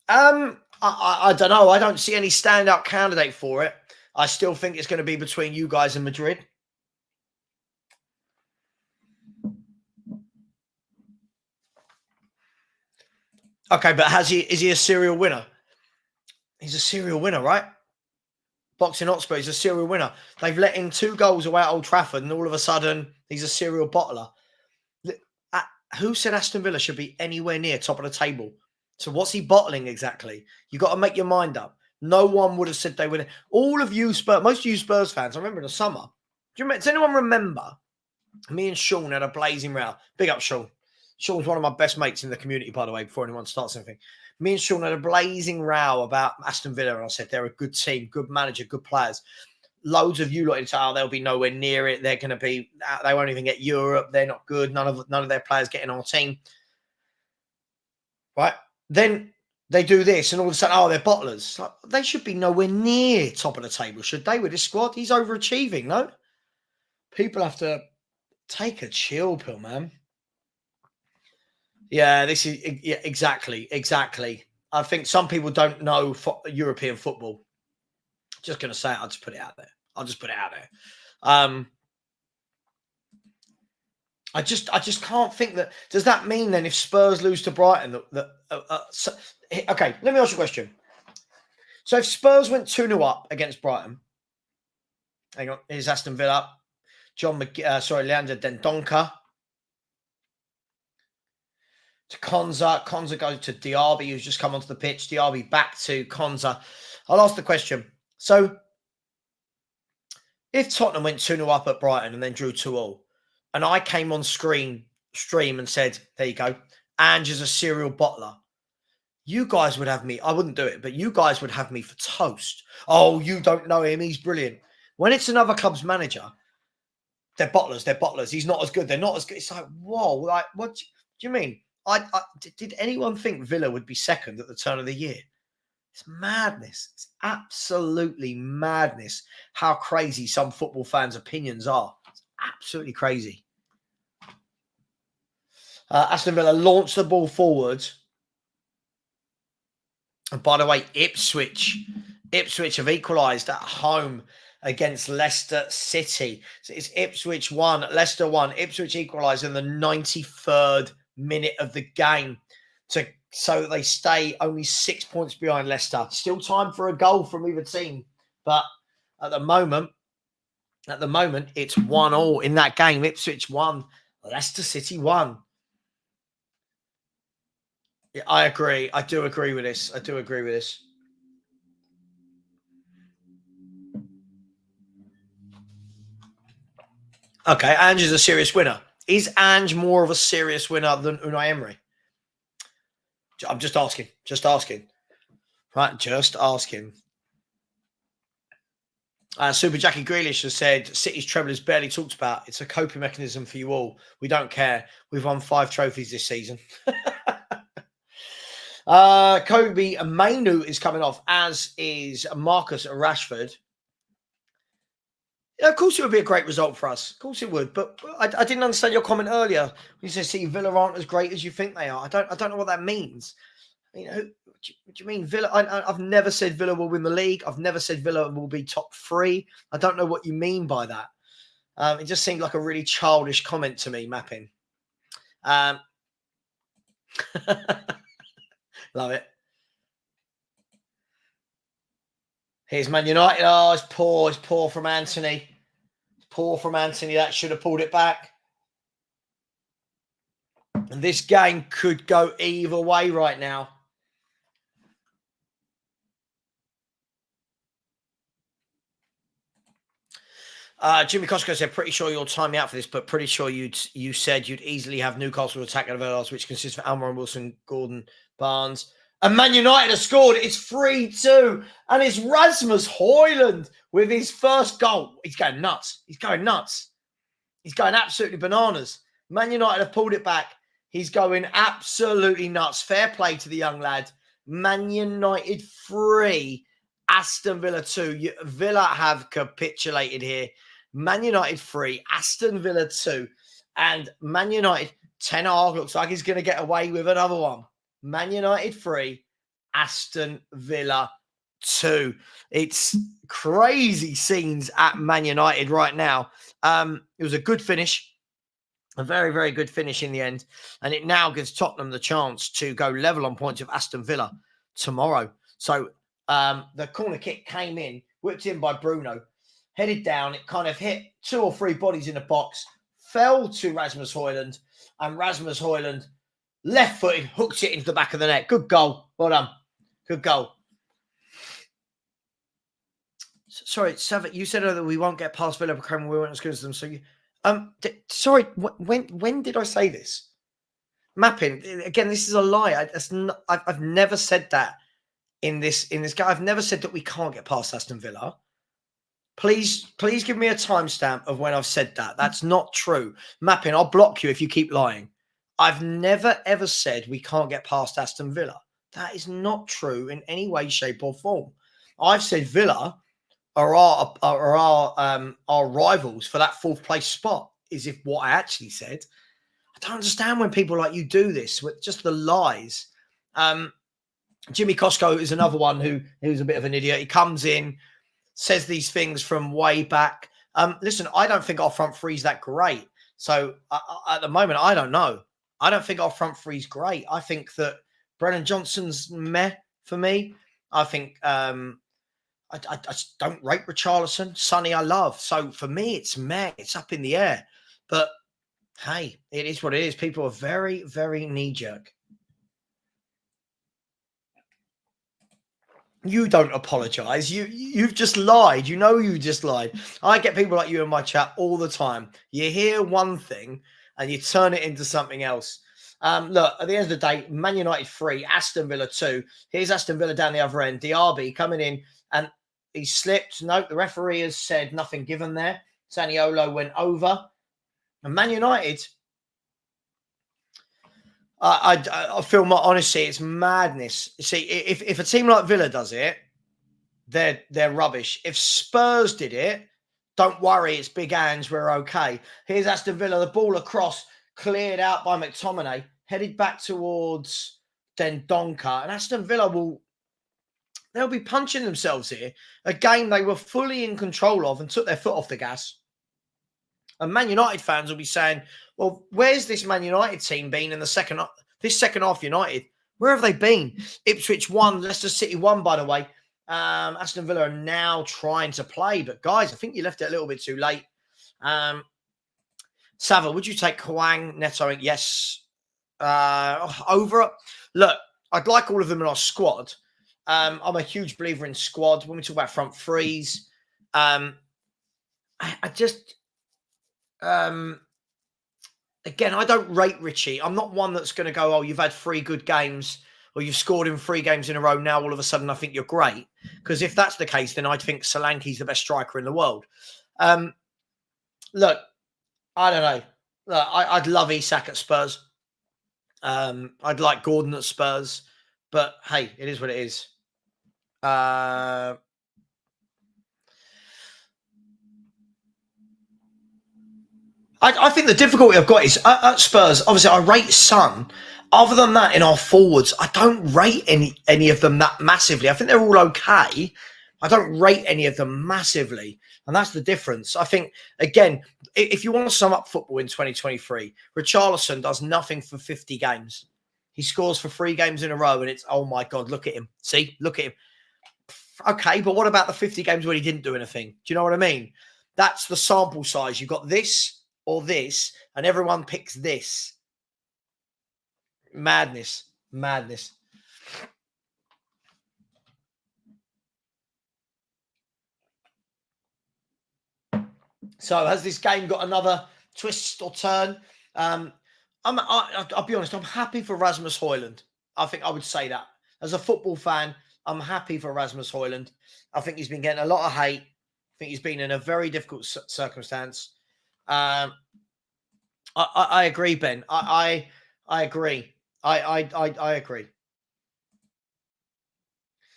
I don't know. I don't see any standout candidate for it. I still think it's going to be between you guys and Madrid. Okay, but is he a serial winner? He's a serial winner, right? Boxing Hotspur, he's a serial winner. They've let in 2 goals away at Old Trafford, and all of a sudden, he's a serial bottler. Who said Aston Villa should be anywhere near top of the table? So what's he bottling exactly? You've got to make your mind up. No one would have said they would. All of you Spurs, most of you Spurs fans, I remember in the summer. Does anyone remember? Me and Sean had a blazing row. Big up, Sean. Sean's one of my best mates in the community, by the way, before anyone starts anything. Me and Sean had a blazing row about Aston Villa, and I said they're a good team, good manager, good players. Loads of you lot say, oh, they'll be nowhere near it. They're going to be, they won't even get Europe. They're not good. None of their players get in our team. Right? Then they do this, and all of a sudden, oh, they're bottlers. Like, they should be nowhere near top of the table, should they, with this squad? He's overachieving, no? People have to take a chill pill, man. Yeah, this is exactly. I think some people don't know European football. Just going to say it. I'll just put it out there. I just can't think that. Does that mean then if Spurs lose to Brighton okay, let me ask you a question. So if Spurs went 2-0 up against Brighton, hang on, here's Aston Villa, Leandro Dendonka to Konza. Konza goes to Diaby, who's just come onto the pitch. Diaby back to Konza. I'll ask the question. So if Tottenham went 2-0 up at Brighton and then drew 2-2, and I came on stream and said, there you go, Ange is a serial bottler, you guys would have me. I wouldn't do it, but you guys would have me for toast. Oh, you don't know him. He's brilliant. When it's another club's manager, they're bottlers. He's not as good. They're not as good. It's like, whoa, like, what do you mean? Did anyone think Villa would be second at the turn of the year? It's madness. It's absolutely madness how crazy some football fans' opinions are. It's absolutely crazy. Aston Villa launched the ball forward. And by the way, Ipswich have equalised at home against Leicester City. So it's Ipswich 1, Leicester 1. Ipswich equalised in the 93rd minute of the game so they stay only 6 points behind Leicester. Still time for a goal from either team. But at the moment, it's 1-1 in that game. Ipswich 1, Leicester City 1. Yeah, I agree. I do agree with this. Okay, Ange is a serious winner. Is Ange more of a serious winner than Unai Emery? I'm just asking. Right, just asking. Super Jackie Grealish has said, City's treble is barely talked about. It's a coping mechanism for you all. We don't care. We've won 5 trophies this season. Kobe Mainu is coming off, as is Marcus Rashford. Yeah, of course it would be a great result for us. Of course it would. But I didn't understand your comment earlier. When you said City Villa aren't as great as you think they are. I don't know what that means. You know, what do you mean Villa? I've never said Villa will win the league. I've never said Villa will be top 3. I don't know what you mean by that. It just seemed like a really childish comment to me, Mapping. Love it. Here's Man United. Oh, it's poor. It's poor from Anthony. That should have pulled it back. And this game could go either way right now. Jimmy Costco said, pretty sure you'll time me out for this, but pretty sure you said you'd easily have Newcastle attack at Velas, which consists of Almiron, Wilson, Gordon, Barnes. And Man United have scored. It's 3-2. And it's Rasmus Højlund with his first goal. He's going nuts. He's going absolutely bananas. Man United have pulled it back. He's going absolutely nuts. Fair play to the young lad. Man United 3, Aston Villa 2. Villa have capitulated here. Man United 3, Aston Villa 2. And Man United, Ten Hag looks like he's going to get away with another one. Man United 3, Aston Villa 2. It's crazy scenes at Man United right now. It was a good finish. A very, very good finish in the end. And it now gives Tottenham the chance to go level on points with Aston Villa tomorrow. So the corner kick came in, whipped in by Bruno, headed down. It kind of hit 2 or 3 bodies in the box, fell to Rasmus Højlund, and Rasmus Højlund, left-footed, hooked it into the back of the net. Good goal. Well done. Good goal. Sorry, Savva, you said that we won't get past Villa because we weren't as good as them. So you... sorry, when did I say this? Mapping again. This is a lie. I've never said that in this game. I've never said that we can't get past Aston Villa. Please give me a timestamp of when I've said that. That's not true. Mapping, I'll block you if you keep lying. I've never ever said we can't get past Aston Villa. That is not true in any way, shape, or form. I've said Villa are our rivals for that fourth place spot. Is if what I actually said. I don't understand when people like you do this with just the lies. Jimmy Costco is another one who's a bit of an idiot. He comes in, says these things from way back. Listen, I don't think our front three is that great. So at the moment, I don't know. I don't think our front three is great. I think that Brennan Johnson's meh for me. I think I just don't rate Richarlison. Sonny, I love. So for me, it's meh. It's up in the air. But hey, it is what it is. People are very, very knee-jerk. You don't apologize. You've just lied. You know you just lied. I get people like you in my chat all the time. You hear one thing and you turn it into something else. Look, at the end of the day, Man United 3, Aston Villa 2. Here's Aston Villa down the other end. Diaby coming in and he slipped. No, the referee has said nothing given there. Zaniolo went over. And Man United, I feel my honesty, it's madness. You see, if a team like Villa does it, they're rubbish. If Spurs did it, don't worry, it's Big Ange, we're okay. Here's Aston Villa, the ball across, cleared out by McTominay, headed back towards Dendonka, and Aston Villa they'll be punching themselves here. A game they were fully in control of and took their foot off the gas. And Man United fans will be saying, well, where's this Man United team been in this second half United? Where have they been? Ipswich won, Leicester City won, by the way. Aston Villa are now trying to play. But, guys, I think you left it a little bit too late. Savva, would you take Hwang, Neto? Yes. Over. Look, I'd like all of them in our squad. I'm a huge believer in squad. When we talk about front threes, I just... again, I don't rate Richie. I'm not one that's going to go, oh, you've had 3 good games or you've scored in 3 games in a row. Now, all of a sudden, I think you're great. Because if that's the case, then I'd think Solanke's the best striker in the world. Look, I don't know. Look, I'd love Isak at Spurs. I'd like Gordon at Spurs. But, hey, it is what it is. I think the difficulty I've got is at Spurs, obviously I rate Son. Other than that, in our forwards, I don't rate any of them that massively. I think they're all okay. I don't rate any of them massively. And that's the difference. I think, again, if you want to sum up football in 2023, Richarlison does nothing for 50 games. He scores for 3 games in a row and it's, oh my God, look at him. See, look at him. Okay, but what about the 50 games when he didn't do anything? Do you know what I mean? That's the sample size. You've got this or this, and everyone picks this. Madness. Madness. So has this game got another twist or turn? I'll be honest, I'm happy for Rasmus Højlund. I think I would say that. As a football fan, I'm happy for Rasmus Højlund. I think he's been getting a lot of hate. I think he's been in a very difficult circumstance. I agree, Ben. I agree. I agree.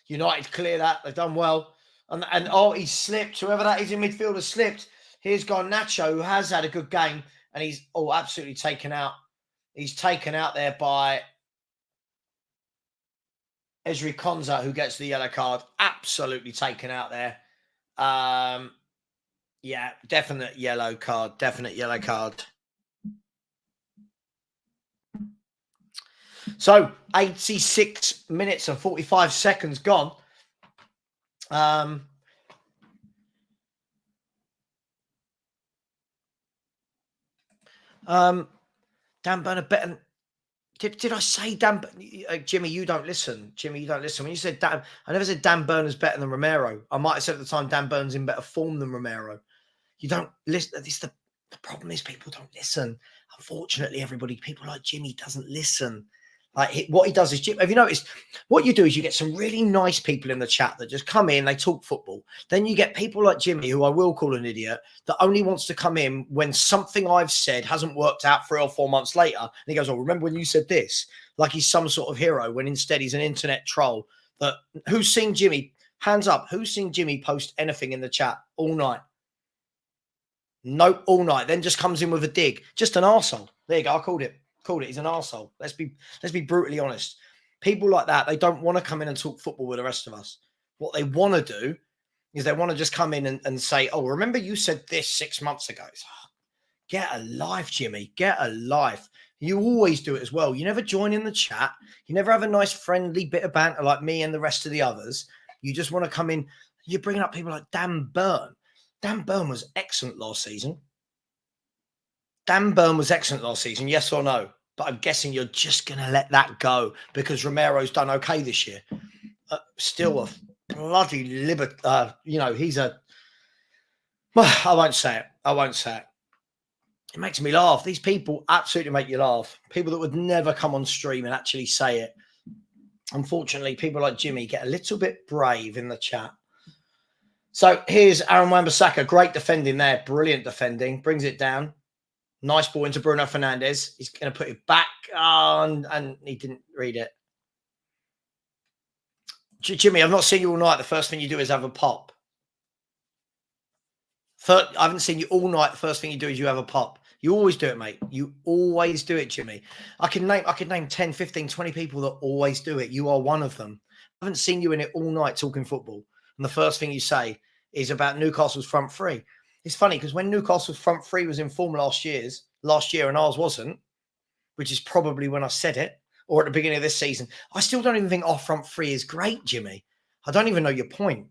United clear that. They've done well. And oh, he slipped. Whoever that is in midfield has slipped. Here's Garnacho, who has had a good game. And he's absolutely taken out. He's taken out there by Ezri Konza, who gets the yellow card. Absolutely taken out there. Yeah, definite yellow card. Definite yellow card. So 86 minutes and 45 seconds gone. Dan Burner better. Did I say Dan? Jimmy, you don't listen. Jimmy, you don't listen. When you said Dan, I never said Dan Burner's better than Romero. I might have said at the time Dan Burner's in better form than Romero. You don't listen. The problem is people don't listen. Unfortunately, people like Jimmy doesn't listen. Like what he does is, have you noticed what you do is you get some really nice people in the chat that just come in, they talk football. Then you get people like Jimmy, who I will call an idiot, that only wants to come in when something I've said hasn't worked out 3 or 4 months later. And he goes, oh, remember when you said this? Like he's some sort of hero, when instead he's an internet troll. That who's seen Jimmy? Hands up. Who's seen Jimmy post anything in the chat all night? Nope, all night. Then just comes in with a dig. Just an arsehole. There you go. I called it. He's an arsehole. Let's be brutally honest. People like that, they don't want to come in and talk football with the rest of us. What they want to do is they want to just come in and say, oh, remember you said this 6 months ago. Get a life, Jimmy. Get a life. You always do it as well. You never join in the chat. You never have a nice friendly bit of banter like me and the rest of the others. You just want to come in. You're bringing up people like Dan Burn. Dan Burn was excellent last season. Dan Burn was excellent last season, yes or no? But I'm guessing you're just going to let that go because Romero's done okay this year. Still a bloody he's a... Well, I won't say it. It makes me laugh. These people absolutely make you laugh. People that would never come on stream and actually say it. Unfortunately, people like Jimmy get a little bit brave in the chat. So here's Aaron Wan-Bissaka. Great defending there. Brilliant defending. Brings it down. Nice ball into Bruno Fernandes. He's going to put it back on, and he didn't read it. Jimmy, I've not seen you all night. The first thing you do is have a pop. I haven't seen you all night. The first thing you do is you have a pop. You always do it, mate. You always do it, Jimmy. I could name 10, 15, 20 people that always do it. You are one of them. I haven't seen you in it all night talking football. And the first thing you say is about Newcastle's front three. It's funny because when Newcastle's front three was in form last year and ours wasn't, which is probably when I said it, or at the beginning of this season, I still don't even think our front three is great, Jimmy. I don't even know your point.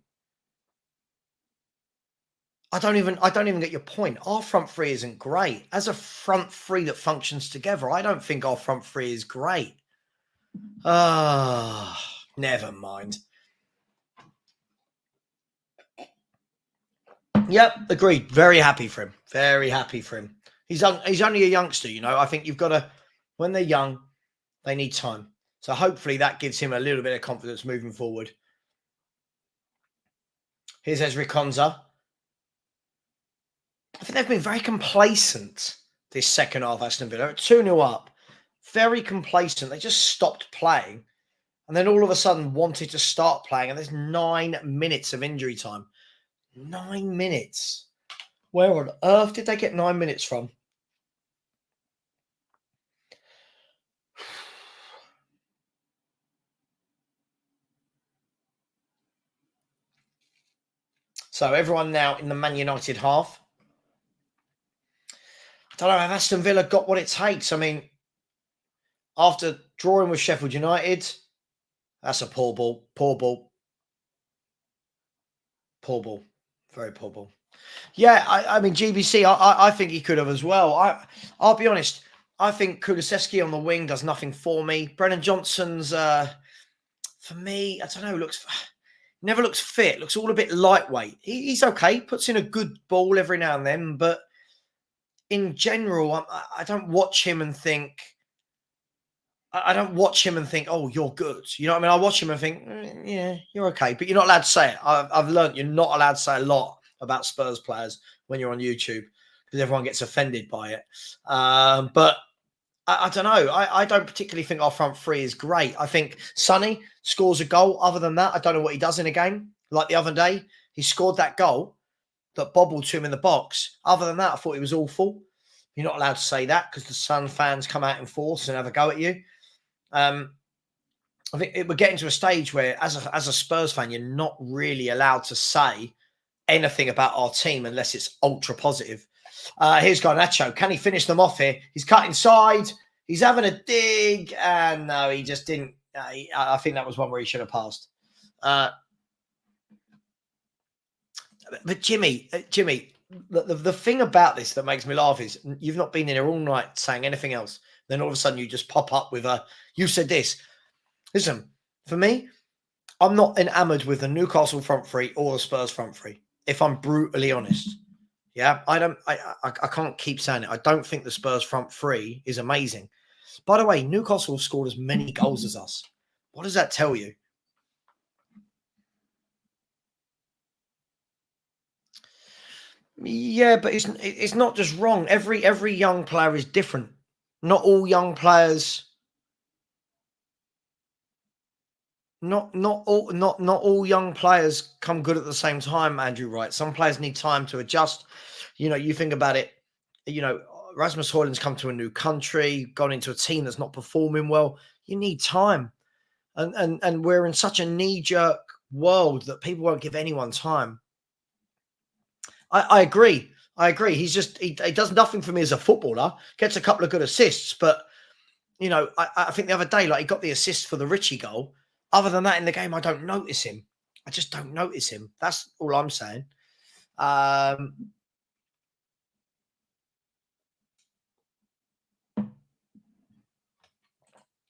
I don't even get your point. Our front three isn't great. As a front three that functions together, I don't think our front three is great. Never mind. Yep, agreed. Very happy for him. Very happy for him. He's only a youngster, you know. I think you've got to, when they're young, they need time. So hopefully that gives him a little bit of confidence moving forward. Here's Ezri Konza. I think they've been very complacent this second half, Aston Villa. 2-0 up. Very complacent. They just stopped playing. And then all of a sudden wanted to start playing. And there's 9 minutes of injury time. 9 minutes. Where on earth did they get 9 minutes from? So everyone now in the Man United half. I don't know, have Aston Villa got what it takes? I mean, after drawing with Sheffield United, that's a poor ball. Poor ball. Poor ball. Very poor ball. Yeah, I mean, GBC, I think he could have as well. I'll be honest. I think Kulusevski on the wing does nothing for me. Brennan Johnson's, for me, I don't know, never looks fit. Looks all a bit lightweight. He's okay. Puts in a good ball every now and then, but in general, I don't watch him and think. I don't watch him and think, oh, you're good. You know what I mean? I watch him and think, yeah, you're okay. But you're not allowed to say it. I've learned you're not allowed to say a lot about Spurs players when you're on YouTube because everyone gets offended by it. But I don't know. I don't particularly think our front three is great. I think Sonny scores a goal. Other than that, I don't know what he does in a game. Like the other day, he scored that goal that bobbled to him in the box. Other than that, I thought he was awful. You're not allowed to say that because the Sun fans come out in force and have a go at you. I think we're getting to a stage where, as a Spurs fan, you're not really allowed to say anything about our team unless it's ultra positive. Here's Garnacho. Can he finish them off here? He's cut inside. He's having a dig. And no, he just didn't. I think that was one where he should have passed. But Jimmy, the thing about this that makes me laugh is you've not been in here all night saying anything else. Then all of a sudden you just pop up with you said this. Listen, for me, I'm not enamored with the Newcastle front three or the Spurs front three, if I'm brutally honest. Yeah, I can't keep saying it. I don't think the Spurs front three is amazing. By the way, Newcastle have scored as many goals as us. What does that tell you? Yeah, but it's not just wrong. Every young player is different. Not all young players. Not all young players come good at the same time, Andrew. Right? Some players need time to adjust. You think about it. Rasmus Højlund's come to a new country, gone into a team that's not performing well. You need time, and we're in such a knee-jerk world that people won't give anyone time. I agree. He does nothing for me as a footballer. Gets a couple of good assists, but I think the other day, like, he got the assist for the Richie goal. Other than that, in the game, I don't notice him. I just don't notice him. That's all I'm saying.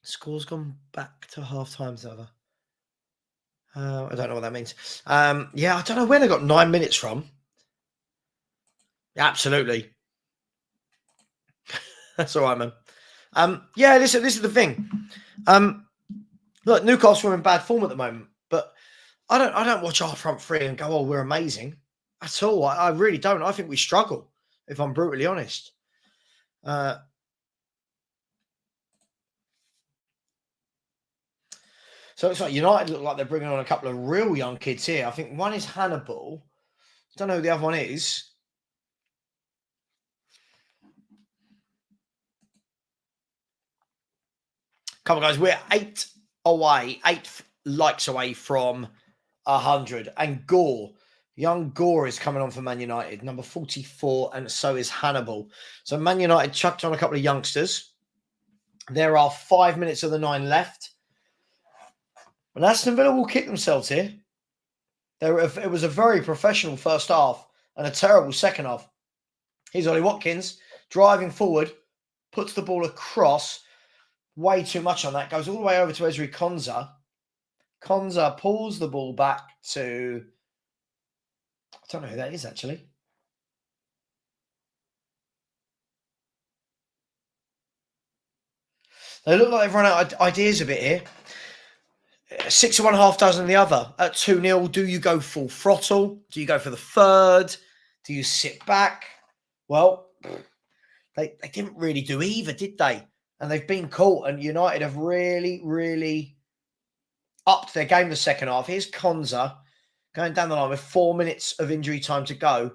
Score's gone back to half time, Savva. I don't know what that means. Yeah, I don't know where they got 9 minutes from. Absolutely. That's all right, man. Yeah, this is the thing. Look, Newcastle are in bad form at the moment, but I don't watch our front three and go, oh, we're amazing at all. I really don't. I think we struggle, if I'm brutally honest. So it's like United look like they're bringing on a couple of real young kids here. I think one is Hannibal. I don't know who the other one is. Come on, guys. We're 8 likes away from 100. And young Gore is coming on for Man United, number 44, and so is Hannibal. So Man United chucked on a couple of youngsters. There are 5 minutes of the 9 left. And Aston Villa will kick themselves here. It was a very professional first half and a terrible second half. Here's Ollie Watkins driving forward, puts the ball across. Way too much on that. Goes all the way over to Ezri Konza. Konza pulls the ball back to... I don't know who that is, actually. They look like they've run out of ideas a bit here. 6 of one, half dozen the other. At 2-0, do you go full throttle? Do you go for the third? Do you sit back? Well, they didn't really do either, did they? And they've been caught, and United have really, really upped their game the second half. Here's Konza going down the line with 4 minutes of injury time to go.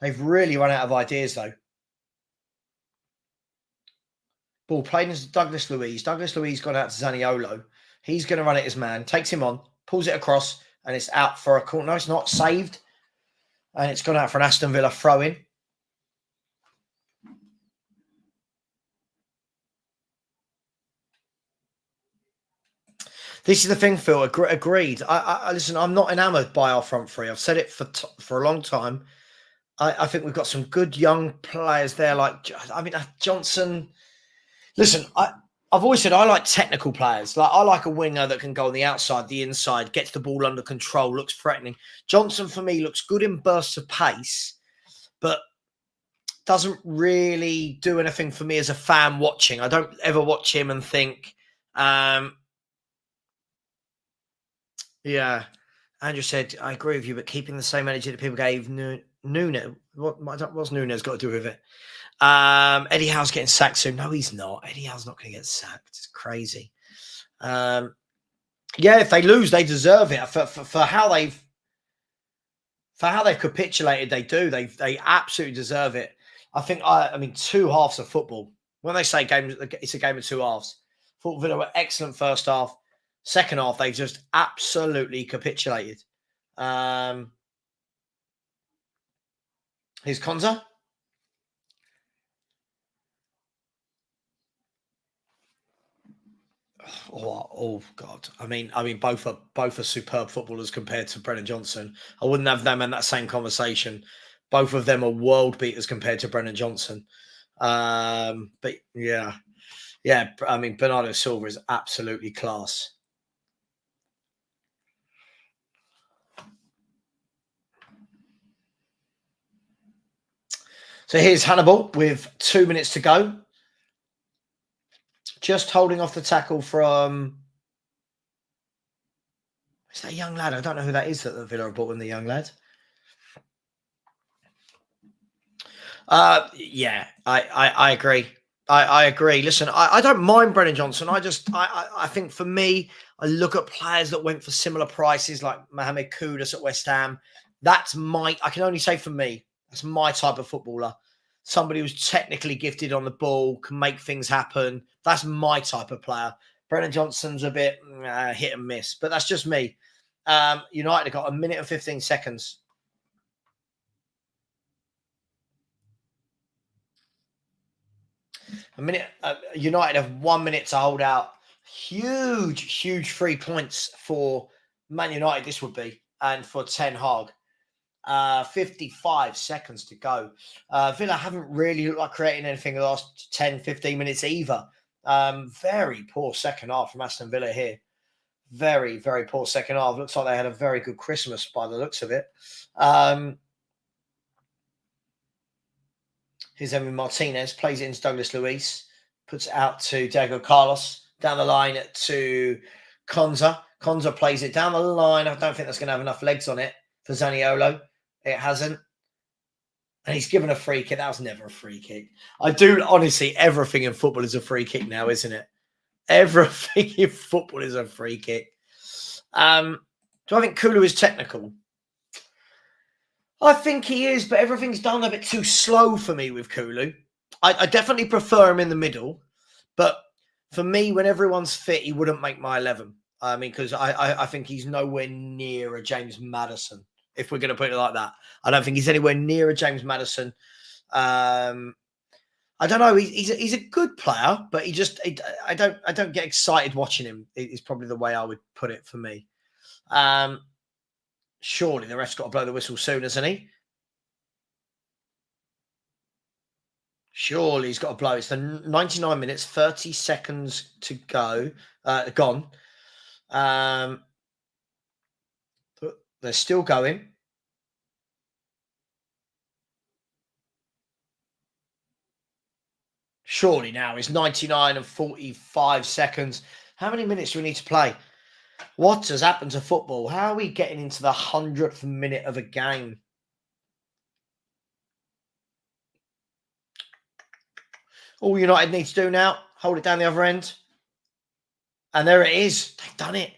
They've really run out of ideas, though. Ball played into Douglas Luiz. Douglas Luiz gone out to Zaniolo. He's going to run it as man. Takes him on, pulls it across, and it's out for a corner. No, it's not saved. And it's gone out for an Aston Villa throw-in. This is the thing, Phil. Agreed. Listen, I'm not enamoured by our front three. I've said it for a long time. I think we've got some good young players there. Johnson. Listen, I've always said I like technical players. Like, I like a winger that can go on the outside, the inside, gets the ball under control, looks threatening. Johnson, for me, looks good in bursts of pace, but doesn't really do anything for me as a fan watching. I don't ever watch him and think, yeah. Andrew said, I agree with you, but keeping the same energy that people gave Nunes. What's Nunes got to do with it? Eddie Howe's getting sacked soon. No, he's not. Eddie Howe's not going to get sacked. It's crazy. Yeah, if they lose, they deserve it. For how they've capitulated, they do. They absolutely deserve it. I think. I mean, 2 halves of football. When they say games, it's a game of 2 halves. Thought Villa were excellent first half. Second half, they just absolutely capitulated. Here's Konza. Oh God! I mean, both are superb footballers compared to Brennan Johnson. I wouldn't have them in that same conversation. Both of them are world beaters compared to Brennan Johnson. But yeah. I mean, Bernardo Silva is absolutely class. So here's Hannibal with 2 minutes to go. Just holding off the tackle from... Is that a young lad? I don't know who that is that the Villa brought in, the young lad. Yeah, I agree. I agree. Listen, I don't mind Brennan Johnson. I think for me, I look at players that went for similar prices, like Mohamed Kudus at West Ham. I can only say for me, that's my type of footballer. Somebody who's technically gifted on the ball, can make things happen. That's my type of player. Brennan Johnson's a bit hit and miss, but that's just me. United have got a minute and 15 seconds. United have 1 minute to hold out. Huge 3 points for Man United, this would be, and for Ten Hag. 55 seconds to go. Villa haven't really looked like creating anything in the last 10, 15 minutes either. Very poor second half from Aston Villa here. Very poor second half. Looks like they had a very good Christmas by the looks of it. Here's Emmy Martinez, plays it into Douglas Luiz, puts it out to Diego Carlos, down the line to Konza. Konza plays it down the line. I don't think that's going to have enough legs on it for Zaniolo. It hasn't. And he's given a free kick. That was never a free kick. I do, honestly, everything in football is a free kick now, isn't it? Everything in football is a free kick. Do I think Kulu is technical? I think he is, but everything's done a bit too slow for me with Kulu. I definitely prefer him in the middle, but for me, when everyone's fit, he wouldn't make my 11. I mean, because I think he's nowhere near a James Maddison, if we're going to put it like that. I don't think he's anywhere near a James Maddison. I don't know. He's a good player, but I don't get excited watching him. Is probably the way I would put it for me. Surely the ref's got to blow the whistle soon, hasn't he? Surely he's got to blow. It's the 99 minutes, 30 seconds to go. Gone. They're still going. Surely now it's 99 and 45 seconds. How many minutes do we need to play? What has happened to football? How are we getting into the 100th minute of a game? All United need to do now, hold it down the other end. And there it is. They've done it.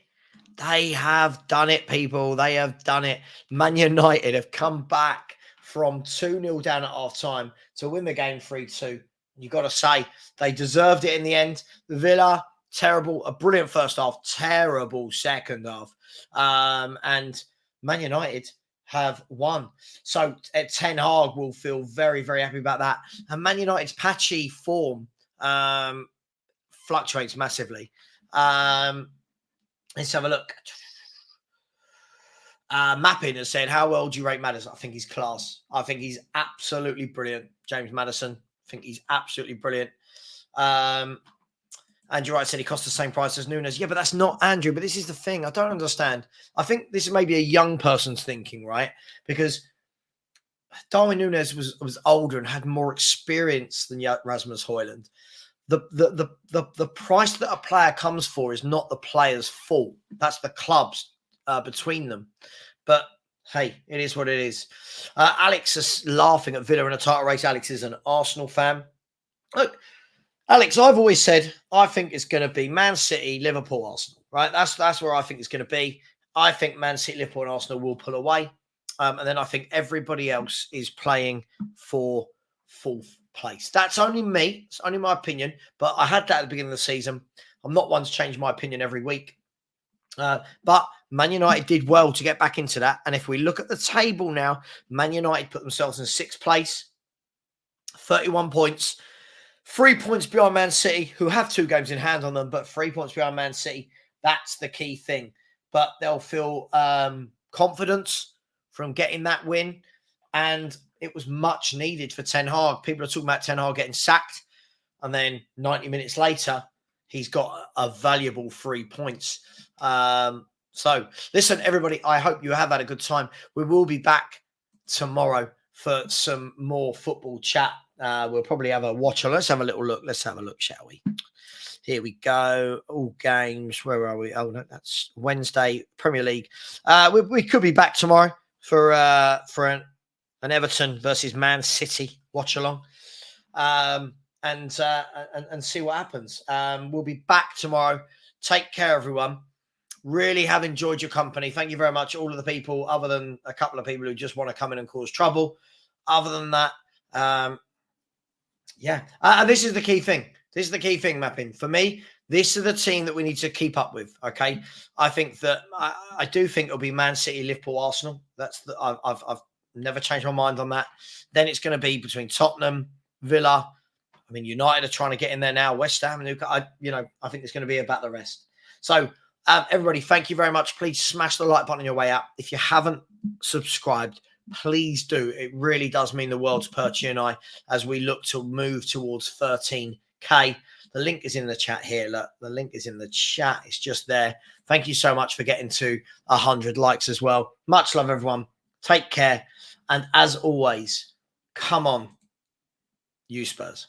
They have done it, people. They have done it. Man United have come back from 2-0 down at half-time to win the game 3-2. You've got to say, they deserved it in the end. The Villa, terrible, a brilliant first half, terrible second half. And Man United have won. So Ten Hag will feel very happy about that. And Man United's patchy form fluctuates massively. Let's have a look. Mapping has said, how well do you rate Maddison? I think he's class. I think he's absolutely brilliant. James Maddison. I think he's absolutely brilliant. Andrew Wright said he cost the same price as Nunes. Yeah, but that's not Andrew. But this is the thing. I don't understand. I think this is maybe a young person's thinking, right? Because Darwin Nunes was older and had more experience than Rasmus Højlund. The price that a player comes for is not the player's fault. That's the club's between them. But hey, it is what it is. Alex is laughing at Villa in a title race. Alex is an Arsenal fan. Look, Alex, I've always said I think it's going to be Man City, Liverpool, Arsenal. Right? That's where I think it's going to be. I think Man City, Liverpool, and Arsenal will pull away. And then I think everybody else is playing for fourth place. That's only me. It's only my opinion. But I had that at the beginning of the season. I'm not one to change my opinion every week. But Man United did well to get back into that. And if we look at the table now, Man United put themselves in 6th place, 31 points, 3 points behind Man City, who have 2 games in hand on them, but 3 points behind Man City. That's the key thing. But they'll feel confidence from getting that win. And it was much needed for Ten Hag. People are talking about Ten Hag getting sacked. And then 90 minutes later, he's got a valuable 3 points. So listen, everybody, I hope you have had a good time. We will be back tomorrow for some more football chat. We'll probably have a watch on. Let's have a little look. Let's have a look, shall we? Here we go. All games. Where are we? Oh, no, that's Wednesday, Premier League. We could be back tomorrow for an Everton versus Man City watch-along. And see what happens. We'll be back tomorrow. Take care, everyone. Really have enjoyed your company. Thank you very much, all of the people, other than a couple of people who just want to come in and cause trouble. Other than that, this is the key thing. This is the key thing, Mapping. For me, this is the team that we need to keep up with, okay? I think that I do think it'll be Man City, Liverpool, Arsenal. I've never changed my mind on that. Then it's going to be between Tottenham, Villa. I mean, United are trying to get in there now. West Ham, and I think it's going to be about the rest. So, everybody, thank you very much. Please smash the like button on your way out. If you haven't subscribed, please do. It really does mean the world to Perchy and I as we look to move towards 13K. The link is in the chat here. Look, the link is in the chat. It's just there. Thank you so much for getting to 100 likes as well. Much love, everyone. Take care. And as always, come on, you Spurs.